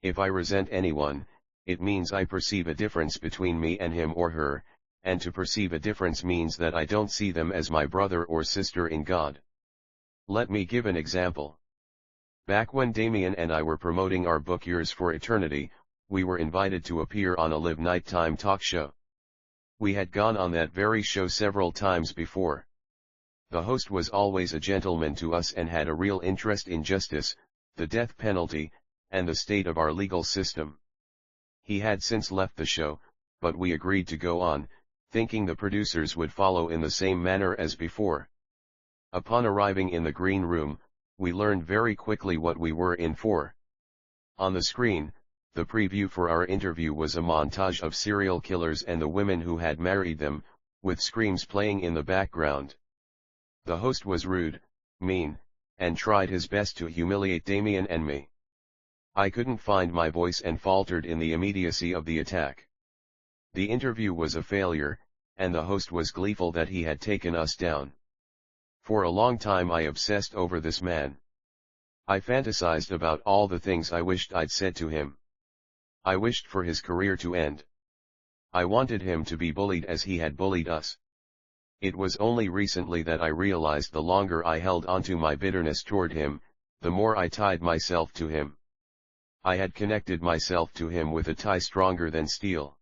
S1: If I resent anyone, it means I perceive a difference between me and him or her, and to perceive a difference means that I don't see them as my brother or sister in God. Let me give an example. Back when Damien and I were promoting our book Yours for Eternity, we were invited to appear on a live nighttime talk show. We had gone on that very show several times before. The host was always a gentleman to us and had a real interest in justice, the death penalty, and the state of our legal system. He had since left the show, but we agreed to go on, thinking the producers would follow in the same manner as before. Upon arriving in the green room, we learned very quickly what we were in for. On the screen, the preview for our interview was a montage of serial killers and the women who had married them, with screams playing in the background. The host was rude, mean, and tried his best to humiliate Damien and me. I couldn't find my voice and faltered in the immediacy of the attack. The interview was a failure, and the host was gleeful that he had taken us down. For a long time I obsessed over this man. I fantasized about all the things I wished I'd said to him. I wished for his career to end. I wanted him to be bullied as he had bullied us. It was only recently that I realized the longer I held onto my bitterness toward him, the more I tied myself to him. I had connected myself to him with a tie stronger than steel.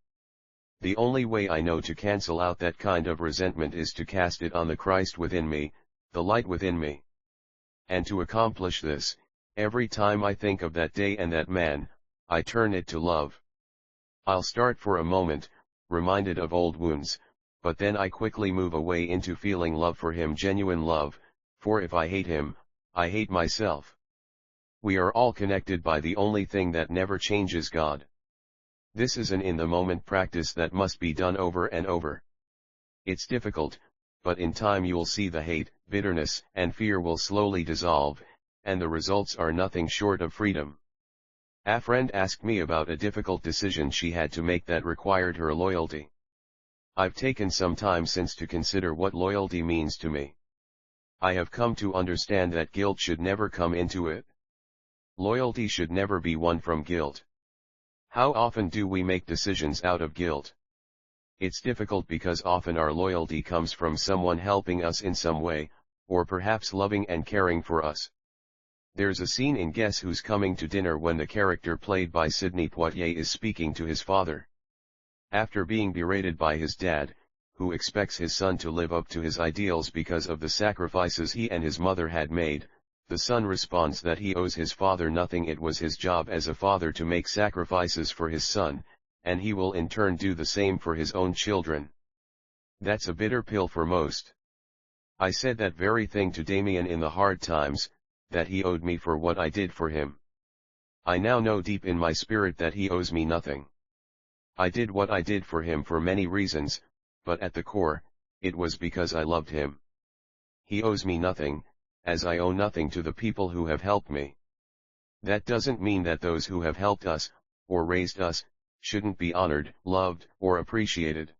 S1: The only way I know to cancel out that kind of resentment is to cast it on the Christ within me, the light within me. And to accomplish this, every time I think of that day and that man, I turn it to love. I'll start for a moment, reminded of old wounds, but then I quickly move away into feeling love for him, genuine love, for if I hate him, I hate myself. We are all connected by the only thing that never changes, God. This is an in-the-moment practice that must be done over and over. It's difficult, but in time you'll see the hate, bitterness, and fear will slowly dissolve, and the results are nothing short of freedom. A friend asked me about a difficult decision she had to make that required her loyalty. I've taken some time since to consider what loyalty means to me. I have come to understand that guilt should never come into it. Loyalty should never be won from guilt. How often do we make decisions out of guilt? It's difficult because often our loyalty comes from someone helping us in some way, or perhaps loving and caring for us. There's a scene in Guess Who's Coming to Dinner when the character played by Sidney Poitier is speaking to his father. After being berated by his dad, who expects his son to live up to his ideals because of the sacrifices he and his mother had made, the son responds that he owes his father nothing. It was his job as a father to make sacrifices for his son, and he will in turn do the same for his own children. That's a bitter pill for most. I said that very thing to Damien in the hard times, that he owed me for what I did for him. I now know deep in my spirit that he owes me nothing. I did what I did for him for many reasons, but at the core, it was because I loved him. He owes me nothing, as I owe nothing to the people who have helped me. That doesn't mean that those who have helped us, or raised us, shouldn't be honored, loved, or appreciated.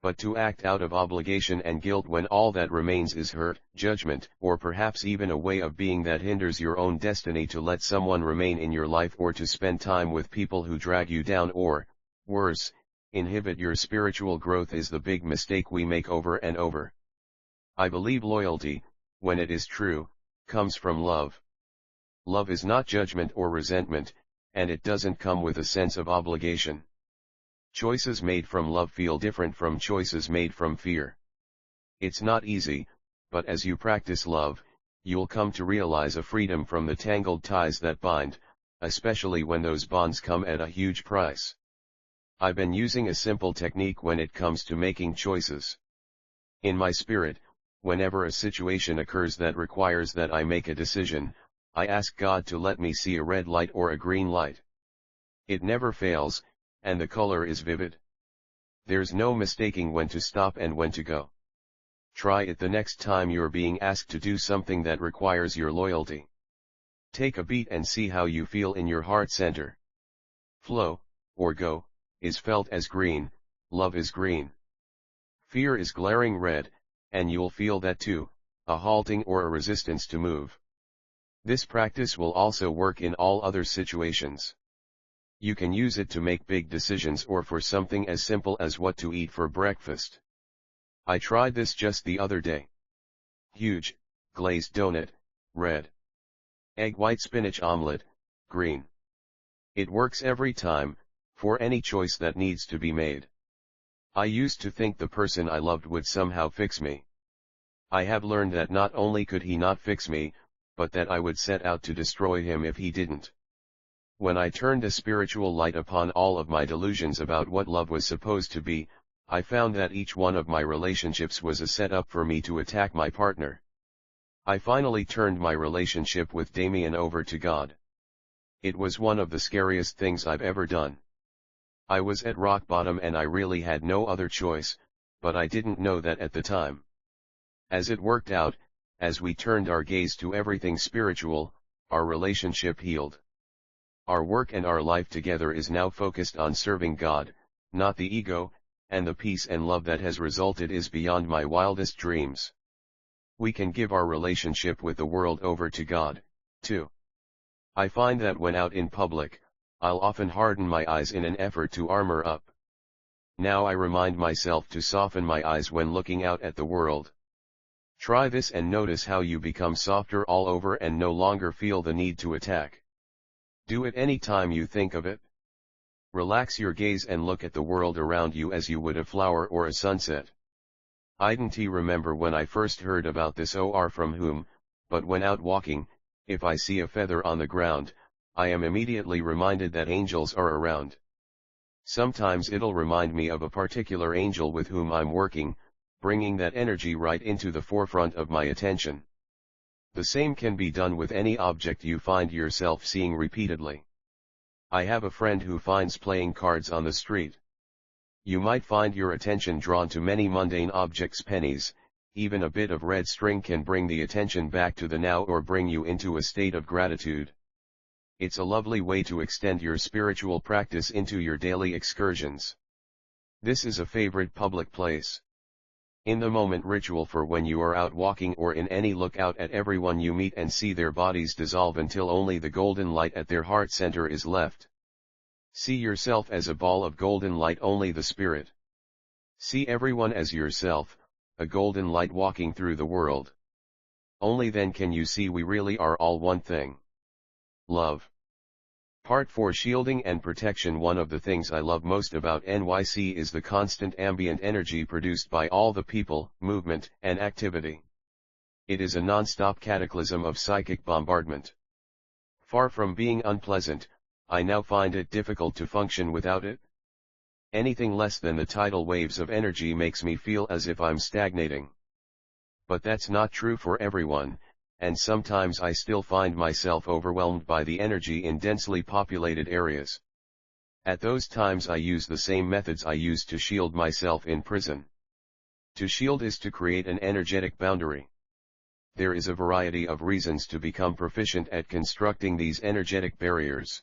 S1: But to act out of obligation and guilt when all that remains is hurt, judgment, or perhaps even a way of being that hinders your own destiny to let someone remain in your life or to spend time with people who drag you down or, worse, inhibit your spiritual growth is the big mistake we make over and over. I believe loyalty, when it is true, comes from love. Love is not judgment or resentment, and it doesn't come with a sense of obligation. Choices made from love feel different from choices made from fear. It's not easy, but as you practice love, you'll come to realize a freedom from the tangled ties that bind, especially when those bonds come at a huge price. I've been using a simple technique when it comes to making choices. In my spirit, whenever a situation occurs that requires that I make a decision, I ask God to let me see a red light or a green light. It never fails, and the color is vivid. There's no mistaking when to stop and when to go. Try it the next time you're being asked to do something that requires your loyalty. Take a beat and see how you feel in your heart center. Flow, or go, is felt as green, love is green. Fear is glaring red, and you'll feel that too, a halting or a resistance to move. This practice will also work in all other situations. You can use it to make big decisions or for something as simple as what to eat for breakfast. I tried this just the other day. Huge, glazed donut, red. Egg white spinach omelette, green. It works every time, for any choice that needs to be made. I used to think the person I loved would somehow fix me. I have learned that not only could he not fix me, but that I would set out to destroy him if he didn't. When I turned a spiritual light upon all of my delusions about what love was supposed to be, I found that each one of my relationships was a setup for me to attack my partner. I finally turned my relationship with Damien over to God. It was one of the scariest things I've ever done. I was at rock bottom and I really had no other choice, but I didn't know that at the time. As it worked out, as we turned our gaze to everything spiritual, our relationship healed. Our work and our life together is now focused on serving God, not the ego, and the peace and love that has resulted is beyond my wildest dreams. We can give our relationship with the world over to God, too. I find that when out in public, I'll often harden my eyes in an effort to armor up. Now I remind myself to soften my eyes when looking out at the world. Try this and notice how you become softer all over and no longer feel the need to attack. Do it any time you think of it. Relax your gaze and look at the world around you as you would a flower or a sunset. I didn't remember when I first heard about this or from whom, but when out walking, if I see a feather on the ground, I am immediately reminded that angels are around. Sometimes it'll remind me of a particular angel with whom I'm working, bringing that energy right into the forefront of my attention. The same can be done with any object you find yourself seeing repeatedly. I have a friend who finds playing cards on the street. You might find your attention drawn to many mundane objects, pennies, even a bit of red string can bring the attention back to the now or bring you into a state of gratitude. It's a lovely way to extend your spiritual practice into your daily excursions. This is a favorite public place. In the moment ritual for when you are out walking or in any look out at everyone you meet and see their bodies dissolve until only the golden light at their heart center is left. See yourself as a ball of golden light, only the spirit. See everyone as yourself, a golden light walking through the world. Only then can you see we really are all one thing. Love. Part 4: Shielding and Protection. One of the things I love most about NYC is the constant ambient energy produced by all the people, movement, and activity. It is a non-stop cataclysm of psychic bombardment. Far from being unpleasant, I now find it difficult to function without it. Anything less than the tidal waves of energy makes me feel as if I'm stagnating. But that's not true for everyone, and sometimes I still find myself overwhelmed by the energy in densely populated areas. At those times I use the same methods I used to shield myself in prison. To shield is to create an energetic boundary. There is a variety of reasons to become proficient at constructing these energetic barriers.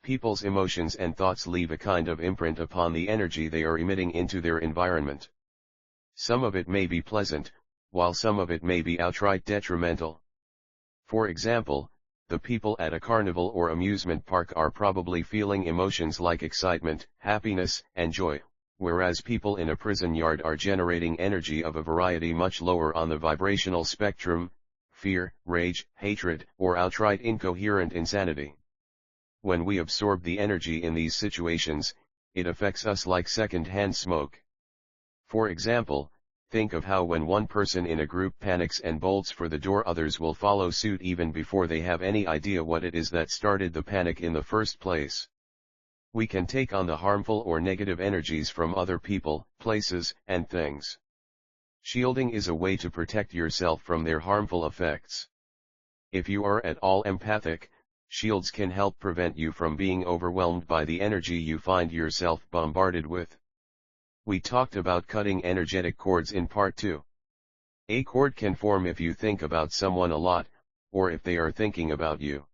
S1: People's emotions and thoughts leave a kind of imprint upon the energy they are emitting into their environment. Some of it may be pleasant, while some of it may be outright detrimental. For example, the people at a carnival or amusement park are probably feeling emotions like excitement, happiness, and joy, whereas people in a prison yard are generating energy of a variety much lower on the vibrational spectrum: fear, rage, hatred, or outright incoherent insanity. When we absorb the energy in these situations, it affects us like second-hand smoke. For example, think of how when one person in a group panics and bolts for the door, others will follow suit even before they have any idea what it is that started the panic in the first place. We can take on the harmful or negative energies from other people, places, and things. Shielding is a way to protect yourself from their harmful effects. If you are at all empathic, shields can help prevent you from being overwhelmed by the energy you find yourself bombarded with. We talked about cutting energetic cords in part 2. A cord can form if you think about someone a lot, or if they are thinking about you.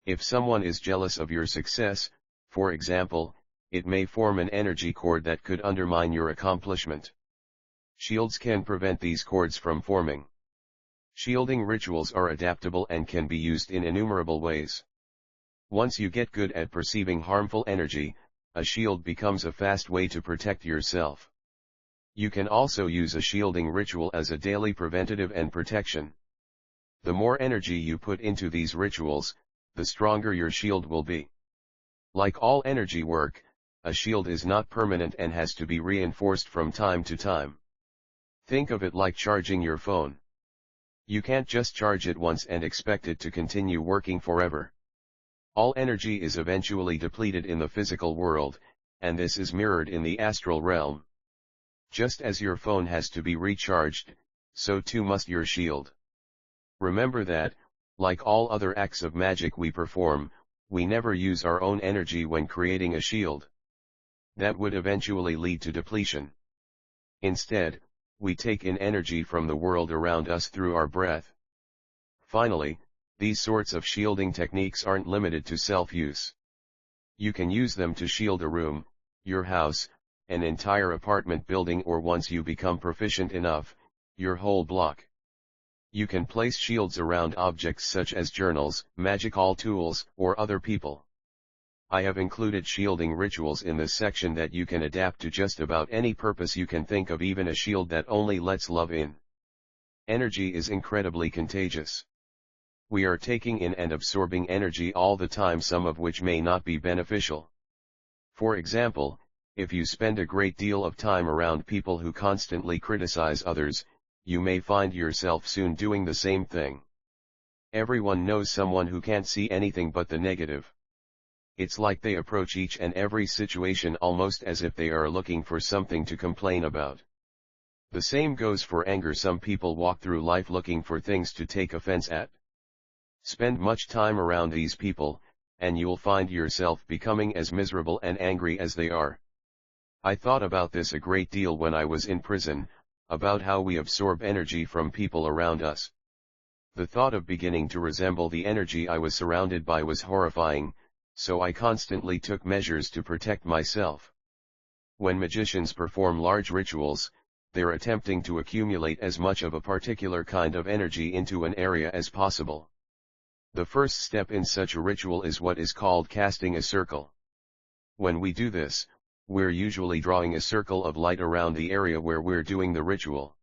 S1: If someone is jealous of your success, for example, it may form an energy cord that could undermine your accomplishment. Shields can prevent these cords from forming. Shielding rituals are adaptable and can be used in innumerable ways. Once you get good at perceiving harmful energy, a shield becomes a fast way to protect yourself. You can also use a shielding ritual as a daily preventative and protection. The more energy you put into these rituals, the stronger your shield will be. Like all energy work, a shield is not permanent and has to be reinforced from time to time. Think of it like charging your phone. You can't just charge it once and expect it to continue working forever. All energy is eventually depleted in the physical world, and this is mirrored in the astral realm. Just as your phone has to be recharged, so too must your shield. Remember that, like all other acts of magic we perform, we never use our own energy when creating a shield. That would eventually lead to depletion. Instead, we take in energy from the world around us through our breath. Finally, these sorts of shielding techniques aren't limited to self-use. You can use them to shield a room, your house, an entire apartment building, or once you become proficient enough, your whole block. You can place shields around objects such as journals, magical tools, or other people. I have included shielding rituals in this section that you can adapt to just about any purpose you can think of, even a shield that only lets love in. Energy is incredibly contagious. We are taking in and absorbing energy all the time, some of which may not be beneficial. For example, if you spend a great deal of time around people who constantly criticize others, you may find yourself soon doing the same thing. Everyone knows someone who can't see anything but the negative. It's like they approach each and every situation almost as if they are looking for something to complain about. The same goes for anger. Some people walk through life looking for things to take offense at. Spend much time around these people, and you'll find yourself becoming as miserable and angry as they are. I thought about this a great deal when I was in prison, about how we absorb energy from people around us. The thought of beginning to resemble the energy I was surrounded by was horrifying, so I constantly took measures to protect myself. When magicians perform large rituals, they're attempting to accumulate as much of a particular kind of energy into an area as possible. The first step in such a ritual is what is called casting a circle. When we do this, we're usually drawing a circle of light around the area where we're doing the ritual.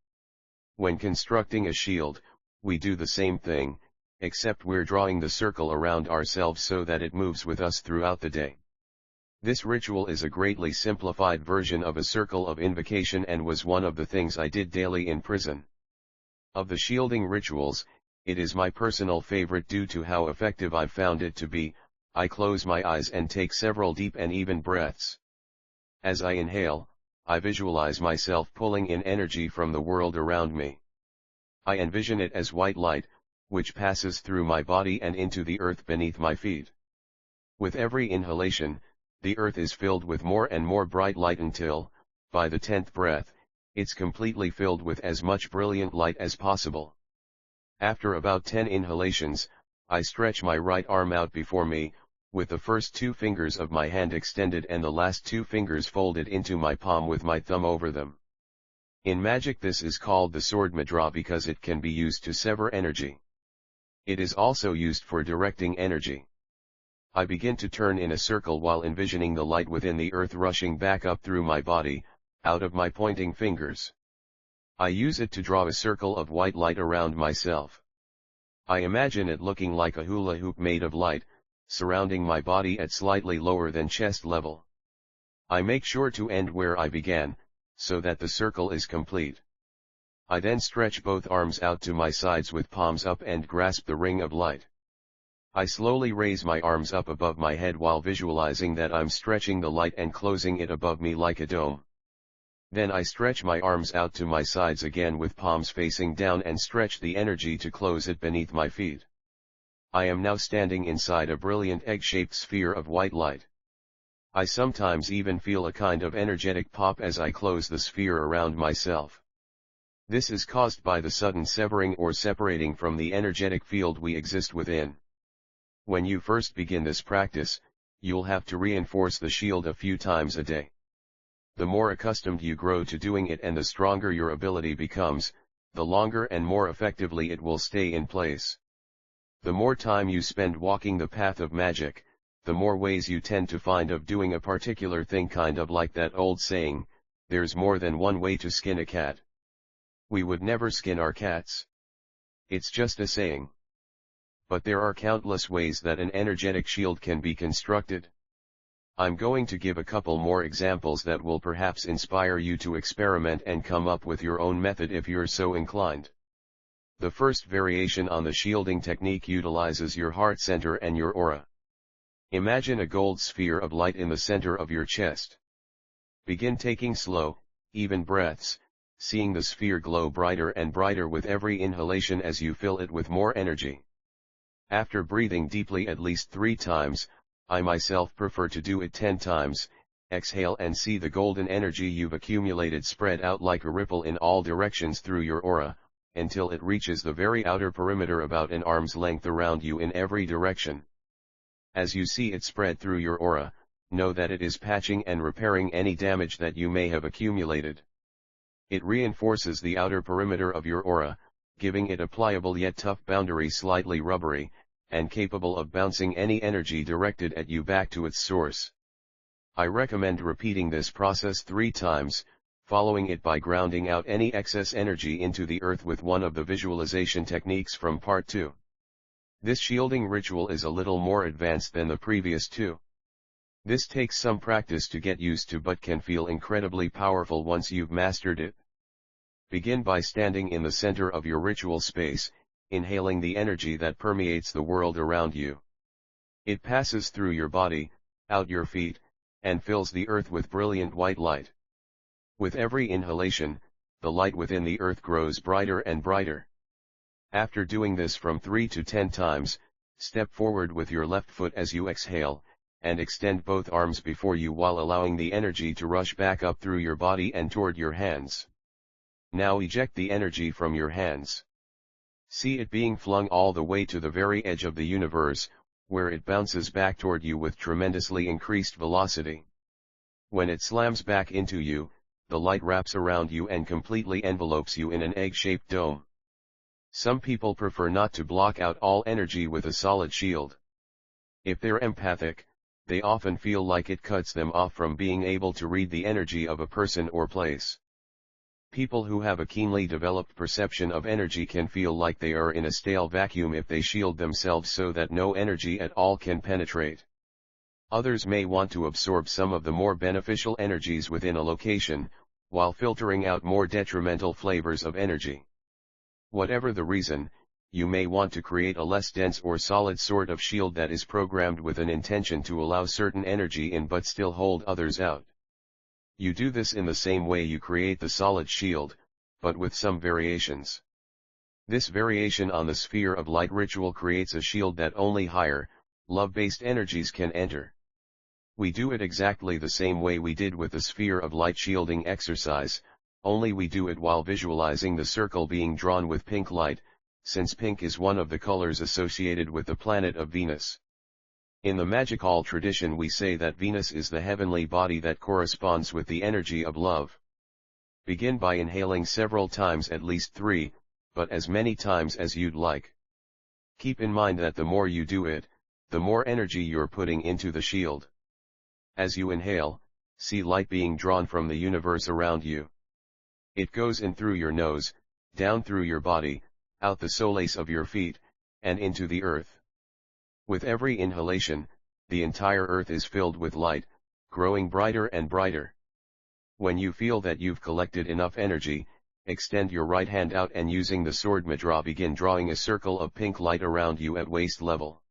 S1: When constructing a shield, we do the same thing, except we're drawing the circle around ourselves so that it moves with us throughout the day. This ritual is a greatly simplified version of a circle of invocation and was one of the things I did daily in prison. Of the shielding rituals, it is my personal favorite due to how effective I've found it to be. I close my eyes and take several deep and even breaths. As I inhale, I visualize myself pulling in energy from the world around me. I envision it as white light, which passes through my body and into the earth beneath my feet. With every inhalation, the earth is filled with more and more bright light until, by the 10th breath, it's completely filled with as much brilliant light as possible. After about 10 inhalations, I stretch my right arm out before me, with the first 2 fingers of my hand extended and the last 2 fingers folded into my palm with my thumb over them. In magic this is called the sword mudra because it can be used to sever energy. It is also used for directing energy. I begin to turn in a circle while envisioning the light within the earth rushing back up through my body, out of my pointing fingers. I use it to draw a circle of white light around myself. I imagine it looking like a hula hoop made of light, surrounding my body at slightly lower than chest level. I make sure to end where I began, so that the circle is complete. I then stretch both arms out to my sides with palms up and grasp the ring of light. I slowly raise my arms up above my head while visualizing that I'm stretching the light and closing it above me like a dome. Then I stretch my arms out to my sides again with palms facing down and stretch the energy to close it beneath my feet. I am now standing inside a brilliant egg-shaped sphere of white light. I sometimes even feel a kind of energetic pop as I close the sphere around myself. This is caused by the sudden severing or separating from the energetic field we exist within. When you first begin this practice, you'll have to reinforce the shield a few times a day. The more accustomed you grow to doing it and the stronger your ability becomes, the longer and more effectively it will stay in place. The more time you spend walking the path of magic, the more ways you tend to find of doing a particular thing, kind of like that old saying, there's more than one way to skin a cat. We would never skin our cats. It's just a saying. But there are countless ways that an energetic shield can be constructed. I'm going to give a couple more examples that will perhaps inspire you to experiment and come up with your own method if you're so inclined. The first variation on the shielding technique utilizes your heart center and your aura. Imagine a gold sphere of light in the center of your chest. Begin taking slow, even breaths, seeing the sphere glow brighter and brighter with every inhalation as you fill it with more energy. After breathing deeply at least 3 times, I myself prefer to do it 10 times, exhale and see the golden energy you've accumulated spread out like a ripple in all directions through your aura, until it reaches the very outer perimeter about an arm's length around you in every direction. As you see it spread through your aura, know that it is patching and repairing any damage that you may have accumulated. It reinforces the outer perimeter of your aura, giving it a pliable yet tough boundary, slightly rubbery, and capable of bouncing any energy directed at you back to its source. I recommend repeating this process 3 times, following it by grounding out any excess energy into the earth with one of the visualization techniques from part 2. This shielding ritual is a little more advanced than the previous 2. This takes some practice to get used to but can feel incredibly powerful once you've mastered it. Begin by standing in the center of your ritual space, inhaling the energy that permeates the world around you. It passes through your body, out your feet, and fills the earth with brilliant white light. With every inhalation, the light within the earth grows brighter and brighter. After doing this from 3 to 10 times, step forward with your left foot as you exhale, and extend both arms before you while allowing the energy to rush back up through your body and toward your hands. Now eject the energy from your hands. See it being flung all the way to the very edge of the universe, where it bounces back toward you with tremendously increased velocity. When it slams back into you, the light wraps around you and completely envelopes you in an egg-shaped dome. Some people prefer not to block out all energy with a solid shield. If they're empathic, they often feel like it cuts them off from being able to read the energy of a person or place. People who have a keenly developed perception of energy can feel like they are in a stale vacuum if they shield themselves so that no energy at all can penetrate. Others may want to absorb some of the more beneficial energies within a location, while filtering out more detrimental flavors of energy. Whatever the reason, you may want to create a less dense or solid sort of shield that is programmed with an intention to allow certain energy in but still hold others out. You do this in the same way you create the solid shield, but with some variations. This variation on the sphere of light ritual creates a shield that only higher, love-based energies can enter. We do it exactly the same way we did with the sphere of light shielding exercise, only we do it while visualizing the circle being drawn with pink light, since pink is one of the colors associated with the planet of Venus. In the magical tradition we say that Venus is the heavenly body that corresponds with the energy of love. Begin by inhaling several times, at least 3, but as many times as you'd like. Keep in mind that the more you do it, the more energy you're putting into the shield. As you inhale, see light being drawn from the universe around you. It goes in through your nose, down through your body, out the soles of your feet, and into the earth. With every inhalation, the entire earth is filled with light, growing brighter and brighter. When you feel that you've collected enough energy, extend your right hand out and using the sword mudra begin drawing a circle of pink light around you at waist level.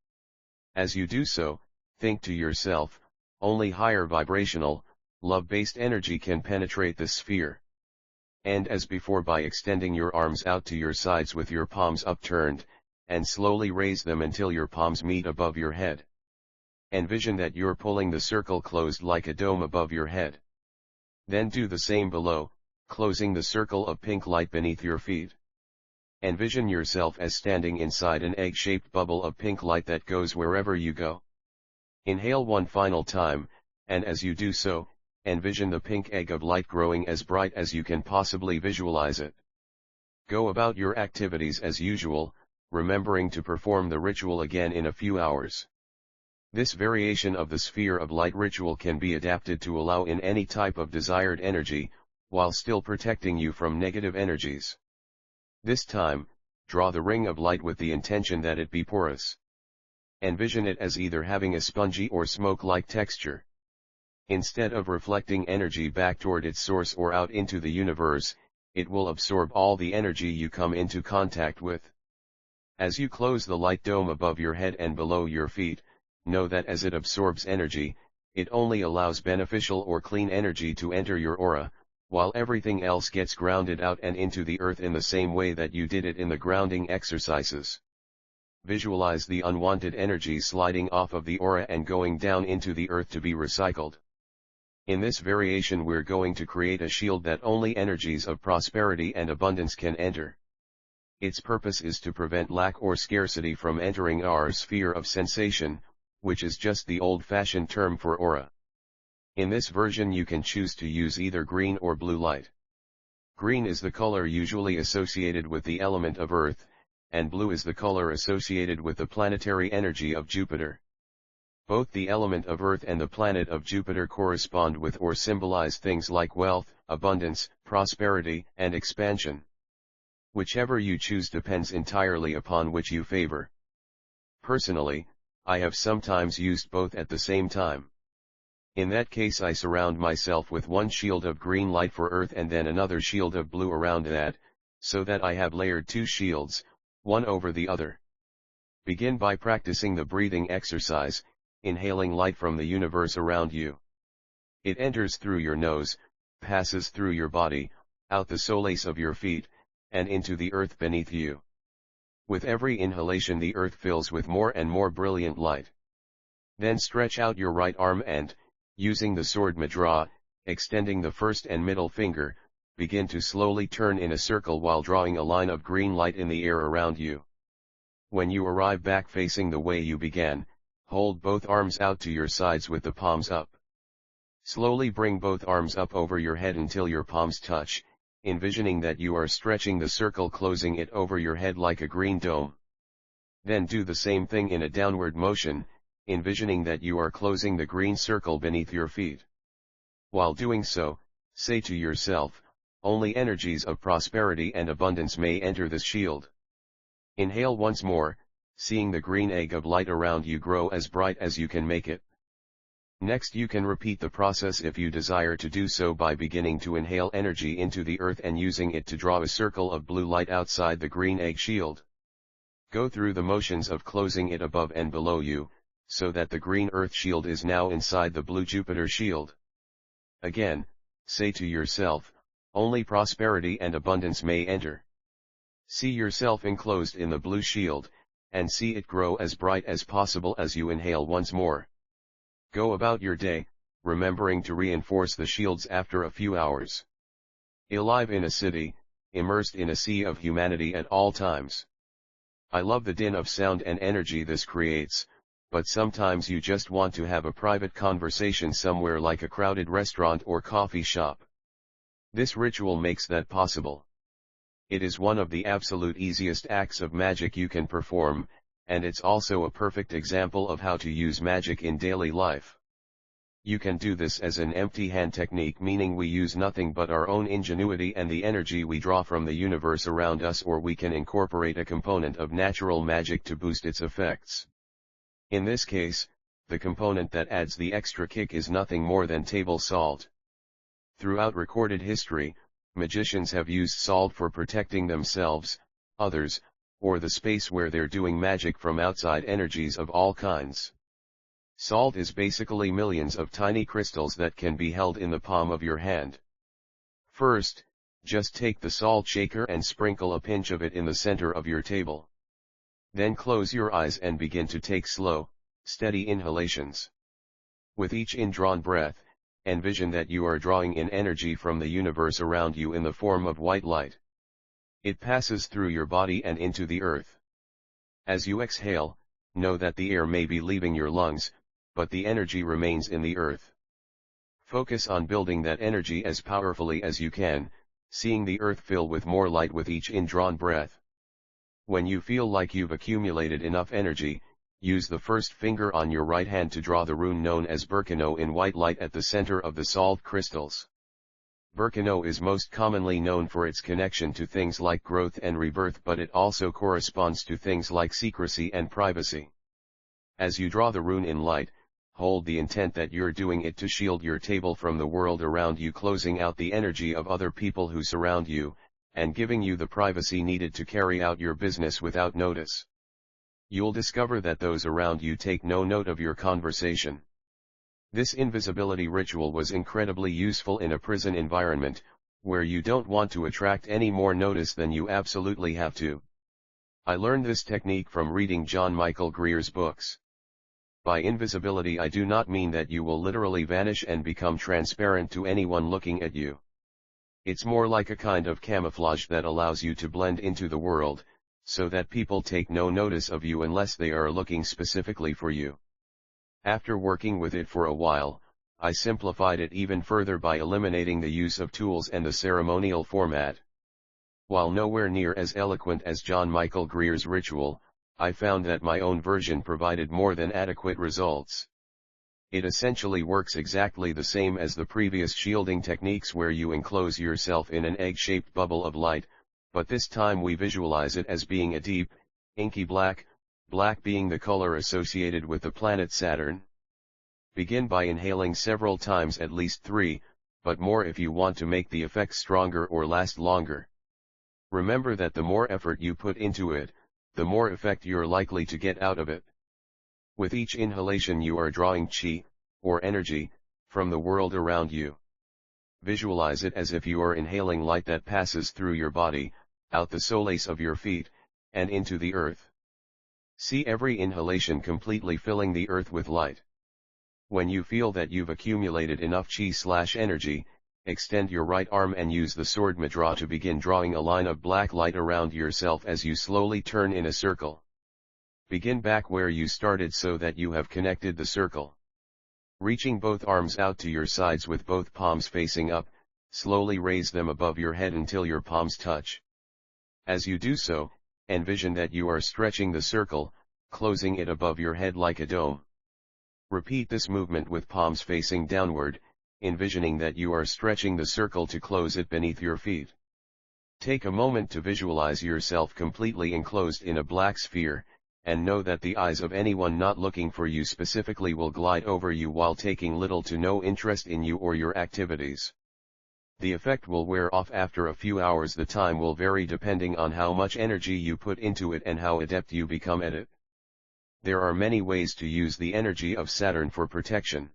S1: As you do so, think to yourself, only higher vibrational, love-based energy can penetrate this sphere. And as before, by extending your arms out to your sides with your palms upturned, and slowly raise them until your palms meet above your head. Envision that you're pulling the circle closed like a dome above your head. Then do the same below, closing the circle of pink light beneath your feet. Envision yourself as standing inside an egg-shaped bubble of pink light that goes wherever you go. Inhale one final time, and as you do so, envision the pink egg of light growing as bright as you can possibly visualize it. Go about your activities as usual, remembering to perform the ritual again in a few hours. This variation of the sphere of light ritual can be adapted to allow in any type of desired energy, while still protecting you from negative energies. This time, draw the ring of light with the intention that it be porous. Envision it as either having a spongy or smoke-like texture. Instead of reflecting energy back toward its source or out into the universe, it will absorb all the energy you come into contact with. As you close the light dome above your head and below your feet, know that as it absorbs energy, it only allows beneficial or clean energy to enter your aura, while everything else gets grounded out and into the earth in the same way that you did it in the grounding exercises. Visualize the unwanted energy sliding off of the aura and going down into the earth to be recycled. In this variation we're going to create a shield that only energies of prosperity and abundance can enter. Its purpose is to prevent lack or scarcity from entering our sphere of sensation, which is just the old-fashioned term for aura. In this version you can choose to use either green or blue light. Green is the color usually associated with the element of Earth, and blue is the color associated with the planetary energy of Jupiter. Both the element of Earth and the planet of Jupiter correspond with or symbolize things like wealth, abundance, prosperity, and expansion. Whichever you choose depends entirely upon which you favor. Personally, I have sometimes used both at the same time. In that case I surround myself with one shield of green light for Earth and then another shield of blue around that, so that I have layered two shields, one over the other. Begin by practicing the breathing exercise, inhaling light from the universe around you. It enters through your nose, passes through your body, out the soles of your feet, and into the earth beneath you. With every inhalation the earth fills with more and more brilliant light. Then stretch out your right arm and, using the sword mudra, extending the first and middle finger, begin to slowly turn in a circle while drawing a line of green light in the air around you. When you arrive back facing the way you began, hold both arms out to your sides with the palms up. Slowly bring both arms up over your head until your palms touch, envisioning that you are stretching the circle, closing it over your head like a green dome. Then do the same thing in a downward motion, envisioning that you are closing the green circle beneath your feet. While doing so, say to yourself, only energies of prosperity and abundance may enter this shield. Inhale once more, seeing the green egg of light around you grow as bright as you can make it. Next you can repeat the process if you desire to do so by beginning to inhale energy into the earth and using it to draw a circle of blue light outside the green egg shield. Go through the motions of closing it above and below you, so that the green earth shield is now inside the blue Jupiter shield. Again, say to yourself, only prosperity and abundance may enter. See yourself enclosed in the blue shield, and see it grow as bright as possible as you inhale once more. Go about your day, remembering to reinforce the shields after a few hours. Alive in a city, immersed in a sea of humanity at all times. I love the din of sound and energy this creates, but sometimes you just want to have a private conversation somewhere like a crowded restaurant or coffee shop. This ritual makes that possible. It is one of the absolute easiest acts of magic you can perform, and it's also a perfect example of how to use magic in daily life. You can do this as an empty hand technique, meaning we use nothing but our own ingenuity and the energy we draw from the universe around us, or we can incorporate a component of natural magic to boost its effects. In this case, the component that adds the extra kick is nothing more than table salt. Throughout recorded history, magicians have used salt for protecting themselves, others, or the space where they're doing magic from outside energies of all kinds. Salt is basically millions of tiny crystals that can be held in the palm of your hand. First, just take the salt shaker and sprinkle a pinch of it in the center of your table. Then close your eyes and begin to take slow, steady inhalations. With each indrawn breath, envision that you are drawing in energy from the universe around you in the form of white light. It passes through your body and into the earth. As you exhale, know that the air may be leaving your lungs, but the energy remains in the earth. Focus on building that energy as powerfully as you can, seeing the earth fill with more light with each indrawn breath. When you feel like you've accumulated enough energy, use the first finger on your right hand to draw the rune known as Berkano in white light at the center of the salt crystals. Berkano is most commonly known for its connection to things like growth and rebirth, but it also corresponds to things like secrecy and privacy. As you draw the rune in light, hold the intent that you're doing it to shield your table from the world around you, closing out the energy of other people who surround you, and giving you the privacy needed to carry out your business without notice. You'll discover that those around you take no note of your conversation. This invisibility ritual was incredibly useful in a prison environment, where you don't want to attract any more notice than you absolutely have to. I learned this technique from reading John Michael Greer's books. By invisibility I do not mean that you will literally vanish and become transparent to anyone looking at you. It's more like a kind of camouflage that allows you to blend into the world, so that people take no notice of you unless they are looking specifically for you. After working with it for a while, I simplified it even further by eliminating the use of tools and the ceremonial format. While nowhere near as eloquent as John Michael Greer's ritual, I found that my own version provided more than adequate results. It essentially works exactly the same as the previous shielding techniques, where you enclose yourself in an egg-shaped bubble of light, but this time we visualize it as being a deep, inky black, black being the color associated with the planet Saturn. Begin by inhaling several times, at least 3, but more if you want to make the effect stronger or last longer. Remember that the more effort you put into it, the more effect you're likely to get out of it. With each inhalation you are drawing chi, or energy, from the world around you. Visualize it as if you are inhaling light that passes through your body, out the soles of your feet, and into the earth. See every inhalation completely filling the earth with light. When you feel that you've accumulated enough chi/energy, extend your right arm and use the sword mudra to begin drawing a line of black light around yourself as you slowly turn in a circle. Begin back where you started so that you have connected the circle. Reaching both arms out to your sides with both palms facing up, slowly raise them above your head until your palms touch. As you do so, envision that you are stretching the circle, closing it above your head like a dome. Repeat this movement with palms facing downward, envisioning that you are stretching the circle to close it beneath your feet. Take a moment to visualize yourself completely enclosed in a black sphere, and know that the eyes of anyone not looking for you specifically will glide over you while taking little to no interest in you or your activities. The effect will wear off after a few hours. The time will vary depending on how much energy you put into it and how adept you become at it. There are many ways to use the energy of Saturn for protection.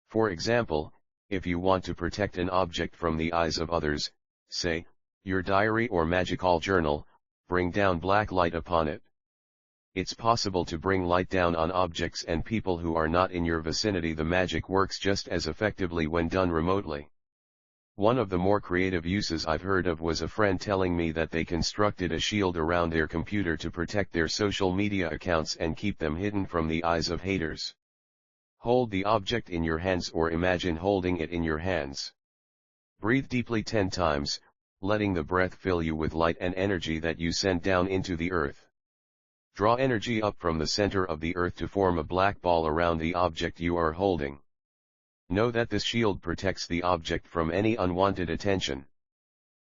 S1: For example, if you want to protect an object from the eyes of others, say, your diary or magical journal, bring down black light upon it. It's possible to bring light down on objects and people who are not in your vicinity. The magic works just as effectively when done remotely. One of the more creative uses I've heard of was a friend telling me that they constructed a shield around their computer to protect their social media accounts and keep them hidden from the eyes of haters. Hold the object in your hands or imagine holding it in your hands. Breathe deeply 10 times, letting the breath fill you with light and energy that you send down into the earth. Draw energy up from the center of the earth to form a black ball around the object you are holding. Know that this shield protects the object from any unwanted attention.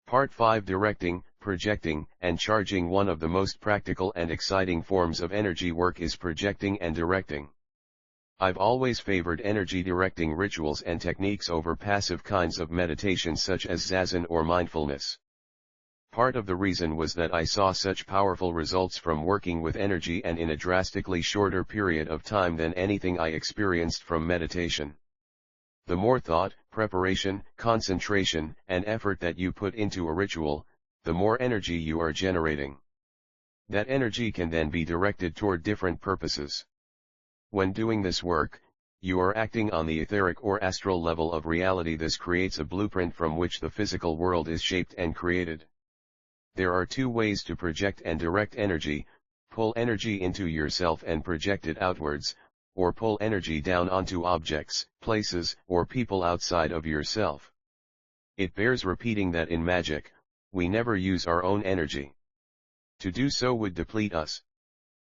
S1: Part 5: Directing, Projecting, and Charging. One of the most practical and exciting forms of energy work is projecting and directing. I've always favored energy directing rituals and techniques over passive kinds of meditation such as Zazen or mindfulness. Part of the reason was that I saw such powerful results from working with energy and in a drastically shorter period of time than anything I experienced from meditation. The more thought, preparation, concentration, and effort that you put into a ritual, the more energy you are generating. That energy can then be directed toward different purposes. When doing this work, you are acting on the etheric or astral level of reality. This creates a blueprint from which the physical world is shaped and created. There are 2 ways to project and direct energy: pull energy into yourself and project it outwards, or pull energy down onto objects, places, or people outside of yourself. It bears repeating that in magic, we never use our own energy. To do so would deplete us.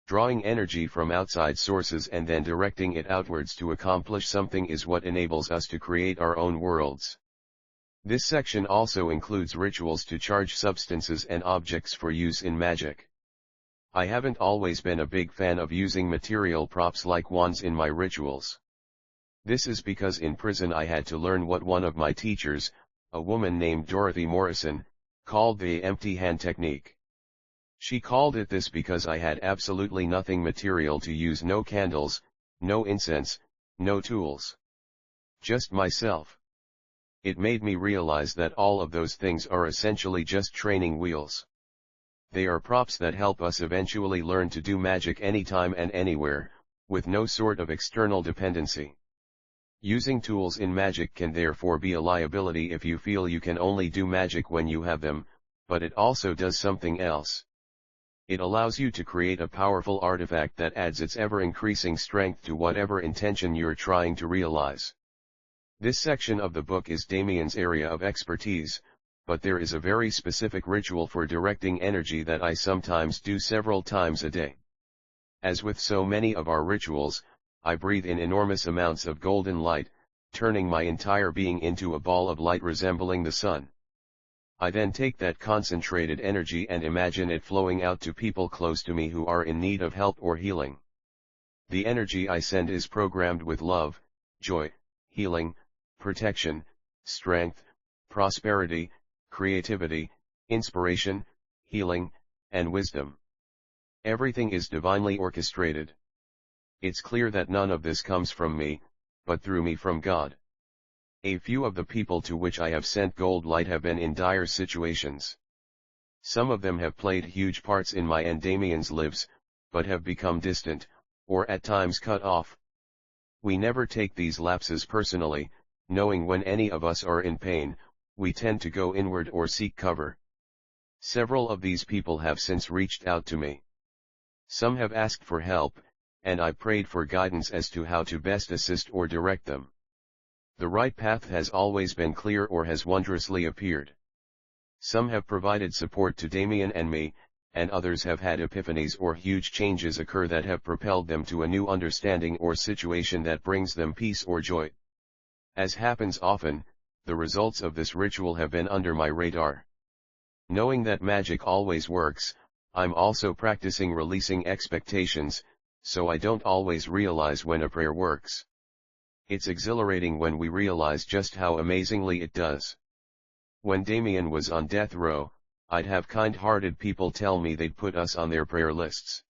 S1: Drawing energy from outside sources and then directing it outwards to accomplish something is what enables us to create our own worlds. This section also includes rituals to charge substances and objects for use in magic. I haven't always been a big fan of using material props like wands in my rituals. This is because in prison I had to learn what one of my teachers, a woman named Dorothy Morrison, called the empty hand technique. She called it this because I had absolutely nothing material to use: no candles, no incense, no tools. Just myself. It made me realize that all of those things are essentially just training wheels. They are props that help us eventually learn to do magic anytime and anywhere, with no sort of external dependency. Using tools in magic can therefore be a liability if you feel you can only do magic when you have them, but it also does something else. It allows you to create a powerful artifact that adds its ever-increasing strength to whatever intention you're trying to realize. This section of the book is Damien's area of expertise, but there is a very specific ritual for directing energy that I sometimes do several times a day. As with so many of our rituals, I breathe in enormous amounts of golden light, turning my entire being into a ball of light resembling the sun. I then take that concentrated energy and imagine it flowing out to people close to me who are in need of help or healing. The energy I send is programmed with love, joy, healing, protection, strength, prosperity, creativity, inspiration, healing, and wisdom. Everything is divinely orchestrated. It's clear that none of this comes from me, but through me from God. A few of the people to which I have sent gold light have been in dire situations. Some of them have played huge parts in my and Damien's lives, but have become distant, or at times cut off. We never take these lapses personally, knowing when any of us are in pain, we tend to go inward or seek cover. Several of these people have since reached out to me. Some have asked for help, and I prayed for guidance as to how to best assist or direct them. The right path has always been clear or has wondrously appeared. Some have provided support to Damien and me, and others have had epiphanies or huge changes occur that have propelled them to a new understanding or situation that brings them peace or joy. As happens often, the results of this ritual have been under my radar. Knowing that magic always works, I'm also practicing releasing expectations, so I don't always realize when a prayer works. It's exhilarating when we realize just how amazingly it does. When Damien was on death row, I'd have kind-hearted people tell me they'd put us on their prayer lists.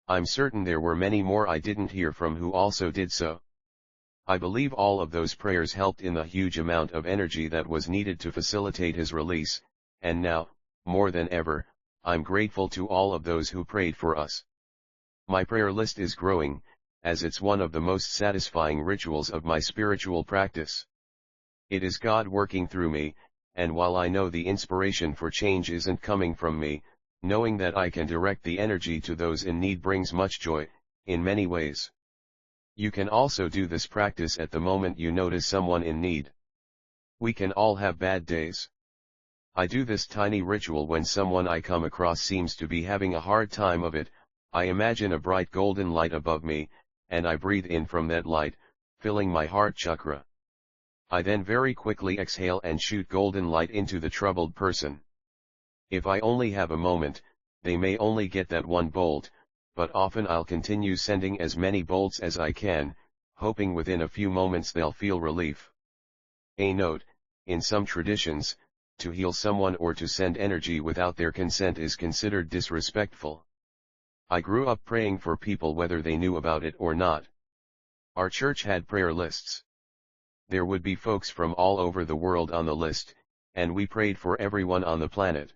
S1: I'm certain there were many more I didn't hear from who also did so. I believe all of those prayers helped in the huge amount of energy that was needed to facilitate his release, and now, more than ever, I'm grateful to all of those who prayed for us. My prayer list is growing, as it's one of the most satisfying rituals of my spiritual practice. It is God working through me, and while I know the inspiration for change isn't coming from me, knowing that I can direct the energy to those in need brings much joy, in many ways. You can also do this practice at the moment you notice someone in need. We can all have bad days. I do this tiny ritual when someone I come across seems to be having a hard time of it. I imagine a bright golden light above me, and I breathe in from that light, filling my heart chakra. I then very quickly exhale and shoot golden light into the troubled person. If I only have a moment, they may only get that one bolt, but often I'll continue sending as many bolts as I can, hoping within a few moments they'll feel relief. A note: in some traditions, to heal someone or to send energy without their consent is considered disrespectful. I grew up praying for people whether they knew about it or not. Our church had prayer lists. There would be folks from all over the world on the list, and we prayed for everyone on the planet.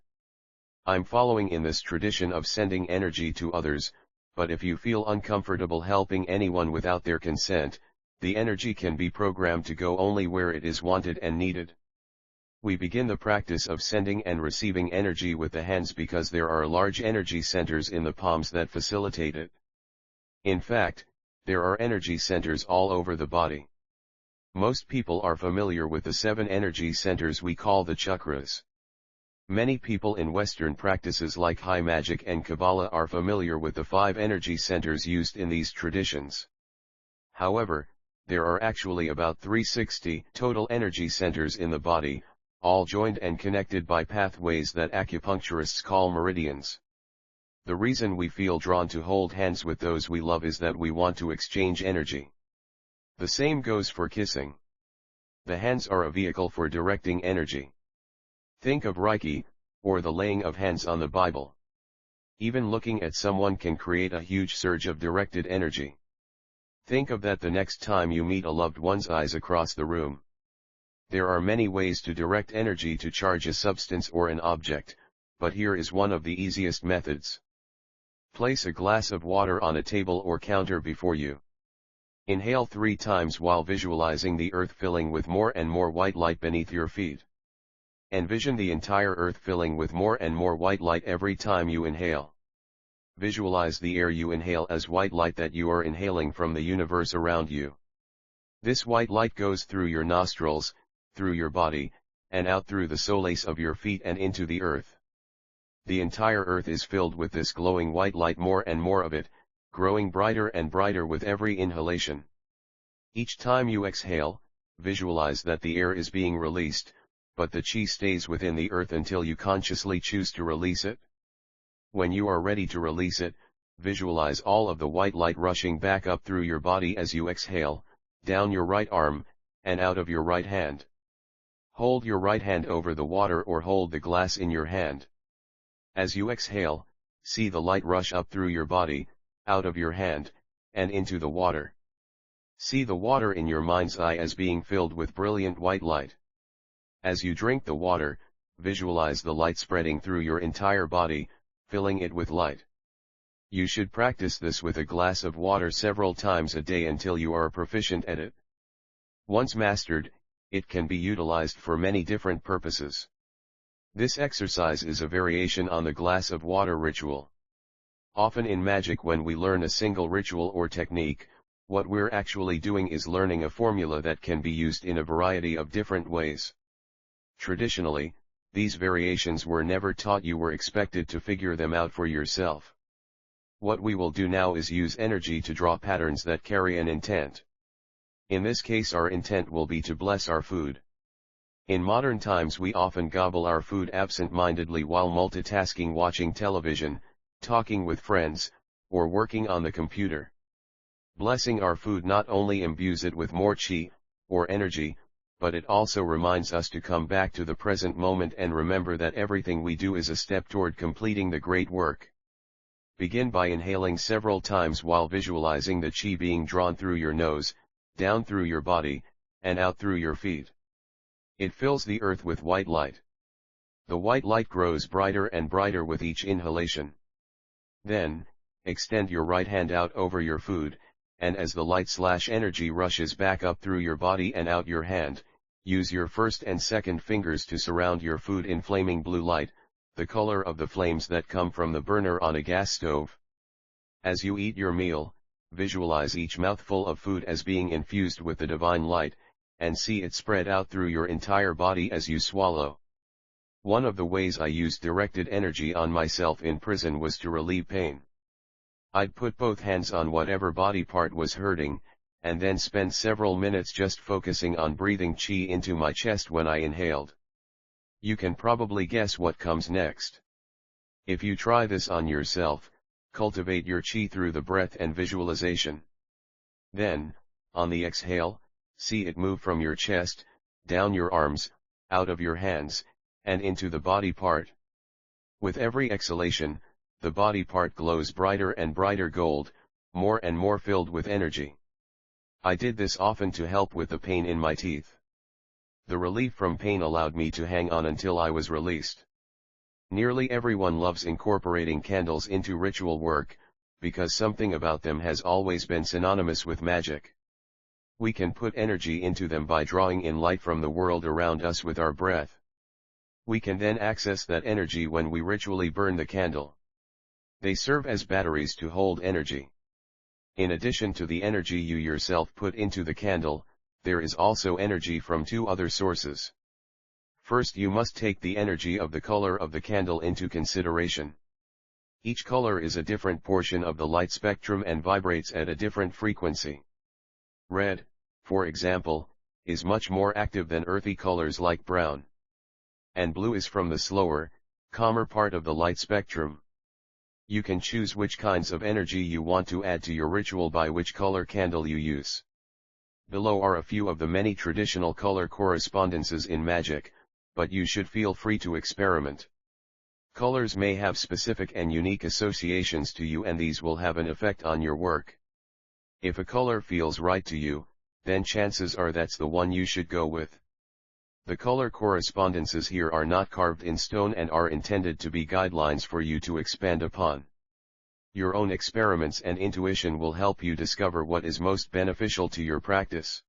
S1: I'm following in this tradition of sending energy to others, but if you feel uncomfortable helping anyone without their consent, the energy can be programmed to go only where it is wanted and needed. We begin the practice of sending and receiving energy with the hands because there are large energy centers in the palms that facilitate it. In fact, there are energy centers all over the body. Most people are familiar with the 7 energy centers we call the chakras. Many people in Western practices like high magic and Kabbalah are familiar with the 5 energy centers used in these traditions. However, there are actually about 360 total energy centers in the body, all joined and connected by pathways that acupuncturists call meridians. The reason we feel drawn to hold hands with those we love is that we want to exchange energy. The same goes for kissing. The hands are a vehicle for directing energy. Think of Reiki, or the laying of hands on the Bible. Even looking at someone can create a huge surge of directed energy. Think of that the next time you meet a loved one's eyes across the room. There are many ways to direct energy to charge a substance or an object, but here is one of the easiest methods. Place a glass of water on a table or counter before you. Inhale 3 times while visualizing the earth filling with more and more white light beneath your feet. Envision the entire earth filling with more and more white light every time you inhale. Visualize the air you inhale as white light that you are inhaling from the universe around you. This white light goes through your nostrils, through your body, and out through the soles of your feet and into the earth. The entire earth is filled with this glowing white light, more and more of it, growing brighter and brighter with every inhalation. Each time you exhale, visualize that the air is being released, but the chi stays within the earth until you consciously choose to release it. When you are ready to release it, visualize all of the white light rushing back up through your body as you exhale, down your right arm, and out of your right hand. Hold your right hand over the water or hold the glass in your hand. As you exhale, see the light rush up through your body, out of your hand, and into the water. See the water in your mind's eye as being filled with brilliant white light. As you drink the water, visualize the light spreading through your entire body, filling it with light. You should practice this with a glass of water several times a day until you are proficient at it. Once mastered, it can be utilized for many different purposes. This exercise is a variation on the glass of water ritual. Often in magic, when we learn a single ritual or technique, what we're actually doing is learning a formula that can be used in a variety of different ways. Traditionally, these variations were never taught. You were expected to figure them out for yourself. What we will do now is use energy to draw patterns that carry an intent. In this case, our intent will be to bless our food. In modern times, we often gobble our food absent-mindedly while multitasking, watching television, talking with friends, or working on the computer. Blessing our food not only imbues it with more chi, or energy, but it also reminds us to come back to the present moment and remember that everything we do is a step toward completing the great work. Begin by inhaling several times while visualizing the chi being drawn through your nose, down through your body, and out through your feet. It fills the earth with white light. The white light grows brighter and brighter with each inhalation. Then, extend your right hand out over your food, and as the light/energy rushes back up through your body and out your hand, use your first and second fingers to surround your food in flaming blue light, the color of the flames that come from the burner on a gas stove. As you eat your meal, visualize each mouthful of food as being infused with the divine light, and see it spread out through your entire body as you swallow. One of the ways I used directed energy on myself in prison was to relieve pain. I'd put both hands on whatever body part was hurting, and then spend several minutes just focusing on breathing chi into my chest when I inhaled. You can probably guess what comes next. If you try this on yourself, cultivate your chi through the breath and visualization. Then, on the exhale, see it move from your chest, down your arms, out of your hands, and into the body part. With every exhalation, the body part glows brighter and brighter gold, more and more filled with energy. I did this often to help with the pain in my teeth. The relief from pain allowed me to hang on until I was released. Nearly everyone loves incorporating candles into ritual work, because something about them has always been synonymous with magic. We can put energy into them by drawing in light from the world around us with our breath. We can then access that energy when we ritually burn the candle. They serve as batteries to hold energy. In addition to the energy you yourself put into the candle, there is also energy from two other sources. First, you must take the energy of the color of the candle into consideration. Each color is a different portion of the light spectrum and vibrates at a different frequency. Red, for example, is much more active than earthy colors like brown. And blue is from the slower, calmer part of the light spectrum. You can choose which kinds of energy you want to add to your ritual by which color candle you use. Below are a few of the many traditional color correspondences in magic, but you should feel free to experiment. Colors may have specific and unique associations to you, and these will have an effect on your work. If a color feels right to you, then chances are that's the one you should go with. The color correspondences here are not carved in stone and are intended to be guidelines for you to expand upon. Your own experiments and intuition will help you discover what is most beneficial to your practice.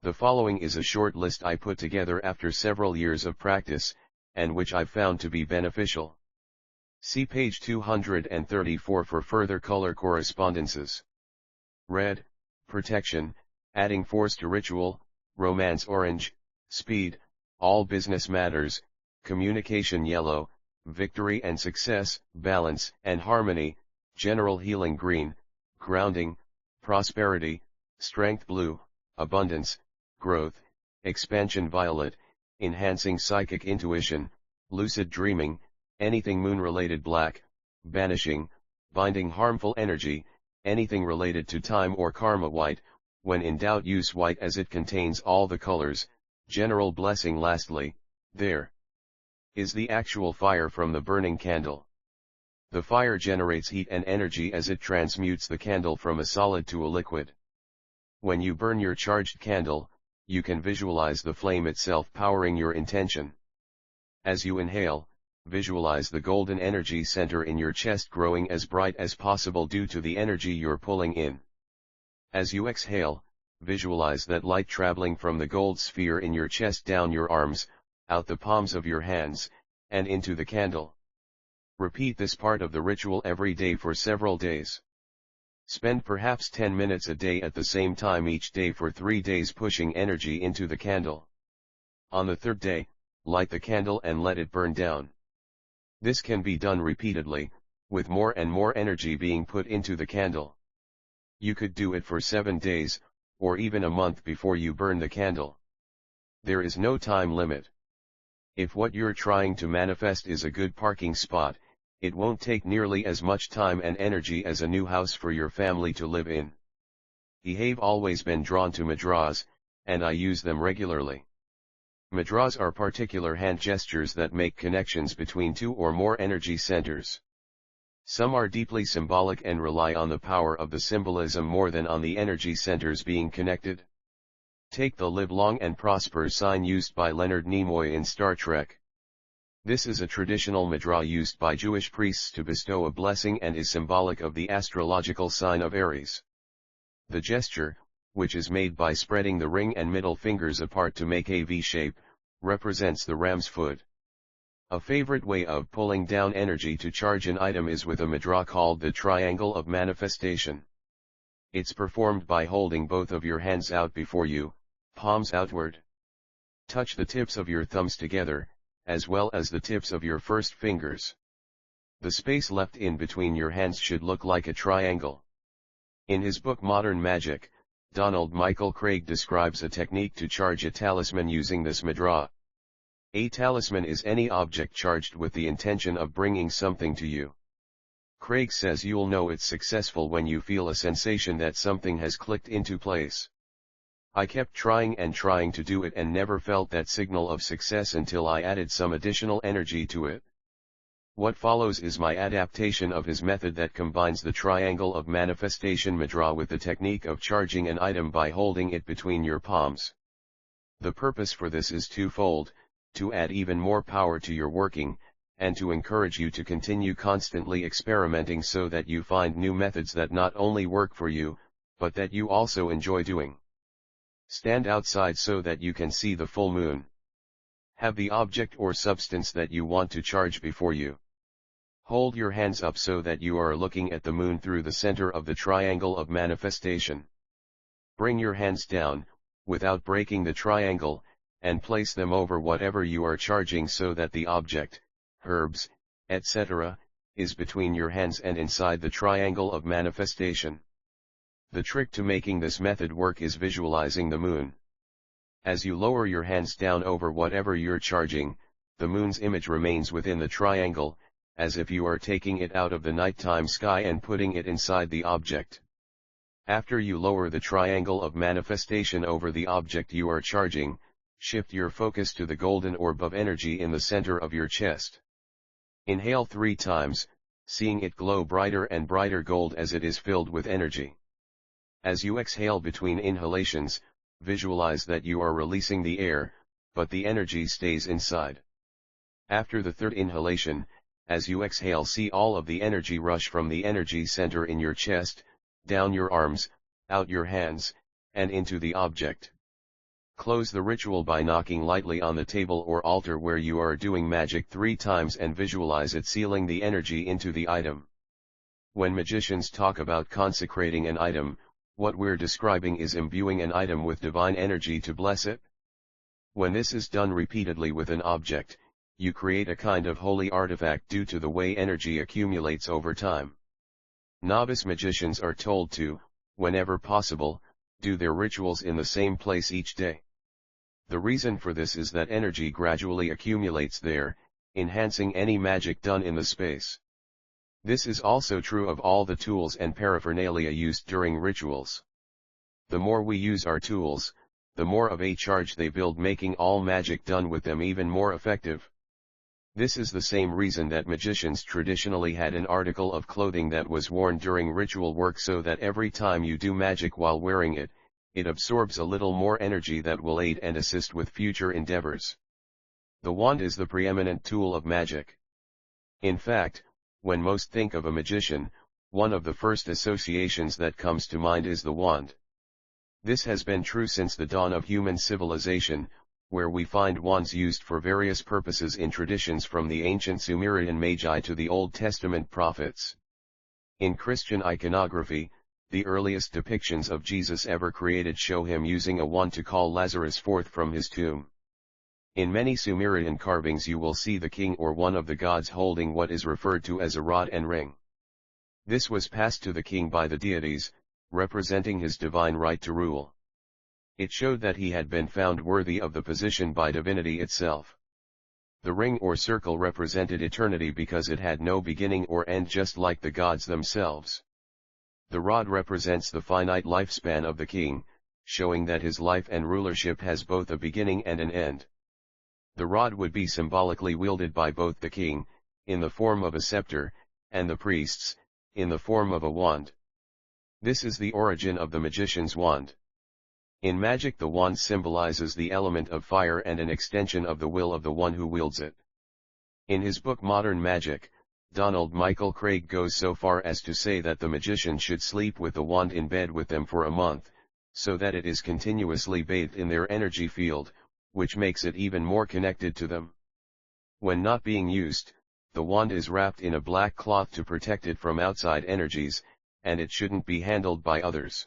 S1: The following is a short list I put together after several years of practice, and which I've found to be beneficial. See page 234 for further color correspondences. Red, protection, adding force to ritual; romance orange, speed, all business matters; communication yellow, victory and success, balance and harmony; general healing green, grounding, prosperity, strength blue, abundance, growth, expansion violet, enhancing psychic intuition, lucid dreaming, anything moon related black, banishing, binding harmful energy, anything related to time or karma white; when in doubt use white as it contains all the colors; general blessing. Lastly, there is the actual fire from the burning candle. The fire generates heat and energy as it transmutes the candle from a solid to a liquid. When you burn your charged candle, you can visualize the flame itself powering your intention. As you inhale, visualize the golden energy center in your chest growing as bright as possible due to the energy you're pulling in. As you exhale, visualize that light traveling from the gold sphere in your chest down your arms, out the palms of your hands, and into the candle. Repeat this part of the ritual every day for several days. Spend perhaps 10 minutes a day at the same time each day for 3 days pushing energy into the candle. On the third day, light the candle and let it burn down. This can be done repeatedly, with more and more energy being put into the candle. You could do it for 7 days, or even a month before you burn the candle. There is no time limit. If what you're trying to manifest is a good parking spot, it won't take nearly as much time and energy as a new house for your family to live in. I have always been drawn to mudras, and I use them regularly. Mudras are particular hand gestures that make connections between two or more energy centers. Some are deeply symbolic and rely on the power of the symbolism more than on the energy centers being connected. Take the live long and prosper sign used by Leonard Nimoy in Star Trek. This is a traditional mudra used by Jewish priests to bestow a blessing and is symbolic of the astrological sign of Aries. The gesture, which is made by spreading the ring and middle fingers apart to make a V shape, represents the ram's foot. A favorite way of pulling down energy to charge an item is with a mudra called the triangle of manifestation. It's performed by holding both of your hands out before you, palms outward. Touch the tips of your thumbs together, as well as the tips of your first fingers. The space left in between your hands should look like a triangle. In his book Modern Magic, Donald Michael Craig describes a technique to charge a talisman using this mudra. A talisman is any object charged with the intention of bringing something to you. Craig says you'll know it's successful when you feel a sensation that something has clicked into place. I kept trying and trying to do it and never felt that signal of success until I added some additional energy to it. What follows is my adaptation of his method that combines the triangle of manifestation mudra with the technique of charging an item by holding it between your palms. The purpose for this is twofold: to add even more power to your working, and to encourage you to continue constantly experimenting so that you find new methods that not only work for you, but that you also enjoy doing. Stand outside so that you can see the full moon. Have the object or substance that you want to charge before you. Hold your hands up so that you are looking at the moon through the center of the triangle of manifestation. Bring your hands down, without breaking the triangle, and place them over whatever you are charging so that the object, herbs, etc., is between your hands and inside the triangle of manifestation. The trick to making this method work is visualizing the moon. As you lower your hands down over whatever you're charging, the moon's image remains within the triangle, as if you are taking it out of the nighttime sky and putting it inside the object. After you lower the triangle of manifestation over the object you are charging, shift your focus to the golden orb of energy in the center of your chest. Inhale 3 times, seeing it glow brighter and brighter gold as it is filled with energy. As you exhale between inhalations, visualize that you are releasing the air, but the energy stays inside. After the third inhalation, as you exhale, see all of the energy rush from the energy center in your chest, down your arms, out your hands, and into the object. Close the ritual by knocking lightly on the table or altar where you are doing magic 3 times and visualize it sealing the energy into the item. When magicians talk about consecrating an item, what we're describing is imbuing an item with divine energy to bless it. When this is done repeatedly with an object, you create a kind of holy artifact due to the way energy accumulates over time. Novice magicians are told to, whenever possible, do their rituals in the same place each day. The reason for this is that energy gradually accumulates there, enhancing any magic done in the space. This is also true of all the tools and paraphernalia used during rituals. The more we use our tools, the more of a charge they build, making all magic done with them even more effective. This is the same reason that magicians traditionally had an article of clothing that was worn during ritual work so that every time you do magic while wearing it, it absorbs a little more energy that will aid and assist with future endeavors. The wand is the preeminent tool of magic. In fact, when most think of a magician, one of the first associations that comes to mind is the wand. This has been true since the dawn of human civilization, where we find wands used for various purposes in traditions from the ancient Sumerian magi to the Old Testament prophets. In Christian iconography, the earliest depictions of Jesus ever created show him using a wand to call Lazarus forth from his tomb. In many Sumerian carvings you will see the king or one of the gods holding what is referred to as a rod and ring. This was passed to the king by the deities, representing his divine right to rule. It showed that he had been found worthy of the position by divinity itself. The ring or circle represented eternity because it had no beginning or end, just like the gods themselves. The rod represents the finite lifespan of the king, showing that his life and rulership has both a beginning and an end. The rod would be symbolically wielded by both the king, in the form of a scepter, and the priests, in the form of a wand. This is the origin of the magician's wand. In magic, the wand symbolizes the element of fire and an extension of the will of the one who wields it. In his book Modern Magic, Donald Michael Craig goes so far as to say that the magician should sleep with the wand in bed with them for a month, so that it is continuously bathed in their energy field, which makes it even more connected to them. When not being used, the wand is wrapped in a black cloth to protect it from outside energies, and it shouldn't be handled by others.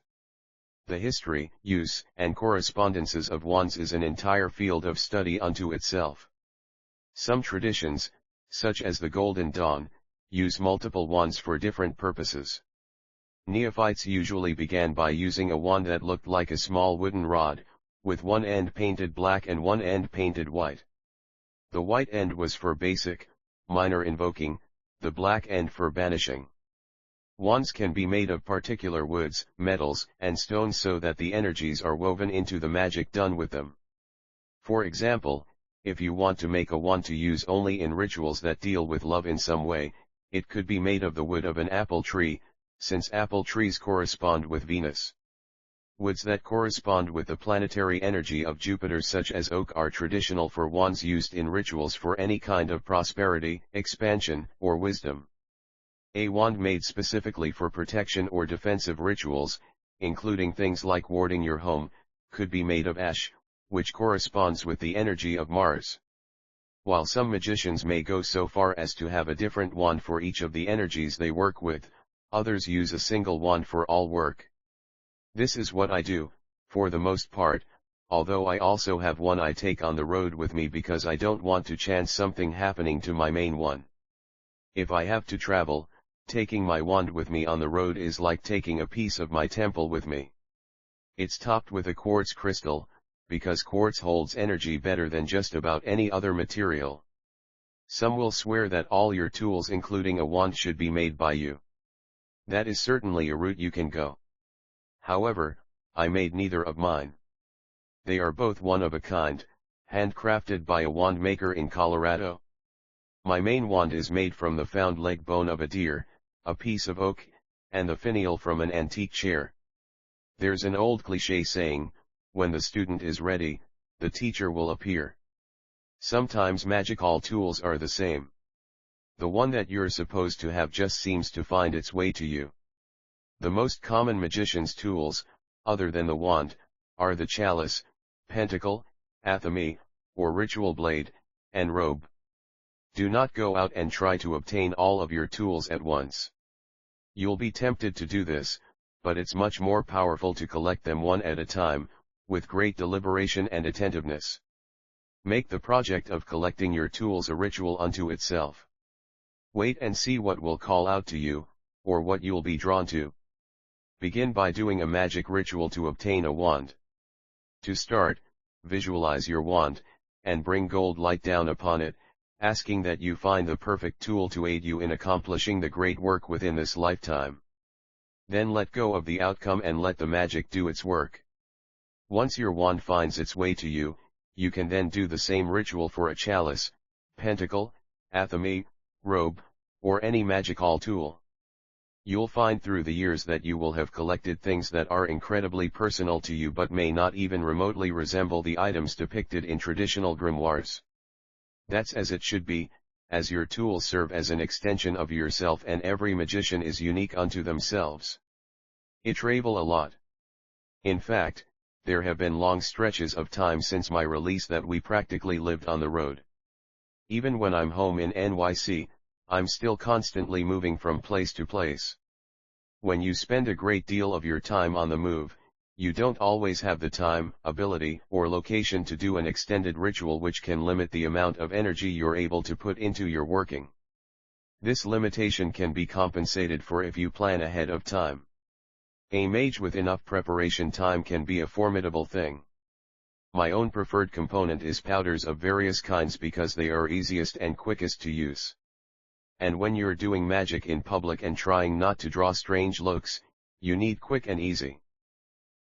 S1: The history, use, and correspondences of wands is an entire field of study unto itself. Some traditions, such as the Golden Dawn, use multiple wands for different purposes. Neophytes usually began by using a wand that looked like a small wooden rod, with one end painted black and one end painted white. The white end was for basic, minor invoking, the black end for banishing. Wands can be made of particular woods, metals, and stones so that the energies are woven into the magic done with them. For example, if you want to make a wand to use only in rituals that deal with love in some way, it could be made of the wood of an apple tree, since apple trees correspond with Venus. Woods that correspond with the planetary energy of Jupiter, such as oak, are traditional for wands used in rituals for any kind of prosperity, expansion, or wisdom. A wand made specifically for protection or defensive rituals, including things like warding your home, could be made of ash, which corresponds with the energy of Mars. While some magicians may go so far as to have a different wand for each of the energies they work with, others use a single wand for all work. This is what I do, for the most part, although I also have one I take on the road with me because I don't want to chance something happening to my main one. If I have to travel, taking my wand with me on the road is like taking a piece of my temple with me. It's topped with a quartz crystal, because quartz holds energy better than just about any other material. Some will swear that all your tools including a wand should be made by you. That is certainly a route you can go. However, I made neither of mine. They are both one of a kind, handcrafted by a wand maker in Colorado. My main wand is made from the found leg bone of a deer, a piece of oak, and the finial from an antique chair. There's an old cliché saying, when the student is ready, the teacher will appear. Sometimes magical tools are the same. The one that you're supposed to have just seems to find its way to you. The most common magician's tools, other than the wand, are the chalice, pentacle, athame, or ritual blade, and robe. Do not go out and try to obtain all of your tools at once. You'll be tempted to do this, but it's much more powerful to collect them one at a time, with great deliberation and attentiveness. Make the project of collecting your tools a ritual unto itself. Wait and see what will call out to you, or what you'll be drawn to. Begin by doing a magic ritual to obtain a wand. To start, visualize your wand, and bring gold light down upon it, asking that you find the perfect tool to aid you in accomplishing the great work within this lifetime. Then let go of the outcome and let the magic do its work. Once your wand finds its way to you, you can then do the same ritual for a chalice, pentacle, athame, robe, or any magical tool. You'll find through the years that you will have collected things that are incredibly personal to you but may not even remotely resemble the items depicted in traditional grimoires. That's as it should be, as your tools serve as an extension of yourself and every magician is unique unto themselves. I travel a lot. In fact, there have been long stretches of time since my release that we practically lived on the road. Even when I'm home in NYC, I'm still constantly moving from place to place. When you spend a great deal of your time on the move, you don't always have the time, ability, or location to do an extended ritual, which can limit the amount of energy you're able to put into your working. This limitation can be compensated for if you plan ahead of time. A mage with enough preparation time can be a formidable thing. My own preferred component is powders of various kinds because they are easiest and quickest to use. And when you're doing magic in public and trying not to draw strange looks, you need quick and easy.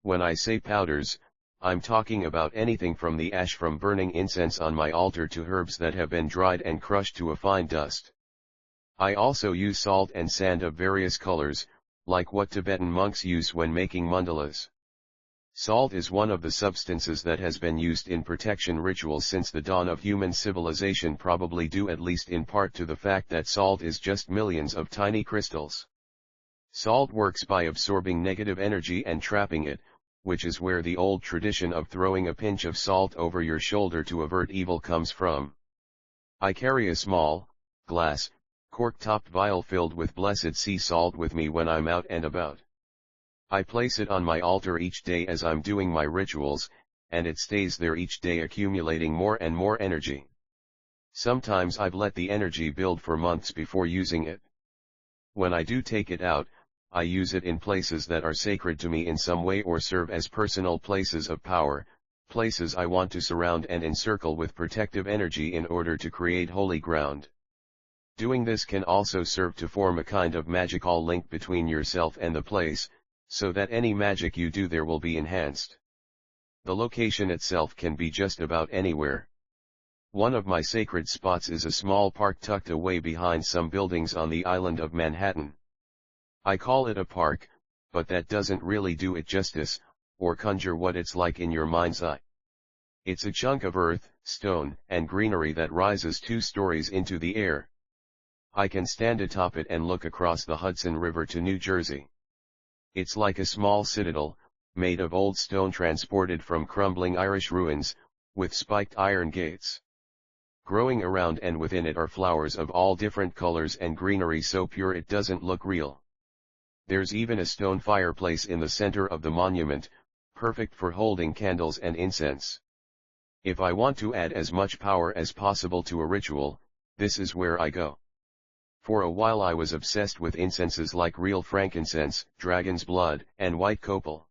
S1: When I say powders, I'm talking about anything from the ash from burning incense on my altar to herbs that have been dried and crushed to a fine dust. I also use salt and sand of various colors, like what Tibetan monks use when making mandalas. Salt is one of the substances that has been used in protection rituals since the dawn of human civilization, probably due at least in part to the fact that salt is just millions of tiny crystals. Salt works by absorbing negative energy and trapping it, which is where the old tradition of throwing a pinch of salt over your shoulder to avert evil comes from. I carry a small, glass, cork-topped vial filled with blessed sea salt with me when I'm out and about. I place it on my altar each day as I'm doing my rituals, and it stays there each day accumulating more and more energy. Sometimes I've let the energy build for months before using it. When I do take it out, I use it in places that are sacred to me in some way or serve as personal places of power, places I want to surround and encircle with protective energy in order to create holy ground. Doing this can also serve to form a kind of magical link between yourself and the place, so that any magic you do there will be enhanced. The location itself can be just about anywhere. One of my sacred spots is a small park tucked away behind some buildings on the island of Manhattan. I call it a park, but that doesn't really do it justice, or conjure what it's like in your mind's eye. It's a chunk of earth, stone, and greenery that rises 2 stories into the air. I can stand atop it and look across the Hudson River to New Jersey. It's like a small citadel, made of old stone transported from crumbling Irish ruins, with spiked iron gates. Growing around and within it are flowers of all different colors and greenery so pure it doesn't look real. There's even a stone fireplace in the center of the monument, perfect for holding candles and incense. If I want to add as much power as possible to a ritual, this is where I go. For a while I was obsessed with incenses like real frankincense, dragon's blood, and white copal.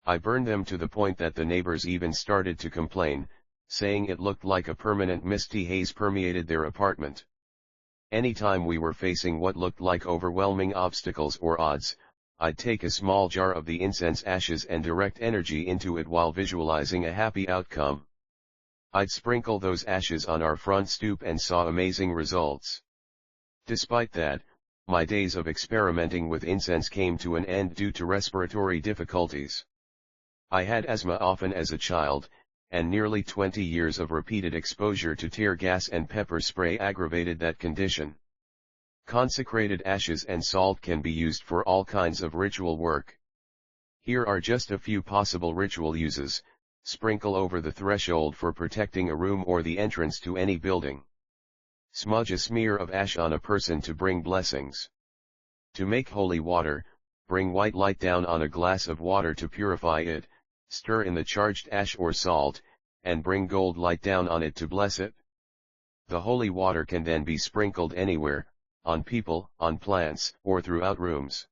S1: I burned them to the point that the neighbors even started to complain, saying it looked like a permanent misty haze permeated their apartment. Anytime we were facing what looked like overwhelming obstacles or odds, I'd take a small jar of the incense ashes and direct energy into it while visualizing a happy outcome. I'd sprinkle those ashes on our front stoop and saw amazing results. Despite that, my days of experimenting with incense came to an end due to respiratory difficulties. I had asthma often as a child, and nearly 20 years of repeated exposure to tear gas and pepper spray aggravated that condition. Consecrated ashes and salt can be used for all kinds of ritual work. Here are just a few possible ritual uses: sprinkle over the threshold for protecting a room or the entrance to any building. Smudge a smear of ash on a person to bring blessings. To make holy water, bring white light down on a glass of water to purify it, stir in the charged ash or salt, and bring gold light down on it to bless it. The holy water can then be sprinkled anywhere, on people, on plants, or throughout rooms.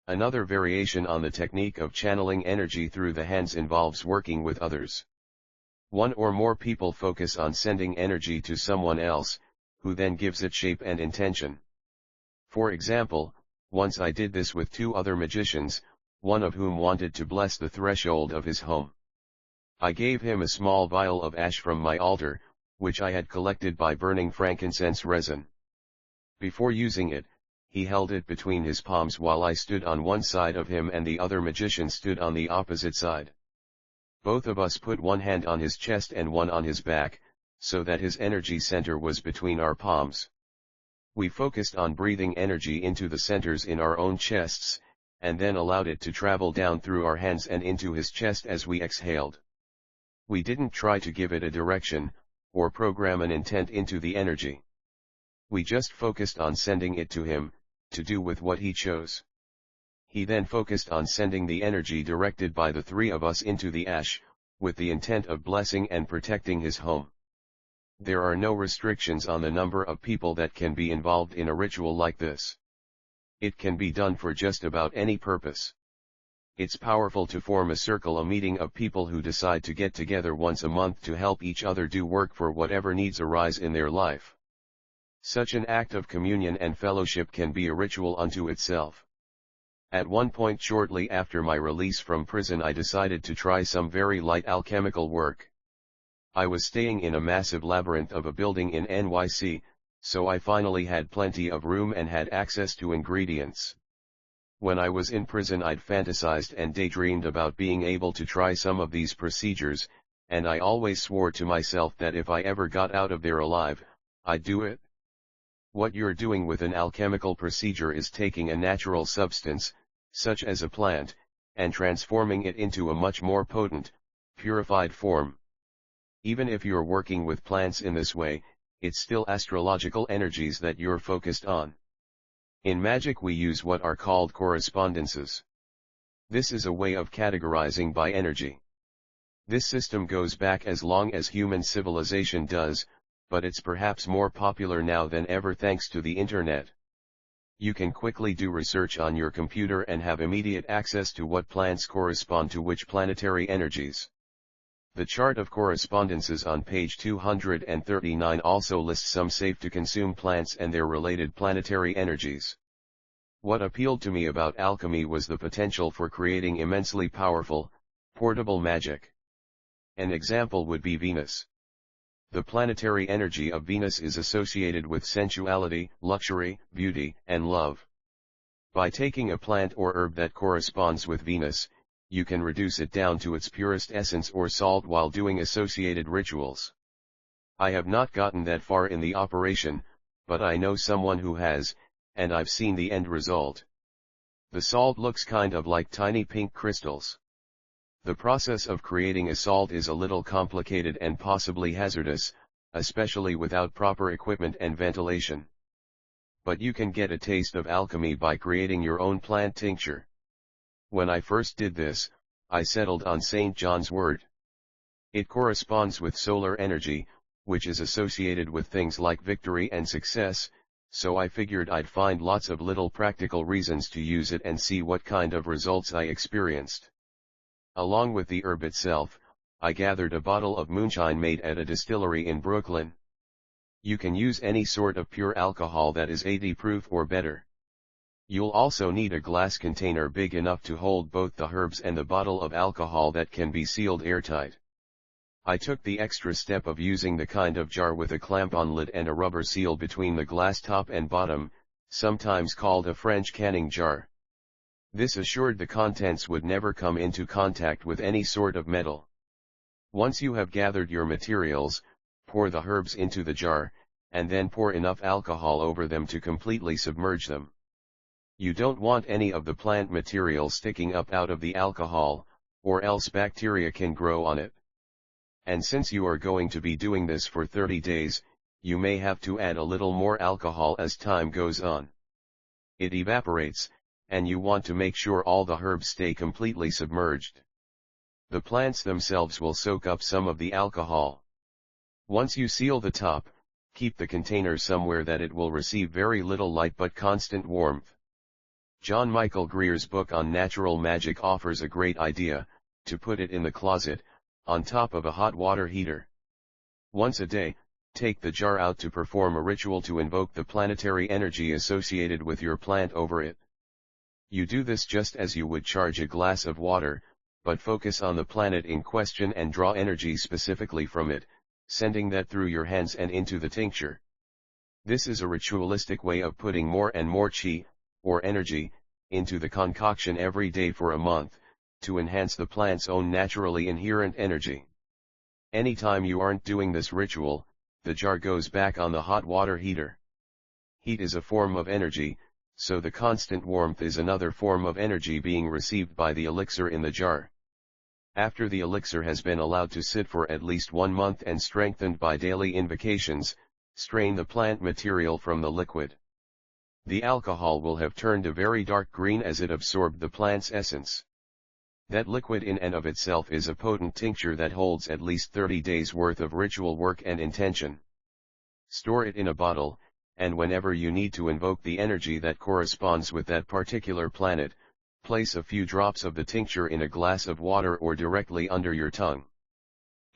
S1: Another variation on the technique of channeling energy through the hands involves working with others. One or more people focus on sending energy to someone else, who then gives it shape and intention. For example, once I did this with 2 other magicians, one of whom wanted to bless the threshold of his home. I gave him a small vial of ash from my altar, which I had collected by burning frankincense resin. Before using it, he held it between his palms while I stood on one side of him and the other magician stood on the opposite side. Both of us put one hand on his chest and one on his back, so that his energy center was between our palms. We focused on breathing energy into the centers in our own chests, and then allowed it to travel down through our hands and into his chest as we exhaled. We didn't try to give it a direction, or program an intent into the energy. We just focused on sending it to him, to do with what he chose. He then focused on sending the energy directed by the three of us into the ash, with the intent of blessing and protecting his home. There are no restrictions on the number of people that can be involved in a ritual like this. It can be done for just about any purpose. It's powerful to form a meeting of people who decide to get together once a month to help each other do work for whatever needs arise in their life. Such an act of communion and fellowship can be a ritual unto itself. At one point shortly after my release from prison, I decided to try some very light alchemical work. I was staying in a massive labyrinth of a building in NYC, so I finally had plenty of room and had access to ingredients. When I was in prison, I'd fantasized and daydreamed about being able to try some of these procedures, and I always swore to myself that if I ever got out of there alive, I'd do it. What you're doing with an alchemical procedure is taking a natural substance, such as a plant, and transforming it into a much more potent, purified form. Even if you're working with plants in this way, it's still astrological energies that you're focused on. In magic we use what are called correspondences. This is a way of categorizing by energy. This system goes back as long as human civilization does, but it's perhaps more popular now than ever thanks to the internet. You can quickly do research on your computer and have immediate access to what plants correspond to which planetary energies. The chart of correspondences on page 239 also lists some safe-to-consume plants and their related planetary energies. What appealed to me about alchemy was the potential for creating immensely powerful, portable magic. An example would be Venus. The planetary energy of Venus is associated with sensuality, luxury, beauty, and love. By taking a plant or herb that corresponds with Venus, you can reduce it down to its purest essence or salt while doing associated rituals. I have not gotten that far in the operation, but I know someone who has, and I've seen the end result. The salt looks kind of like tiny pink crystals. The process of creating a salt is a little complicated and possibly hazardous, especially without proper equipment and ventilation. But you can get a taste of alchemy by creating your own plant tincture. When I first did this, I settled on St. John's wort. It corresponds with solar energy, which is associated with things like victory and success, so I figured I'd find lots of little practical reasons to use it and see what kind of results I experienced. Along with the herb itself, I gathered a bottle of moonshine made at a distillery in Brooklyn. You can use any sort of pure alcohol that is 80 proof or better. You'll also need a glass container big enough to hold both the herbs and the bottle of alcohol that can be sealed airtight. I took the extra step of using the kind of jar with a clamp-on lid and a rubber seal between the glass top and bottom, sometimes called a French canning jar. This assured the contents would never come into contact with any sort of metal. Once you have gathered your materials, pour the herbs into the jar, and then pour enough alcohol over them to completely submerge them. You don't want any of the plant material sticking up out of the alcohol, or else bacteria can grow on it. And since you are going to be doing this for 30 days, you may have to add a little more alcohol as time goes on. It evaporates, and you want to make sure all the herbs stay completely submerged. The plants themselves will soak up some of the alcohol. Once you seal the top, keep the container somewhere that it will receive very little light but constant warmth. John Michael Greer's book on natural magic offers a great idea, to put it in the closet, on top of a hot water heater. Once a day, take the jar out to perform a ritual to invoke the planetary energy associated with your plant over it. You do this just as you would charge a glass of water, but focus on the planet in question and draw energy specifically from it, sending that through your hands and into the tincture. This is a ritualistic way of putting more and more chi, or energy, into the concoction every day for a month, to enhance the plant's own naturally inherent energy. Anytime you aren't doing this ritual, the jar goes back on the hot water heater. Heat is a form of energy, so the constant warmth is another form of energy being received by the elixir in the jar. After the elixir has been allowed to sit for at least 1 month and strengthened by daily invocations, strain the plant material from the liquid. The alcohol will have turned a very dark green as it absorbed the plant's essence. That liquid in and of itself is a potent tincture that holds at least 30 days worth of ritual work and intention. Store it in a bottle, and whenever you need to invoke the energy that corresponds with that particular planet, place a few drops of the tincture in a glass of water or directly under your tongue.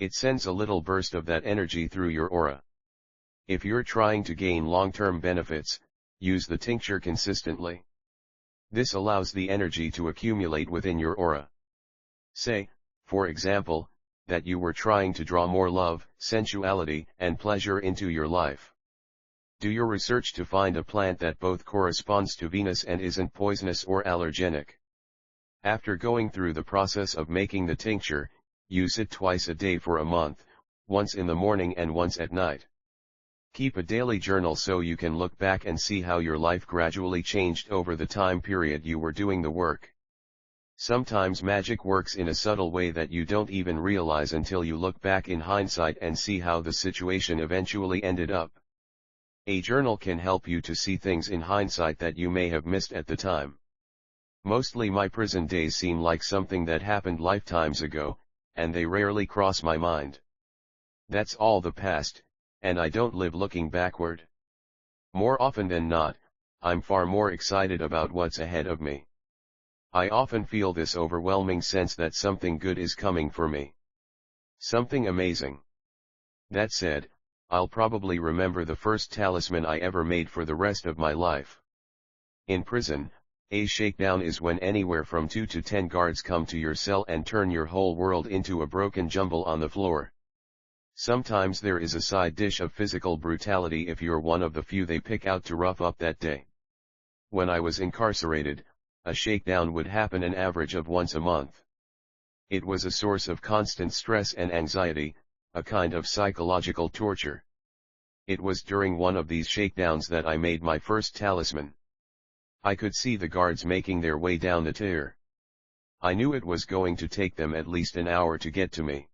S1: It sends a little burst of that energy through your aura. If you're trying to gain long-term benefits, use the tincture consistently. This allows the energy to accumulate within your aura. Say, for example, that you were trying to draw more love, sensuality, and pleasure into your life. Do your research to find a plant that both corresponds to Venus and isn't poisonous or allergenic. After going through the process of making the tincture, use it twice a day for a month, once in the morning and once at night. Keep a daily journal so you can look back and see how your life gradually changed over the time period you were doing the work. Sometimes magic works in a subtle way that you don't even realize until you look back in hindsight and see how the situation eventually ended up. A journal can help you to see things in hindsight that you may have missed at the time. Mostly my prison days seem like something that happened lifetimes ago, and they rarely cross my mind. That's all the past, and I don't live looking backward. More often than not, I'm far more excited about what's ahead of me. I often feel this overwhelming sense that something good is coming for me. Something amazing. That said, I'll probably remember the first talisman I ever made for the rest of my life. In prison, a shakedown is when anywhere from 2 to 10 guards come to your cell and turn your whole world into a broken jumble on the floor. Sometimes there is a side dish of physical brutality if you're one of the few they pick out to rough up that day. When I was incarcerated, a shakedown would happen an average of once a month. It was a source of constant stress and anxiety, a kind of psychological torture. It was during one of these shakedowns that I made my first talisman. I could see the guards making their way down the tier. I knew it was going to take them at least an hour to get to me.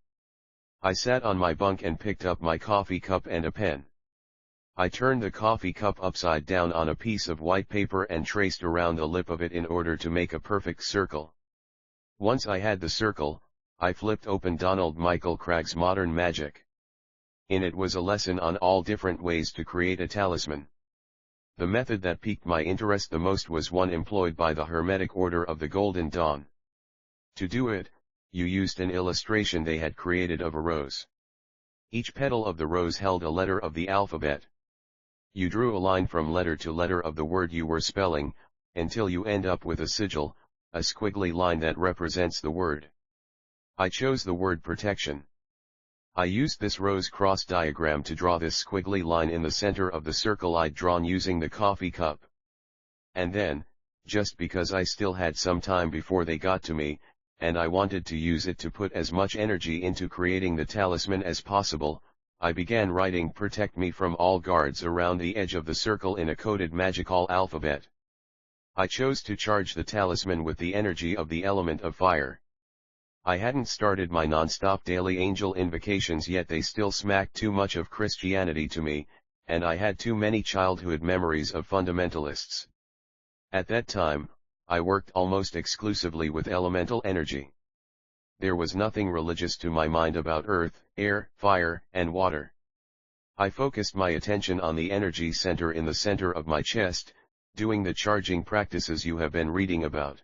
S1: I sat on my bunk and picked up my coffee cup and a pen. I turned the coffee cup upside down on a piece of white paper and traced around the lip of it in order to make a perfect circle. Once I had the circle, I flipped open Donald Michael Craig's Modern Magic. In it was a lesson on all different ways to create a talisman. The method that piqued my interest the most was one employed by the Hermetic Order of the Golden Dawn. To do it, you used an illustration they had created of a rose. Each petal of the rose held a letter of the alphabet. You drew a line from letter to letter of the word you were spelling, until you end up with a sigil, a squiggly line that represents the word. I chose the word protection. I used this rose cross diagram to draw this squiggly line in the center of the circle I'd drawn using the coffee cup. And then, just because I still had some time before they got to me, and I wanted to use it to put as much energy into creating the talisman as possible, I began writing "Protect me from all guards" around the edge of the circle in a coded magical alphabet. I chose to charge the talisman with the energy of the element of fire. I hadn't started my non-stop daily angel invocations yet. They still smacked too much of Christianity to me, and I had too many childhood memories of fundamentalists. At that time, I worked almost exclusively with elemental energy. There was nothing religious to my mind about earth, air, fire, and water. I focused my attention on the energy center in the center of my chest, doing the charging practices you have been reading about.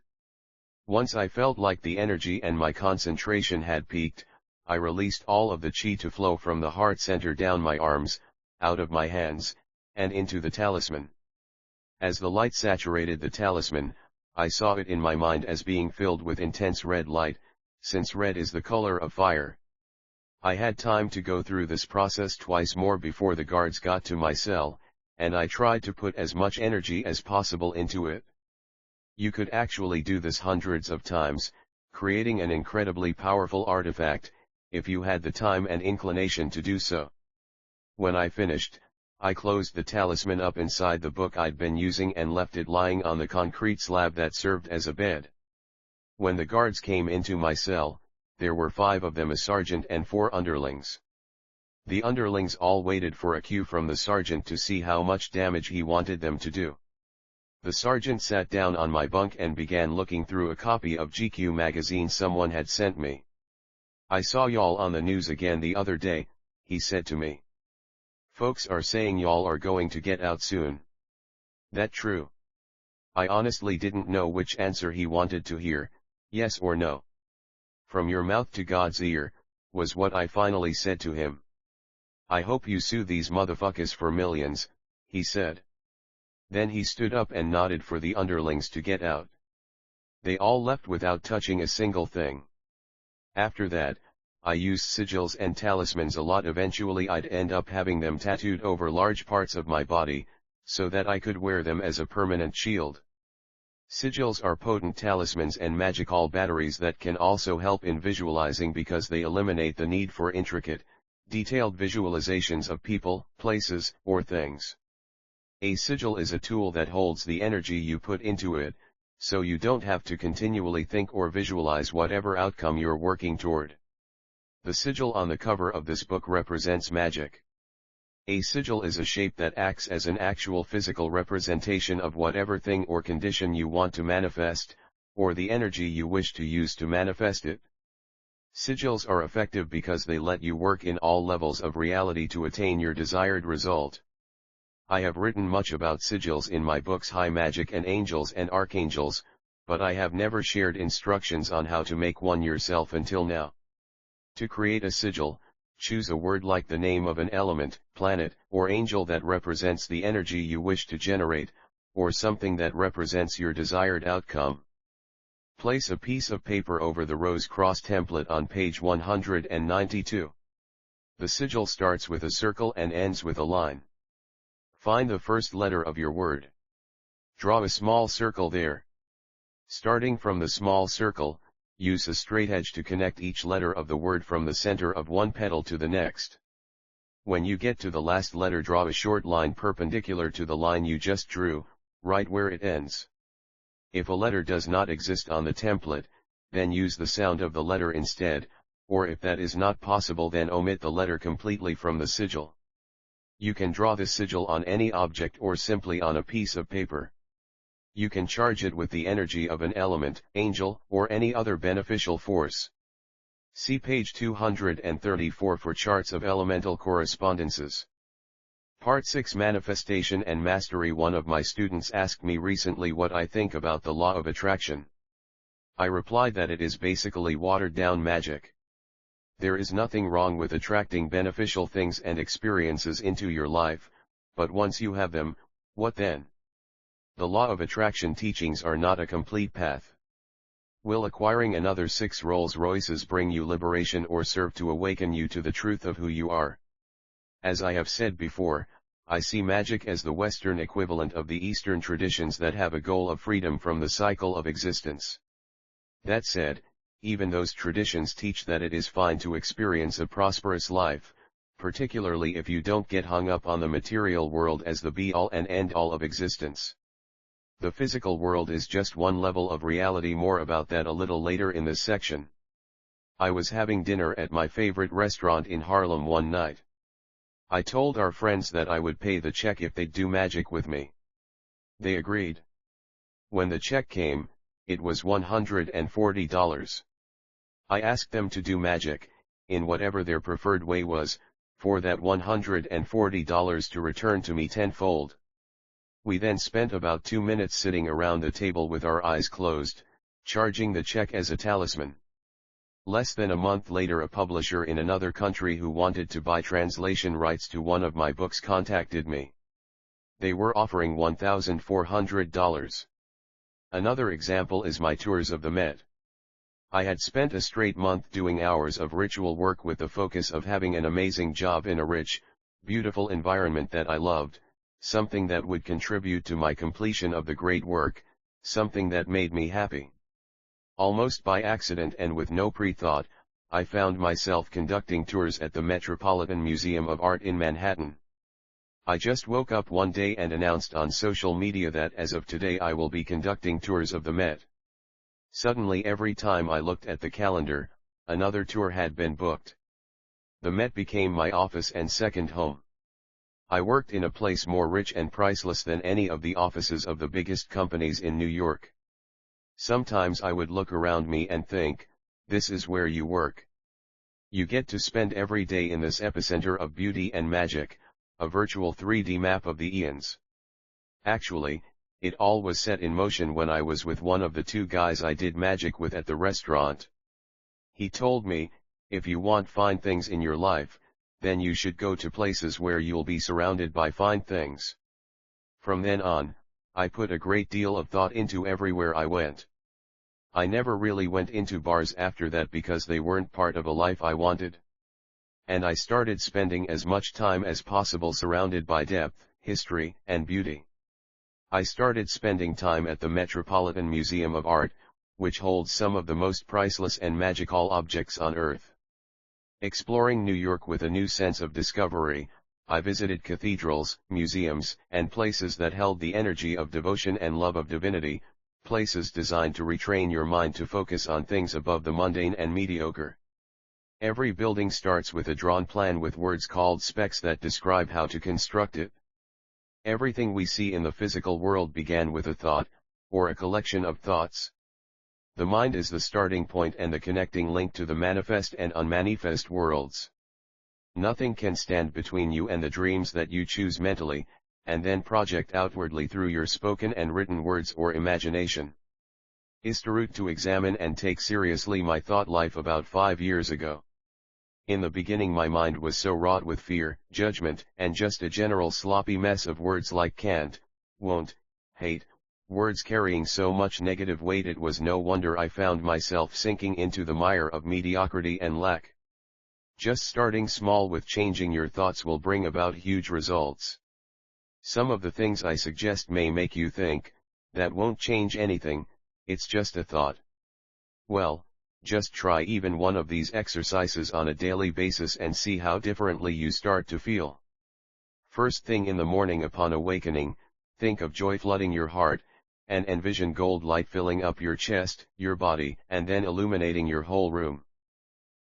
S1: Once I felt like the energy and my concentration had peaked, I released all of the chi to flow from the heart center down my arms, out of my hands, and into the talisman. As the light saturated the talisman, I saw it in my mind as being filled with intense red light, since red is the color of fire. I had time to go through this process twice more before the guards got to my cell, and I tried to put as much energy as possible into it. You could actually do this hundreds of times, creating an incredibly powerful artifact, if you had the time and inclination to do so. When I finished, I closed the talisman up inside the book I'd been using and left it lying on the concrete slab that served as a bed. When the guards came into my cell, there were 5 of them, a sergeant and 4 underlings. The underlings all waited for a cue from the sergeant to see how much damage he wanted them to do. The sergeant sat down on my bunk and began looking through a copy of GQ magazine someone had sent me. "I saw y'all on the news again the other day," he said to me. "Folks are saying y'all are going to get out soon. That true?" I honestly didn't know which answer he wanted to hear, yes or no. "From your mouth to God's ear," was what I finally said to him. "I hope you sue these motherfuckers for millions," he said. Then he stood up and nodded for the underlings to get out. They all left without touching a single thing. After that, I used sigils and talismans a lot. Eventually I'd end up having them tattooed over large parts of my body, so that I could wear them as a permanent shield. Sigils are potent talismans and magical batteries that can also help in visualizing because they eliminate the need for intricate, detailed visualizations of people, places, or things. A sigil is a tool that holds the energy you put into it, so you don't have to continually think or visualize whatever outcome you're working toward. The sigil on the cover of this book represents magic. A sigil is a shape that acts as an actual physical representation of whatever thing or condition you want to manifest, or the energy you wish to use to manifest it. Sigils are effective because they let you work in all levels of reality to attain your desired result. I have written much about sigils in my books High Magic and Angels and Archangels, but I have never shared instructions on how to make one yourself until now. To create a sigil, choose a word like the name of an element, planet, or angel that represents the energy you wish to generate, or something that represents your desired outcome. Place a piece of paper over the rose cross template on page 192. The sigil starts with a circle and ends with a line. Find the first letter of your word. Draw a small circle there. Starting from the small circle, use a straight edge to connect each letter of the word from the center of one petal to the next. When you get to the last letter, draw a short line perpendicular to the line you just drew, right where it ends. If a letter does not exist on the template, then use the sound of the letter instead, or if that is not possible, then omit the letter completely from the sigil. You can draw the sigil on any object or simply on a piece of paper. You can charge it with the energy of an element, angel, or any other beneficial force. See page 234 for charts of elemental correspondences. Part 6 Manifestation and Mastery. One of my students asked me recently what I think about the law of attraction. I replied that it is basically watered-down magic. There is nothing wrong with attracting beneficial things and experiences into your life, but once you have them, what then? The law of attraction teachings are not a complete path. Will acquiring another 6 Rolls-Royces bring you liberation or serve to awaken you to the truth of who you are? As I have said before, I see magic as the Western equivalent of the Eastern traditions that have a goal of freedom from the cycle of existence. That said, even those traditions teach that it is fine to experience a prosperous life, particularly if you don't get hung up on the material world as the be-all and end-all of existence. The physical world is just one level of reality. More about that a little later in this section. I was having dinner at my favorite restaurant in Harlem one night. I told our friends that I would pay the check if they'd do magic with me. They agreed. When the check came, it was $140. I asked them to do magic, in whatever their preferred way was, for that $140 to return to me tenfold. We then spent about 2 minutes sitting around the table with our eyes closed, charging the check as a talisman. Less than a month later, a publisher in another country who wanted to buy translation rights to one of my books contacted me. They were offering $1,400. Another example is my tours of the Met. I had spent a straight month doing hours of ritual work with the focus of having an amazing job in a rich, beautiful environment that I loved, something that would contribute to my completion of the great work, something that made me happy. Almost by accident and with no pre-thought, I found myself conducting tours at the Metropolitan Museum of Art in Manhattan. I just woke up one day and announced on social media that as of today I will be conducting tours of the Met. Suddenly every time I looked at the calendar, another tour had been booked. The Met became my office and second home. I worked in a place more rich and priceless than any of the offices of the biggest companies in New York. Sometimes I would look around me and think, this is where you work. You get to spend every day in this epicenter of beauty and magic, a virtual 3D map of the eons. Actually, it all was set in motion when I was with one of the two guys I did magic with at the restaurant. He told me, if you want fine things in your life, then you should go to places where you'll be surrounded by fine things. From then on, I put a great deal of thought into everywhere I went. I never really went into bars after that because they weren't part of a life I wanted. And I started spending as much time as possible surrounded by depth, history, and beauty. I started spending time at the Metropolitan Museum of Art, which holds some of the most priceless and magical objects on Earth. Exploring New York with a new sense of discovery, I visited cathedrals, museums, and places that held the energy of devotion and love of divinity, places designed to retrain your mind to focus on things above the mundane and mediocre. Every building starts with a drawn plan with words called specs that describe how to construct it. Everything we see in the physical world began with a thought, or a collection of thoughts. The mind is the starting point and the connecting link to the manifest and unmanifest worlds. Nothing can stand between you and the dreams that you choose mentally, and then project outwardly through your spoken and written words or imagination. Is to examine and take seriously my thought life about 5 years ago. In the beginning my mind was so wrought with fear, judgment, and just a general sloppy mess of words like can't, won't, hate, words carrying so much negative weight it was no wonder I found myself sinking into the mire of mediocrity and lack. Just starting small with changing your thoughts will bring about huge results. Some of the things I suggest may make you think, that won't change anything, it's just a thought. Well, just try even one of these exercises on a daily basis and see how differently you start to feel. First thing in the morning upon awakening, think of joy flooding your heart, and envision gold light filling up your chest, your body, and then illuminating your whole room.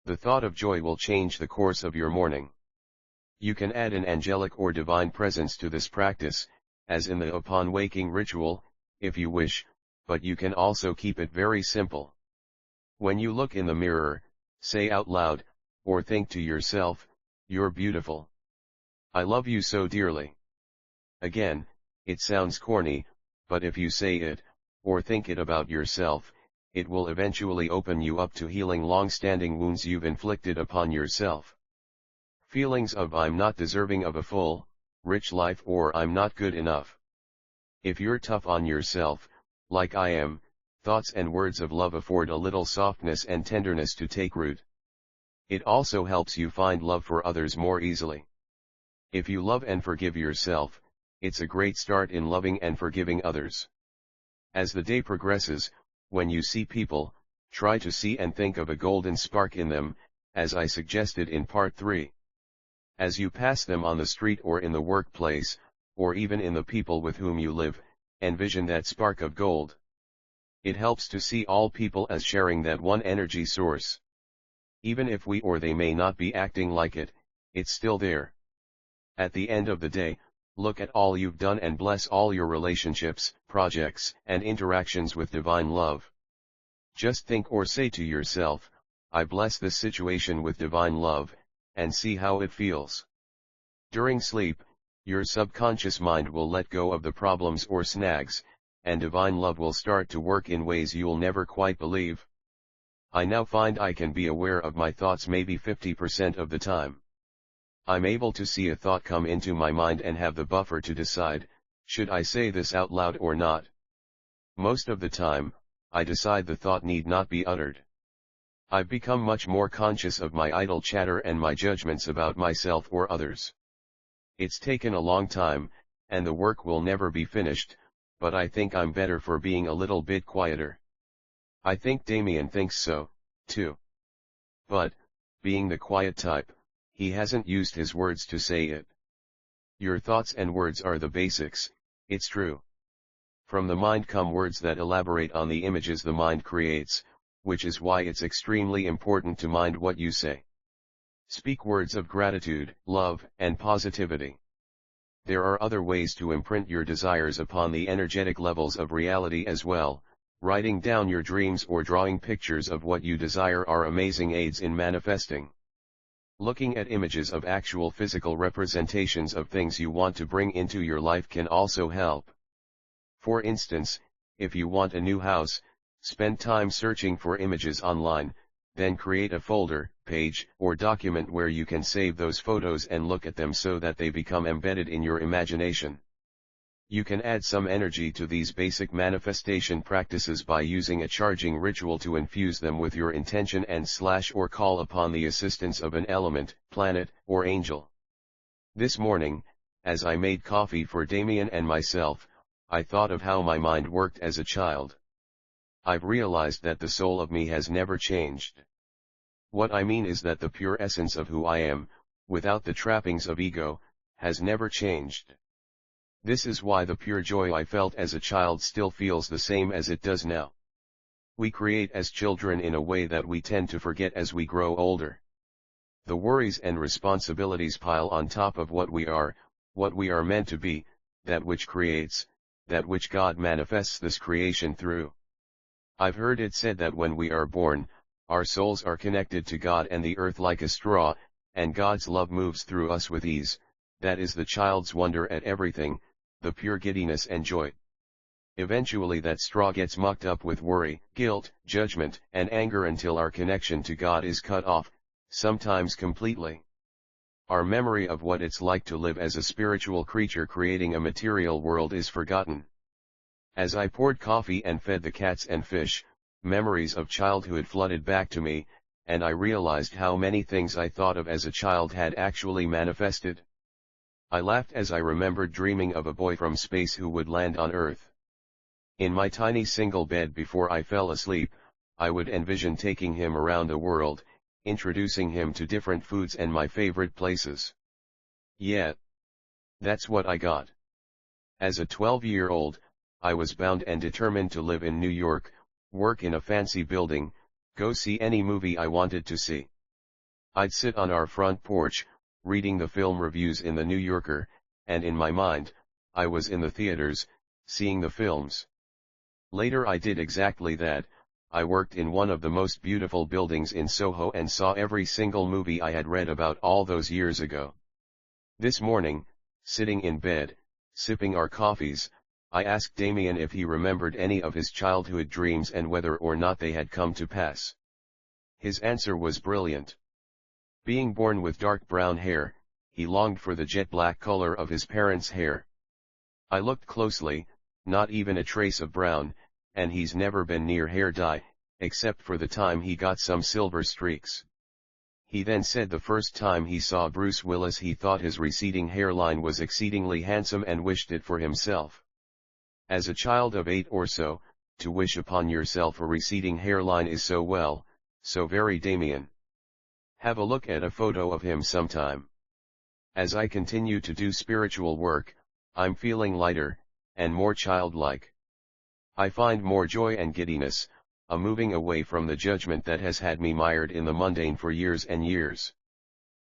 S1: The thought of joy will change the course of your morning. You can add an angelic or divine presence to this practice, as in the upon waking ritual, if you wish, but you can also keep it very simple. When you look in the mirror, say out loud, or think to yourself, "You're beautiful. I love you so dearly." Again, it sounds corny, but if you say it, or think it about yourself, it will eventually open you up to healing long-standing wounds you've inflicted upon yourself. Feelings of "I'm not deserving of a full, rich life" or "I'm not good enough." If you're tough on yourself, like I am, thoughts and words of love afford a little softness and tenderness to take root. It also helps you find love for others more easily. If you love and forgive yourself, it's a great start in loving and forgiving others. As the day progresses, when you see people, try to see and think of a golden spark in them, as I suggested in part 3. As you pass them on the street or in the workplace, or even in the people with whom you live, envision that spark of gold. It helps to see all people as sharing that one energy source. Even if we or they may not be acting like it, it's still there. At the end of the day, look at all you've done and bless all your relationships, projects, and interactions with divine love. Just think or say to yourself, "I bless this situation with divine love," and see how it feels. During sleep, your subconscious mind will let go of the problems or snags, and divine love will start to work in ways you'll never quite believe. I now find I can be aware of my thoughts maybe 50% of the time. I'm able to see a thought come into my mind and have the buffer to decide, should I say this out loud or not? Most of the time, I decide the thought need not be uttered. I've become much more conscious of my idle chatter and my judgments about myself or others. It's taken a long time, and the work will never be finished, but I think I'm better for being a little bit quieter. I think Damien thinks so, too. But, being the quiet type, he hasn't used his words to say it. Your thoughts and words are the basics, it's true. From the mind come words that elaborate on the images the mind creates, which is why it's extremely important to mind what you say. Speak words of gratitude, love, and positivity. There are other ways to imprint your desires upon the energetic levels of reality as well. Writing down your dreams or drawing pictures of what you desire are amazing aids in manifesting. Looking at images of actual physical representations of things you want to bring into your life can also help. For instance, if you want a new house, spend time searching for images online, then create a folder, page, or document where you can save those photos and look at them so that they become embedded in your imagination. You can add some energy to these basic manifestation practices by using a charging ritual to infuse them with your intention and/or call upon the assistance of an element, planet, or angel. This morning, as I made coffee for Damien and myself, I thought of how my mind worked as a child. I've realized that the soul of me has never changed. What I mean is that the pure essence of who I am, without the trappings of ego, has never changed. This is why the pure joy I felt as a child still feels the same as it does now. We create as children in a way that we tend to forget as we grow older. The worries and responsibilities pile on top of what we are meant to be, that which creates, that which God manifests this creation through. I've heard it said that when we are born, our souls are connected to God and the earth like a straw, and God's love moves through us with ease. That is the child's wonder at everything, the pure giddiness and joy. Eventually that straw gets mucked up with worry, guilt, judgment, and anger until our connection to God is cut off, sometimes completely. Our memory of what it's like to live as a spiritual creature creating a material world is forgotten. As I poured coffee and fed the cats and fish, memories of childhood flooded back to me, and I realized how many things I thought of as a child had actually manifested. I laughed as I remembered dreaming of a boy from space who would land on Earth. In my tiny single bed before I fell asleep, I would envision taking him around the world, introducing him to different foods and my favorite places. Yeah. That's what I got. As a 12-year-old, I was bound and determined to live in New York, work in a fancy building, go see any movie I wanted to see. I'd sit on our front porch, reading the film reviews in the New Yorker, and in my mind, I was in the theaters, seeing the films. Later I did exactly that. I worked in one of the most beautiful buildings in Soho and saw every single movie I had read about all those years ago. This morning, sitting in bed, sipping our coffees, I asked Damien if he remembered any of his childhood dreams and whether or not they had come to pass. His answer was brilliant. Being born with dark brown hair, he longed for the jet black color of his parents' hair. I looked closely, not even a trace of brown, and he's never been near hair dye, except for the time he got some silver streaks. He then said the first time he saw Bruce Willis he thought his receding hairline was exceedingly handsome and wished it for himself. As a child of 8 or so, to wish upon yourself a receding hairline is so very Damien. Have a look at a photo of him sometime. As I continue to do spiritual work, I'm feeling lighter, and more childlike. I find more joy and giddiness, a moving away from the judgment that has had me mired in the mundane for years and years.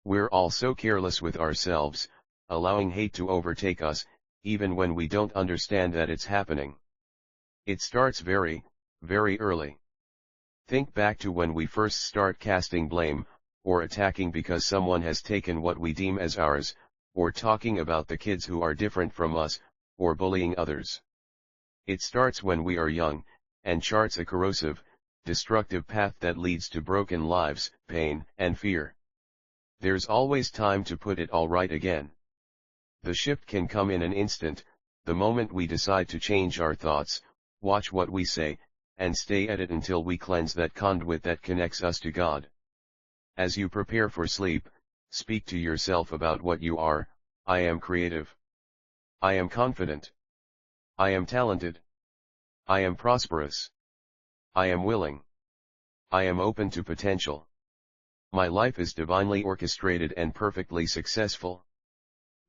S1: We're all so careless with ourselves, allowing hate to overtake us, even when we don't understand that it's happening. It starts very, very early. Think back to when we first start casting blame, or attacking because someone has taken what we deem as ours, or talking about the kids who are different from us, or bullying others. It starts when we are young, and charts a corrosive, destructive path that leads to broken lives, pain, and fear. There's always time to put it all right again. The shift can come in an instant, the moment we decide to change our thoughts, watch what we say, and stay at it until we cleanse that conduit that connects us to God. As you prepare for sleep, speak to yourself about what you are. I am creative. I am confident. I am talented. I am prosperous. I am willing. I am open to potential. My life is divinely orchestrated and perfectly successful.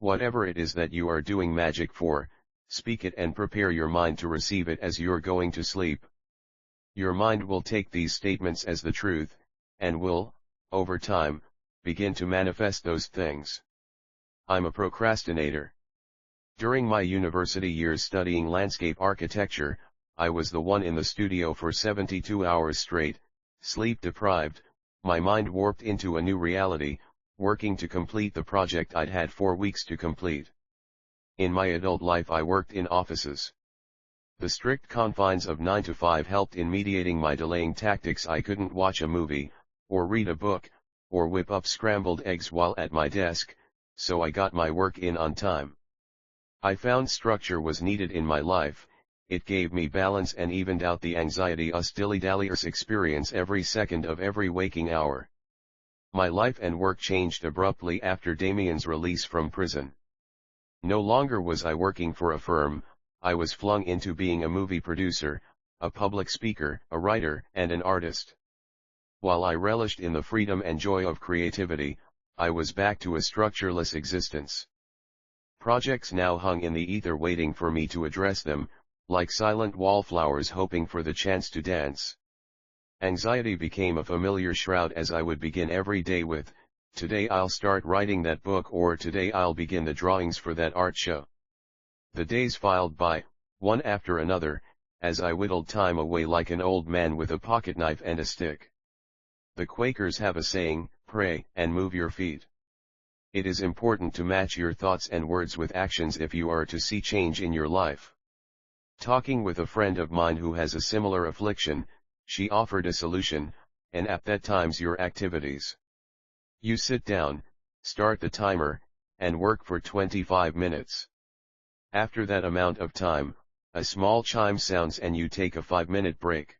S1: Whatever it is that you are doing magic for, speak it and prepare your mind to receive it as you're going to sleep. Your mind will take these statements as the truth, and will, over time, begin to manifest those things. I'm a procrastinator. During my university years studying landscape architecture, I was the one in the studio for 72 hours straight, sleep deprived, my mind warped into a new reality, working to complete the project I'd had 4 weeks to complete. In my adult life I worked in offices. The strict confines of 9 to 5 helped in mediating my delaying tactics. I couldn't watch a movie, or read a book, or whip up scrambled eggs while at my desk, so I got my work in on time. I found structure was needed in my life. It gave me balance and evened out the anxiety us dilly-dalliers experience every second of every waking hour. My life and work changed abruptly after Damien's release from prison. No longer was I working for a firm, I was flung into being a movie producer, a public speaker, a writer, and an artist. While I relished in the freedom and joy of creativity, I was back to a structureless existence. Projects now hung in the ether waiting for me to address them, like silent wallflowers hoping for the chance to dance. Anxiety became a familiar shroud as I would begin every day with, "Today I'll start writing that book," or "Today I'll begin the drawings for that art show." The days filed by, one after another, as I whittled time away like an old man with a pocketknife and a stick. The Quakers have a saying, "Pray and move your feet." It is important to match your thoughts and words with actions if you are to see change in your life. Talking with a friend of mine who has a similar affliction, she offered a solution: an app that times your activities. You sit down, start the timer, and work for 25 minutes. After that amount of time, a small chime sounds and you take a 5-minute break.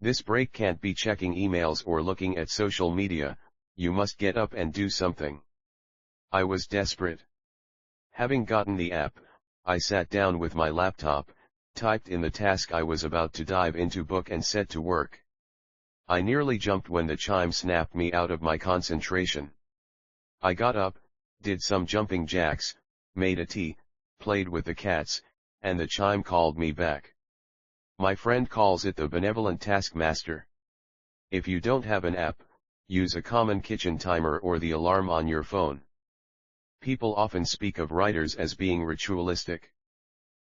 S1: This break can't be checking emails or looking at social media. You must get up and do something. I was desperate. Having gotten the app, I sat down with my laptop, typed in the task I was about to dive into book and set to work. I nearly jumped when the chime snapped me out of my concentration. I got up, did some jumping jacks, made a tea, played with the cats, and the chime called me back. My friend calls it the benevolent taskmaster. If you don't have an app, use a common kitchen timer or the alarm on your phone. People often speak of writers as being ritualistic.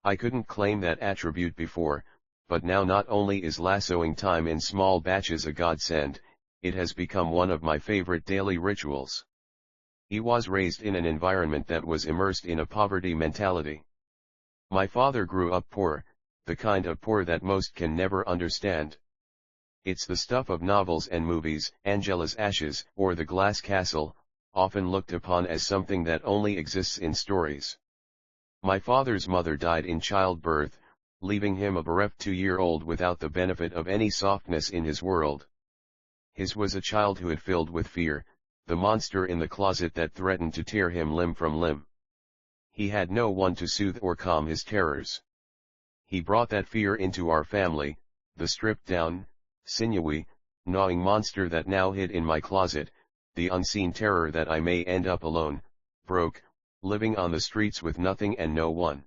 S1: I couldn't claim that attribute before, but now not only is lassoing time in small batches a godsend, it has become one of my favorite daily rituals. I was raised in an environment that was immersed in a poverty mentality. My father grew up poor, the kind of poor that most can never understand. It's the stuff of novels and movies, Angela's Ashes, or The Glass Castle, often looked upon as something that only exists in stories. My father's mother died in childbirth, leaving him a bereft 2-year-old without the benefit of any softness in his world. His was a childhood filled with fear, the monster in the closet that threatened to tear him limb from limb. He had no one to soothe or calm his terrors. He brought that fear into our family, the stripped down, sinewy, gnawing monster that now hid in my closet, the unseen terror that I may end up alone, broke, living on the streets with nothing and no one.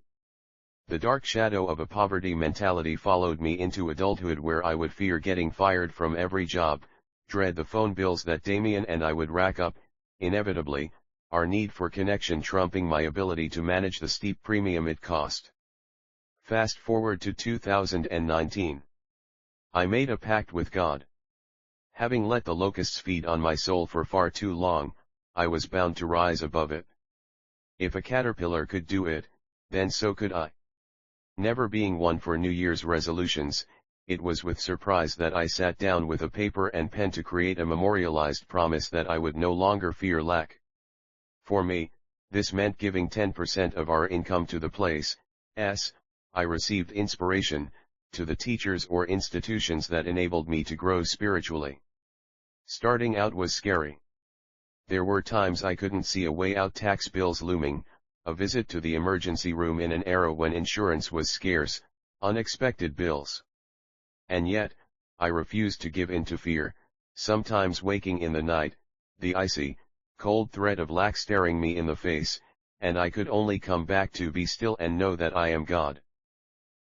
S1: The dark shadow of a poverty mentality followed me into adulthood, where I would fear getting fired from every job, dread the phone bills that Damien and I would rack up, inevitably, our need for connection trumping my ability to manage the steep premium it cost. Fast forward to 2019. I made a pact with God. Having let the locusts feed on my soul for far too long, I was bound to rise above it. If a caterpillar could do it, then so could I. Never being one for New Year's resolutions, it was with surprise that I sat down with a paper and pen to create a memorialized promise that I would no longer fear lack. For me, this meant giving 10% of our income to the place, I received inspiration, to the teachers or institutions that enabled me to grow spiritually. Starting out was scary. There were times I couldn't see a way out, tax bills looming, a visit to the emergency room in an era when insurance was scarce, unexpected bills. And yet, I refused to give in to fear, sometimes waking in the night, the icy, cold threat of lack staring me in the face, and I could only come back to be still and know that I am God.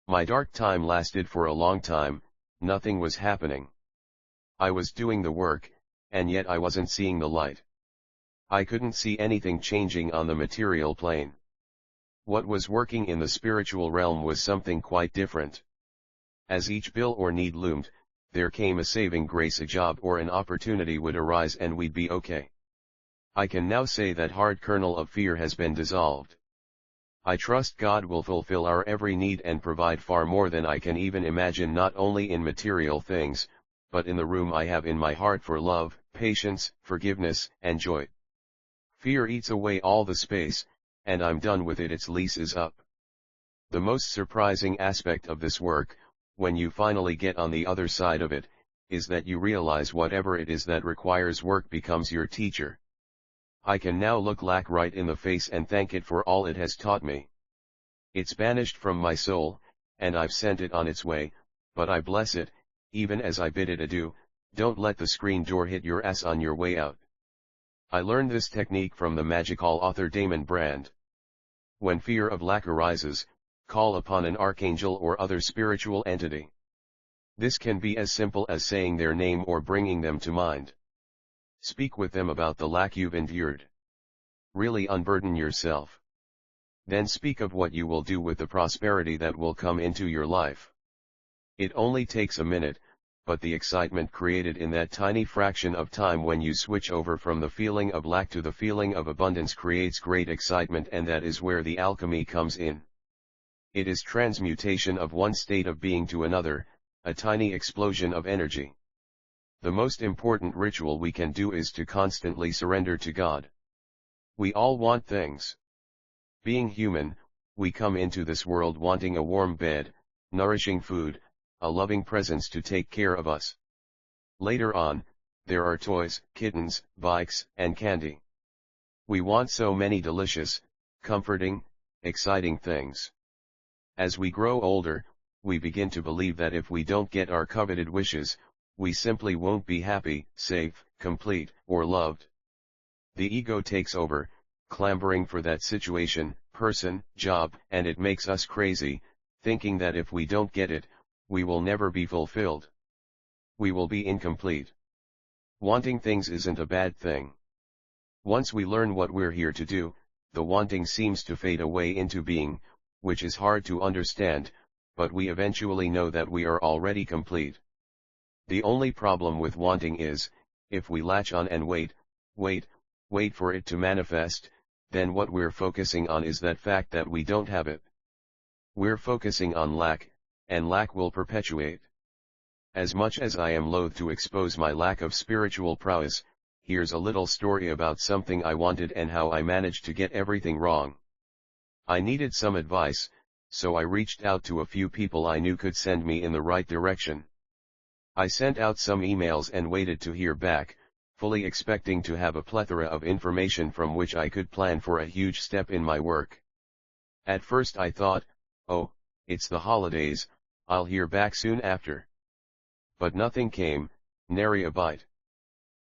S1: My dark time lasted for a long time, nothing was happening. I was doing the work, and yet I wasn't seeing the light. I couldn't see anything changing on the material plane. What was working in the spiritual realm was something quite different. As each bill or need loomed, there came a saving grace, a job or an opportunity would arise and we'd be okay. I can now say that hard kernel of fear has been dissolved. I trust God will fulfill our every need and provide far more than I can even imagine, not only in material things, but in the room I have in my heart for love, patience, forgiveness, and joy. Fear eats away all the space, and I'm done with it, its lease is up. The most surprising aspect of this work, when you finally get on the other side of it, is that you realize whatever it is that requires work becomes your teacher. I can now look lack right in the face and thank it for all it has taught me. It's banished from my soul, and I've sent it on its way, but I bless it, even as I bid it adieu. Don't let the screen door hit your ass on your way out. I learned this technique from the magical author Damien Brand. When fear of lack arises, call upon an archangel or other spiritual entity. This can be as simple as saying their name or bringing them to mind. Speak with them about the lack you've endured. Really unburden yourself. Then speak of what you will do with the prosperity that will come into your life. It only takes a minute, but the excitement created in that tiny fraction of time when you switch over from the feeling of lack to the feeling of abundance creates great excitement, and that is where the alchemy comes in. It is transmutation of one state of being to another, a tiny explosion of energy. The most important ritual we can do is to constantly surrender to God. We all want things. Being human, we come into this world wanting a warm bed, nourishing food, a loving presence to take care of us. Later on, there are toys, kittens, bikes, and candy. We want so many delicious, comforting, exciting things. As we grow older, we begin to believe that if we don't get our coveted wishes, we simply won't be happy, safe, complete, or loved. The ego takes over, clamoring for that situation, person, job, and it makes us crazy, thinking that if we don't get it, we will never be fulfilled. We will be incomplete. Wanting things isn't a bad thing. Once we learn what we're here to do, the wanting seems to fade away into being, which is hard to understand, but we eventually know that we are already complete. The only problem with wanting is, if we latch on and wait for it to manifest, then what we're focusing on is that fact that we don't have it. We're focusing on lack, and lack will perpetuate. As much as I am loath to expose my lack of spiritual prowess, here's a little story about something I wanted and how I managed to get everything wrong. I needed some advice, so I reached out to a few people I knew could send me in the right direction. I sent out some emails and waited to hear back, fully expecting to have a plethora of information from which I could plan for a huge step in my work. At first I thought, oh, it's the holidays, I'll hear back soon after. But nothing came, nary a bite.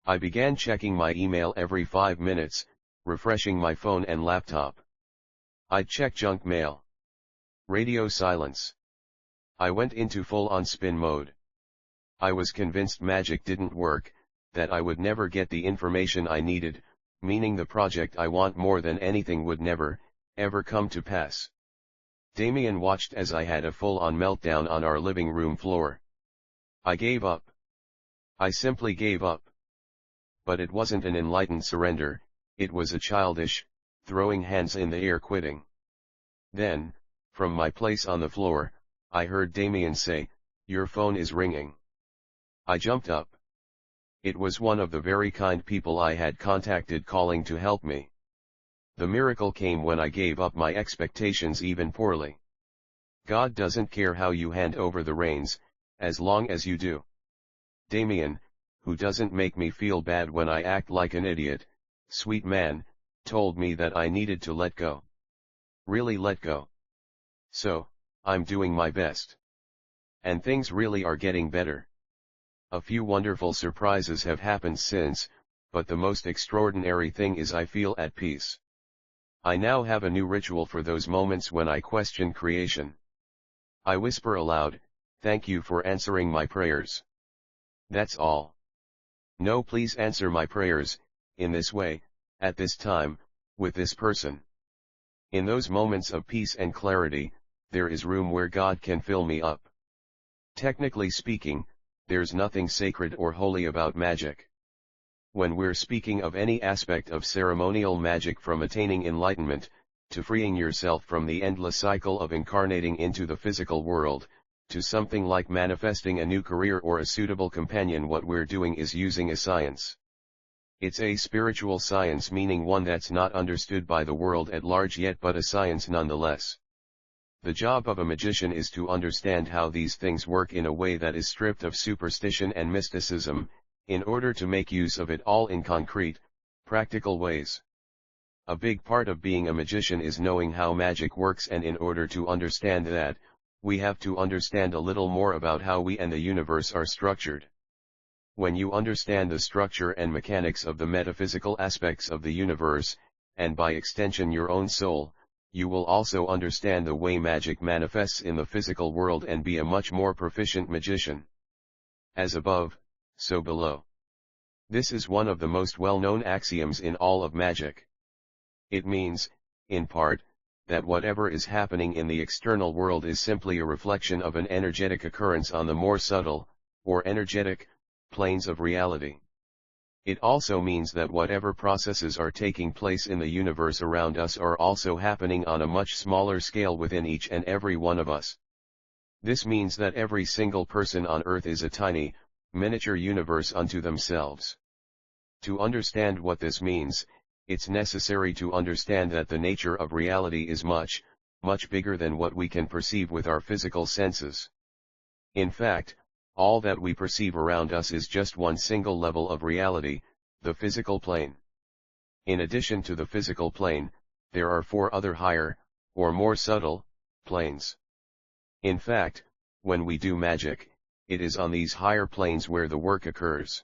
S1: I began checking my email every 5 minutes, refreshing my phone and laptop. I'd check junk mail. Radio silence. I went into full-on spin mode. I was convinced magic didn't work, that I would never get the information I needed, meaning the project I want more than anything would never, ever come to pass. Damien watched as I had a full-on meltdown on our living room floor. I gave up. I simply gave up. But it wasn't an enlightened surrender, it was a childish, throwing hands in the air quitting. Then, from my place on the floor, I heard Damien say, "Your phone is ringing." I jumped up. It was one of the very kind people I had contacted calling to help me. The miracle came when I gave up my expectations even poorly. God doesn't care how you hand over the reins, as long as you do. Damien, who doesn't make me feel bad when I act like an idiot, sweet man, told me that I needed to let go. Really let go. So, I'm doing my best. And things really are getting better. A few wonderful surprises have happened since, but the most extraordinary thing is I feel at peace. I now have a new ritual for those moments when I question creation. I whisper aloud, "Thank you for answering my prayers." That's all. No, please answer my prayers, in this way, at this time, with this person. In those moments of peace and clarity, there is room where God can fill me up. Technically speaking, there's nothing sacred or holy about magic. When we're speaking of any aspect of ceremonial magic, from attaining enlightenment, to freeing yourself from the endless cycle of incarnating into the physical world, to something like manifesting a new career or a suitable companion, what we're doing is using a science. It's a spiritual science, meaning one that's not understood by the world at large yet, but a science nonetheless. The job of a magician is to understand how these things work in a way that is stripped of superstition and mysticism, in order to make use of it all in concrete, practical ways. A big part of being a magician is knowing how magic works, and in order to understand that, we have to understand a little more about how we and the universe are structured. When you understand the structure and mechanics of the metaphysical aspects of the universe, and by extension your own soul, you will also understand the way magic manifests in the physical world and be a much more proficient magician. As above, so below. This is one of the most well-known axioms in all of magic. It means, in part, that whatever is happening in the external world is simply a reflection of an energetic occurrence on the more subtle, or energetic, planes of reality. It also means that whatever processes are taking place in the universe around us are also happening on a much smaller scale within each and every one of us. This means that every single person on Earth is a tiny, miniature universe unto themselves. To understand what this means, it's necessary to understand that the nature of reality is much, much bigger than what we can perceive with our physical senses. In fact, all that we perceive around us is just one single level of reality, the physical plane. In addition to the physical plane, there are 4 other higher, or more subtle, planes. In fact, when we do magic, it is on these higher planes where the work occurs.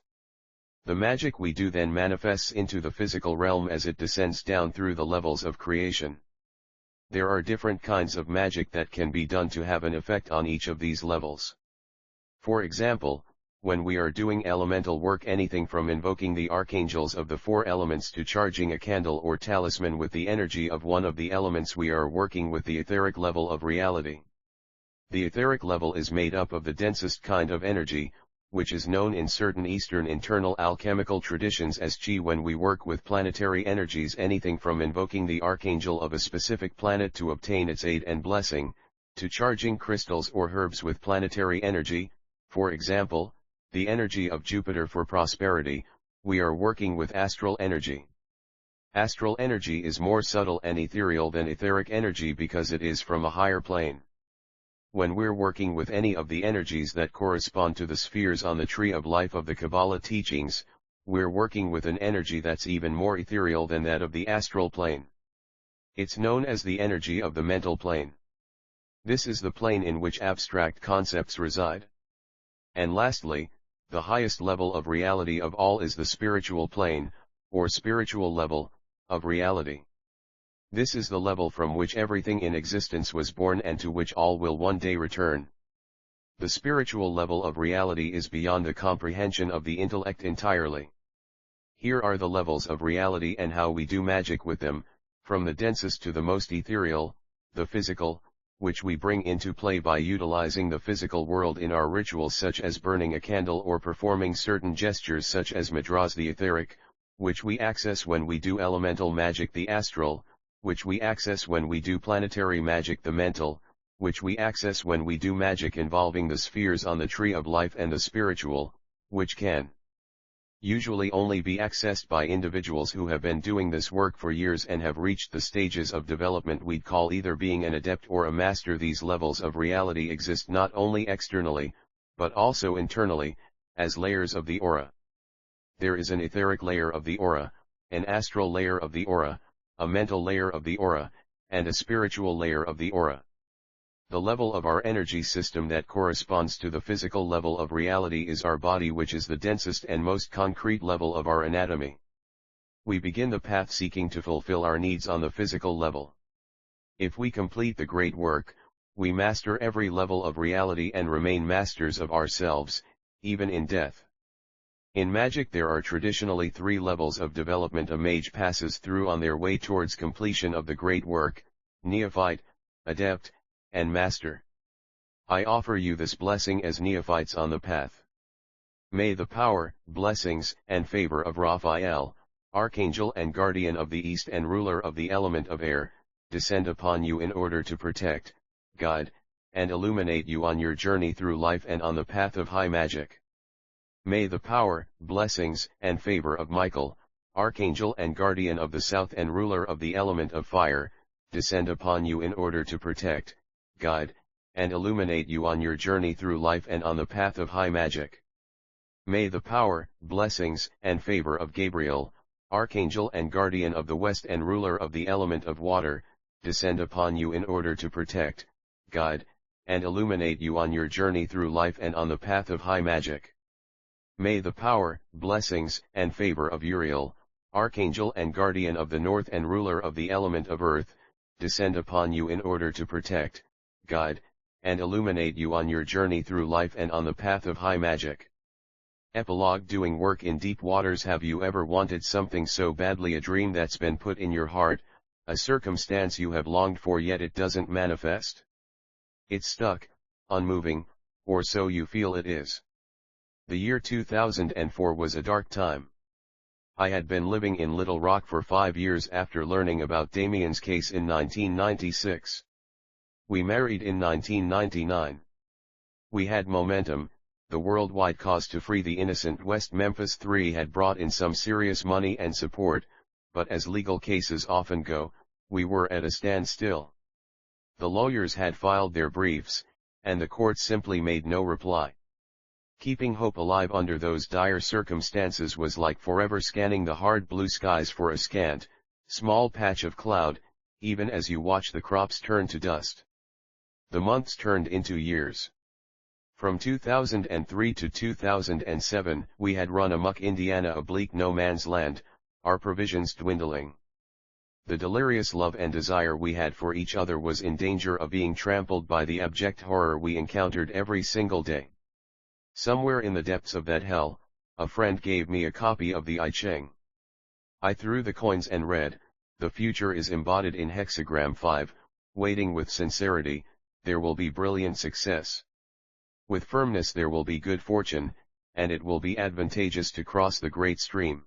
S1: The magic we do then manifests into the physical realm as it descends down through the levels of creation. There are different kinds of magic that can be done to have an effect on each of these levels. For example, when we are doing elemental work, anything from invoking the archangels of the 4 elements to charging a candle or talisman with the energy of one of the elements, we are working with the etheric level of reality. The etheric level is made up of the densest kind of energy, which is known in certain Eastern internal alchemical traditions as chi. When we work with planetary energies, anything from invoking the archangel of a specific planet to obtain its aid and blessing, to charging crystals or herbs with planetary energy, for example, the energy of Jupiter for prosperity, we are working with astral energy. Astral energy is more subtle and ethereal than etheric energy because it is from a higher plane. When we're working with any of the energies that correspond to the spheres on the tree of life of the Kabbalah teachings, we're working with an energy that's even more ethereal than that of the astral plane. It's known as the energy of the mental plane. This is the plane in which abstract concepts reside. And lastly, the highest level of reality of all is the spiritual plane, or spiritual level, of reality. This is the level from which everything in existence was born and to which all will one day return. The spiritual level of reality is beyond the comprehension of the intellect entirely. Here are the levels of reality and how we do magic with them, from the densest to the most ethereal, the physical, which we bring into play by utilizing the physical world in our rituals such as burning a candle or performing certain gestures such as mudras, the etheric, which we access when we do elemental magic, the astral, which we access when we do planetary magic, the mental, which we access when we do magic involving the spheres on the tree of life, and the spiritual, which can usually only be accessed by individuals who have been doing this work for years and have reached the stages of development we'd call either being an adept or a master. These levels of reality exist not only externally, but also internally, as layers of the aura. There is an etheric layer of the aura, an astral layer of the aura, a mental layer of the aura, and a spiritual layer of the aura. The level of our energy system that corresponds to the physical level of reality is our body, which is the densest and most concrete level of our anatomy. We begin the path seeking to fulfill our needs on the physical level. If we complete the great work, we master every level of reality and remain masters of ourselves, even in death. In magic there are traditionally 3 levels of development a mage passes through on their way towards completion of the great work: neophyte, adept, and master. I offer you this blessing as neophytes on the path. May the power, blessings, and favor of Raphael, Archangel and Guardian of the East and ruler of the element of air, descend upon you in order to protect, guide, and illuminate you on your journey through life and on the path of high magic. May the power, blessings, and favor of Michael, Archangel and Guardian of the South and ruler of the element of fire, descend upon you in order to protect, guide, and illuminate you on your journey through life and on the path of high magic. May the power, blessings, and favor of Gabriel, Archangel and Guardian of the West and ruler of the element of water, descend upon you in order to protect, guide, and illuminate you on your journey through life and on the path of high magic. May the power, blessings, and favor of Uriel, Archangel and Guardian of the North and ruler of the element of earth, descend upon you in order to protect, guide, and illuminate you on your journey through life and on the path of high magic. Epilogue. Doing work in deep waters. Have you ever wanted something so badly, a dream that's been put in your heart, a circumstance you have longed for yet it doesn't manifest? It's stuck, unmoving, or so you feel it is. The year 2004 was a dark time. I had been living in Little Rock for 5 years after learning about Damien's case in 1996. We married in 1999. We had momentum. The worldwide cause to free the innocent West Memphis 3 had brought in some serious money and support, but as legal cases often go, we were at a standstill. The lawyers had filed their briefs, and the court simply made no reply. Keeping hope alive under those dire circumstances was like forever scanning the hard blue skies for a scant, small patch of cloud, even as you watch the crops turn to dust. The months turned into years. From 2003 to 2007, we had run amok Indiana, a bleak no man's land, our provisions dwindling. The delirious love and desire we had for each other was in danger of being trampled by the abject horror we encountered every single day. Somewhere in the depths of that hell, a friend gave me a copy of the I Ching. I threw the coins and read, "The future is embodied in hexagram 5, waiting with sincerity, there will be brilliant success. With firmness there will be good fortune, and it will be advantageous to cross the great stream."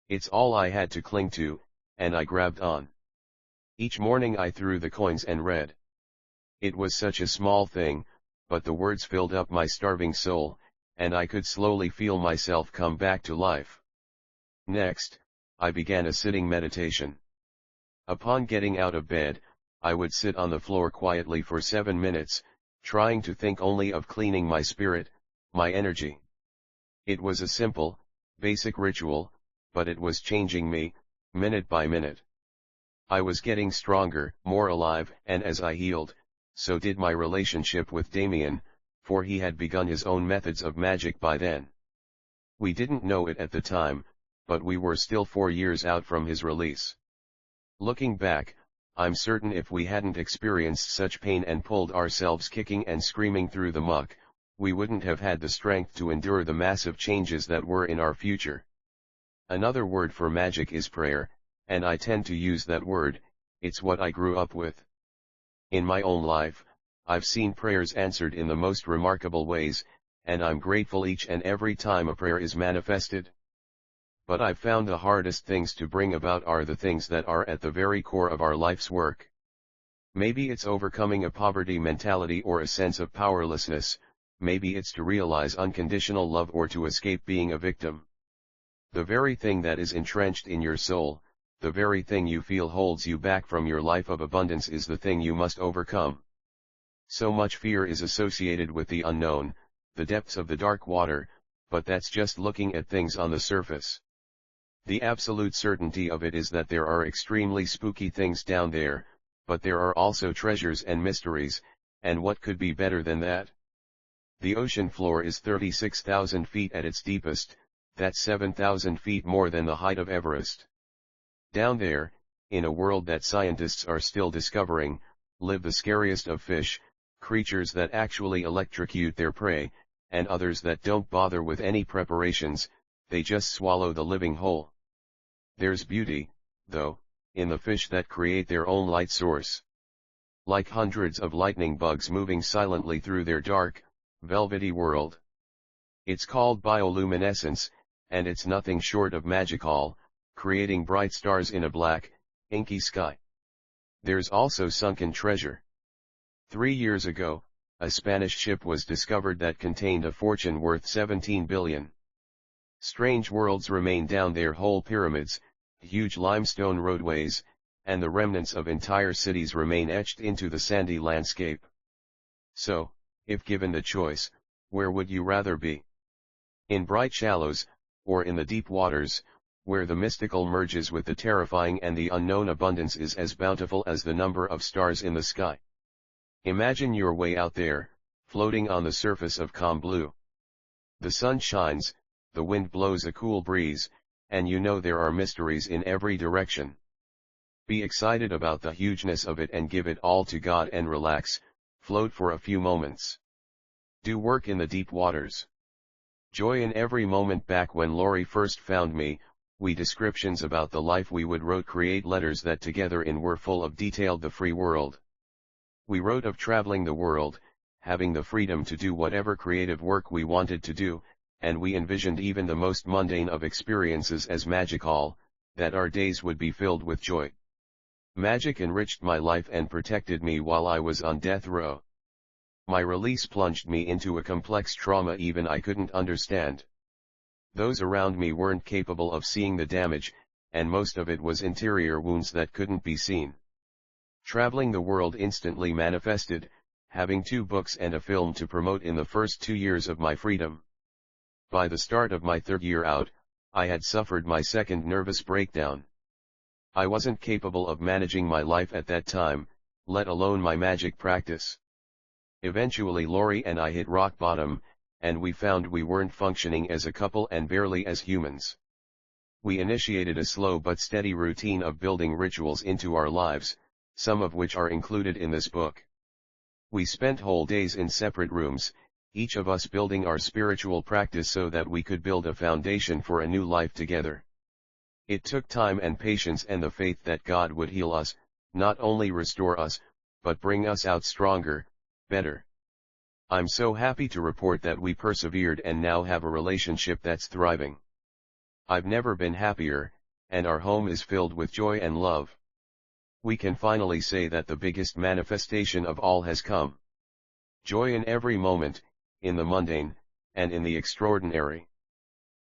S1: It's all I had to cling to, and I grabbed on. Each morning I threw the coins and read. It was such a small thing, but the words filled up my starving soul, and I could slowly feel myself come back to life. Next, I began a sitting meditation. Upon getting out of bed, I would sit on the floor quietly for 7 minutes, trying to think only of cleaning my spirit, my energy. It was a simple, basic ritual, but it was changing me, minute by minute. I was getting stronger, more alive, and as I healed, so did my relationship with Damien, for he had begun his own methods of magic by then. We didn't know it at the time, but we were still 4 years out from his release. Looking back, I'm certain if we hadn't experienced such pain and pulled ourselves kicking and screaming through the muck, we wouldn't have had the strength to endure the massive changes that were in our future. Another word for magic is prayer, and I tend to use that word, it's what I grew up with. In my own life, I've seen prayers answered in the most remarkable ways, and I'm grateful each and every time a prayer is manifested. But I've found the hardest things to bring about are the things that are at the very core of our life's work. Maybe it's overcoming a poverty mentality or a sense of powerlessness, maybe it's to realize unconditional love or to escape being a victim. The very thing that is entrenched in your soul, the very thing you feel holds you back from your life of abundance is the thing you must overcome. So much fear is associated with the unknown, the depths of the dark water, but that's just looking at things on the surface. The absolute certainty of it is that there are extremely spooky things down there, but there are also treasures and mysteries, and what could be better than that? The ocean floor is 36,000 feet at its deepest, that's 7,000 feet more than the height of Everest. Down there, in a world that scientists are still discovering, live the scariest of fish, creatures that actually electrocute their prey, and others that don't bother with any preparations, they just swallow the living whole. There's beauty, though, in the fish that create their own light source. Like hundreds of lightning bugs moving silently through their dark, velvety world. It's called bioluminescence, and it's nothing short of magical, creating bright stars in a black, inky sky. There's also sunken treasure. 3 years ago, a Spanish ship was discovered that contained a fortune worth 17 billion. Strange worlds remain down there: whole pyramids, huge limestone roadways, and the remnants of entire cities remain etched into the sandy landscape. So, if given the choice, where would you rather be? In bright shallows, or in the deep waters, where the mystical merges with the terrifying and the unknown? Abundance is as bountiful as the number of stars in the sky. Imagine your way out there, floating on the surface of calm blue. The sun shines, the wind blows a cool breeze, and you know there are mysteries in every direction. Be excited about the hugeness of it and give it all to God and relax, float for a few moments. Do work in the deep waters. Joy in every moment. Back when Lorri first found me, we descriptions about the life we would wrote, create letters that together in were full of detailed the free world. We wrote of traveling the world, having the freedom to do whatever creative work we wanted to do, and we envisioned even the most mundane of experiences as magical, that our days would be filled with joy. Magic enriched my life and protected me while I was on death row. My release plunged me into a complex trauma even I couldn't understand. Those around me weren't capable of seeing the damage, and most of it was interior wounds that couldn't be seen. Traveling the world instantly manifested, having 2 books and a film to promote in the first 2 years of my freedom. By the start of my 3rd year out, I had suffered my 2nd nervous breakdown. I wasn't capable of managing my life at that time, let alone my magic practice. Eventually Lorri and I hit rock bottom, and we found we weren't functioning as a couple and barely as humans. We initiated a slow but steady routine of building rituals into our lives, some of which are included in this book. We spent whole days in separate rooms, each of us building our spiritual practice so that we could build a foundation for a new life together. It took time and patience and the faith that God would heal us, not only restore us, but bring us out stronger, better. I'm so happy to report that we persevered and now have a relationship that's thriving. I've never been happier, and our home is filled with joy and love. We can finally say that the biggest manifestation of all has come. Joy in every moment, in the mundane, and in the extraordinary.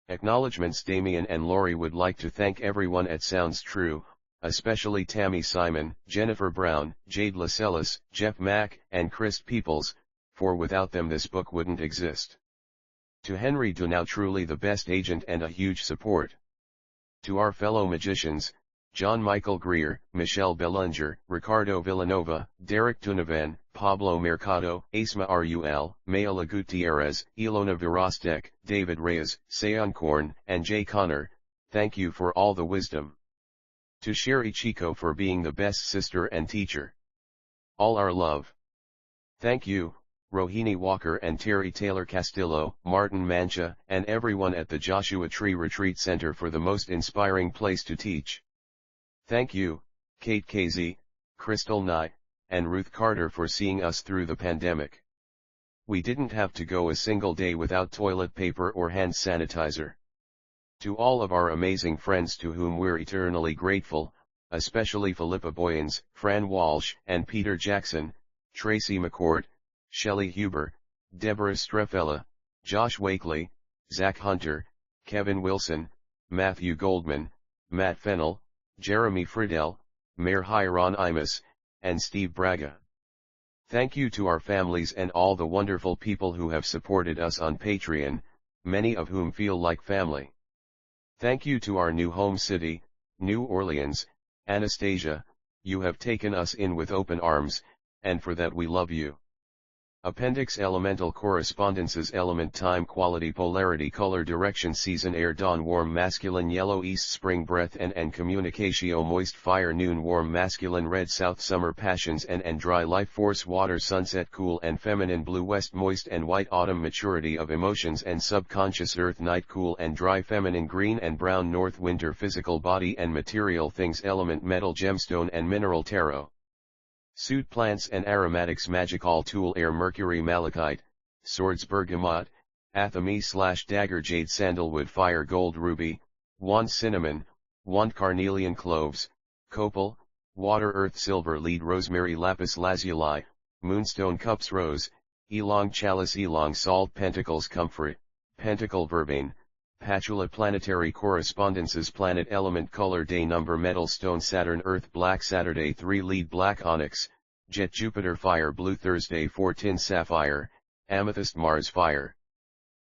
S1: Acknowledgements. Damien and Lorri would like to thank everyone at Sounds True, especially Tammy Simon, Jennifer Brown, Jade Lascelles, Jeff Mack, and Chris Peoples, for without them this book wouldn't exist. To Henry Dunau, truly the best agent and a huge support. To our fellow magicians, John Michael Greer, Michelle Bellinger, Ricardo Villanova, Derek Donovan, Pablo Mercado, Asma Rul, Mayala Gutierrez, Ilona Virostek, David Reyes, Seon Korn, and Jay Connor, thank you for all the wisdom. To Sherry Chico for being the best sister and teacher. All our love. Thank you, Rohini Walker and Terry Taylor Castillo, Martin Mancha, and everyone at the Joshua Tree Retreat Center for the most inspiring place to teach. Thank you, Kate KZ, Crystal Nye, and Ruth Carter for seeing us through the pandemic. We didn't have to go a single day without toilet paper or hand sanitizer. To all of our amazing friends to whom we're eternally grateful, especially Philippa Boyens, Fran Walsh, and Peter Jackson, Tracy McCord, Shelley Huber, Deborah Strefella, Josh Wakely, Zach Hunter, Kevin Wilson, Matthew Goldman, Matt Fennell, Jeremy Friedel, Mayor Hiron Imus, and Steve Braga. Thank you to our families and all the wonderful people who have supported us on Patreon, many of whom feel like family. Thank you to our new home city, New Orleans, Anastasia, You have taken us in with open arms, and for that we love you. Appendix Elemental Correspondences Element Time Quality Polarity Color Direction Season Air Dawn Warm Masculine Yellow East Spring Breath and Communicatio Moist Fire Noon Warm Masculine Red South Summer Passions and Dry Life Force Water Sunset Cool and Feminine Blue West Moist and White Autumn Maturity of Emotions and Subconscious Earth Night Cool and Dry Feminine Green and Brown North Winter Physical Body and Material Things Element Metal Gemstone and Mineral Tarot Suit Plants and Aromatics Magical Tool Air Mercury Malachite, Swords Bergamot, Athame/Dagger Jade Sandalwood Fire Gold Ruby, Wand Cinnamon, Wand Carnelian Cloves, Copal, Water Earth Silver Lead Rosemary Lapis Lazuli, Moonstone Cups Rose, Elong Chalice Elong Salt Pentacles Comfrey, Pentacle Verbane, Patula Planetary Correspondences Planet Element Color Day Number Metal Stone Saturn Earth Black Saturday 3 Lead Black Onyx, Jet Jupiter Fire Blue Thursday 4 Tin Sapphire, Amethyst Mars Fire,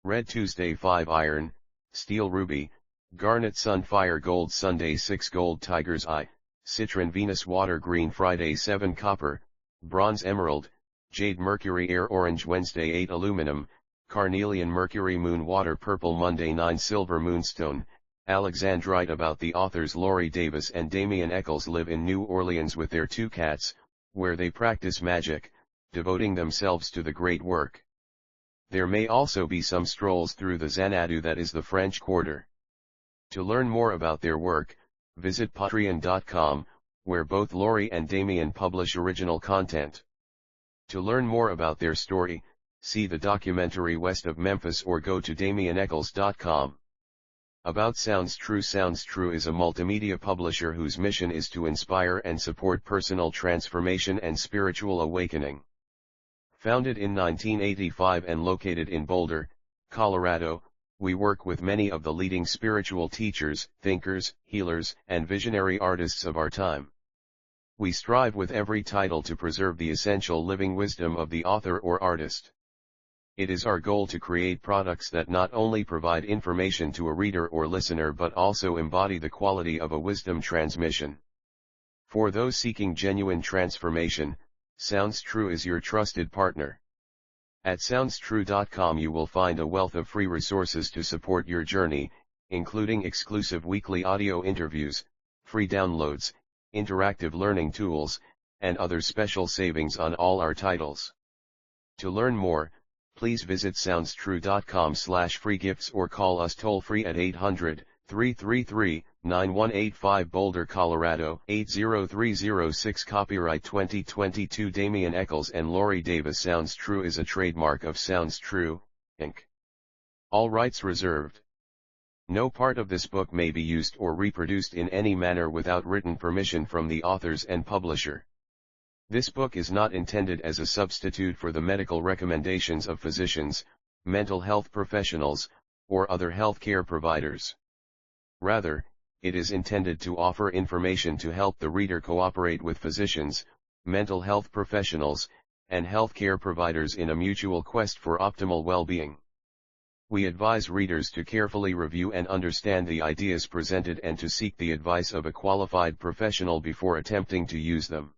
S1: Red Tuesday 5 Iron, Steel Ruby, Garnet Sun Fire Gold Sunday 6 Gold Tiger's Eye, Citron Venus Water Green Friday 7 Copper, Bronze Emerald, Jade Mercury Air Orange Wednesday 8 Aluminum, Carnelian Mercury Moon Water Purple Monday 9 Silver Moonstone. Alexandrite. About the authors Lorri Davis and Damien Echols live in New Orleans with their 2 cats, where they practice magic, devoting themselves to the great work. There may also be some strolls through the Xanadu, that is the French Quarter. To learn more about their work, visit patreon.com, where both Lorri and Damien publish original content. To learn more about their story, see the documentary West of Memphis or go to DamienEchols.com. About Sounds True. Sounds True is a multimedia publisher whose mission is to inspire and support personal transformation and spiritual awakening. Founded in 1985 and located in Boulder, Colorado, we work with many of the leading spiritual teachers, thinkers, healers, and visionary artists of our time. We strive with every title to preserve the essential living wisdom of the author or artist. It is our goal to create products that not only provide information to a reader or listener but also embody the quality of a wisdom transmission. For those seeking genuine transformation, Sounds True is your trusted partner. At SoundsTrue.com you will find a wealth of free resources to support your journey, including exclusive weekly audio interviews, free downloads, interactive learning tools, and other special savings on all our titles. To learn more, please visit SoundsTrue.com/free gifts or call us toll-free at 800-333-9185 Boulder, Colorado 80306. Copyright 2022 Damien Echols and Lorri Davis. Sounds True is a trademark of Sounds True, Inc. All rights reserved. No part of this book may be used or reproduced in any manner without written permission from the authors and publisher. This book is not intended as a substitute for the medical recommendations of physicians, mental health professionals, or other healthcare providers. Rather, it is intended to offer information to help the reader cooperate with physicians, mental health professionals, and healthcare providers in a mutual quest for optimal well-being. We advise readers to carefully review and understand the ideas presented and to seek the advice of a qualified professional before attempting to use them.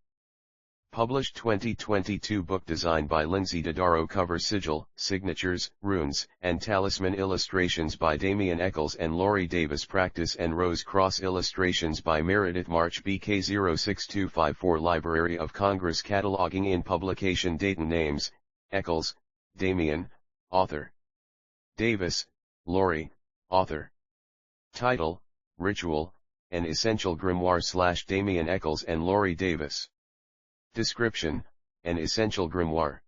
S1: Published 2022 book designed by Lindsay Dodaro. Cover sigil, signatures, runes, and talisman illustrations by Damien Echols and Lorri Davis. Practice and Rose Cross illustrations by Meredith March. BK06254. Library of Congress. Cataloging in publication date and names: Echols, Damien, author; Davis, Lorri, author. Title: Ritual, an Essential Grimoire / Damien Echols and Lorri Davis. Description: an Essential Grimoire.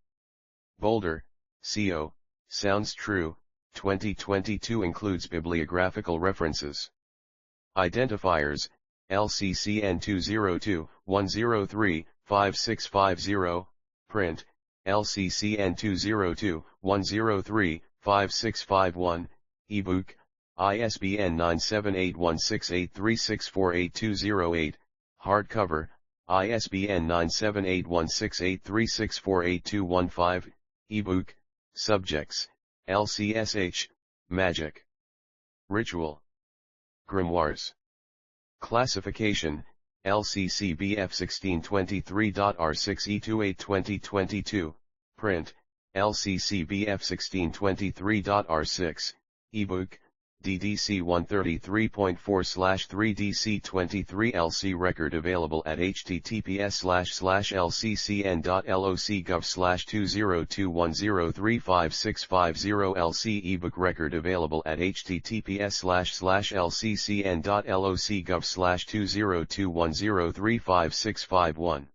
S1: Boulder, CO. Sounds True, 2022 includes bibliographical references. Identifiers: LCCN 202-103-5650, print, LCCN 202-103-5651, ebook, ISBN 9781683648208, hardcover, ISBN 9781683648215, ebook, subjects, LCSH, Magic. Ritual. Grimoires. Classification: LCC BF1623.R6E28 2022, print, LCC BF1623.R6, ebook, DDC 133.4/3DC23 LC record available at https://lccn.loc.gov/2021035650 LC ebook record available at https://lccn.loc.gov/2021035651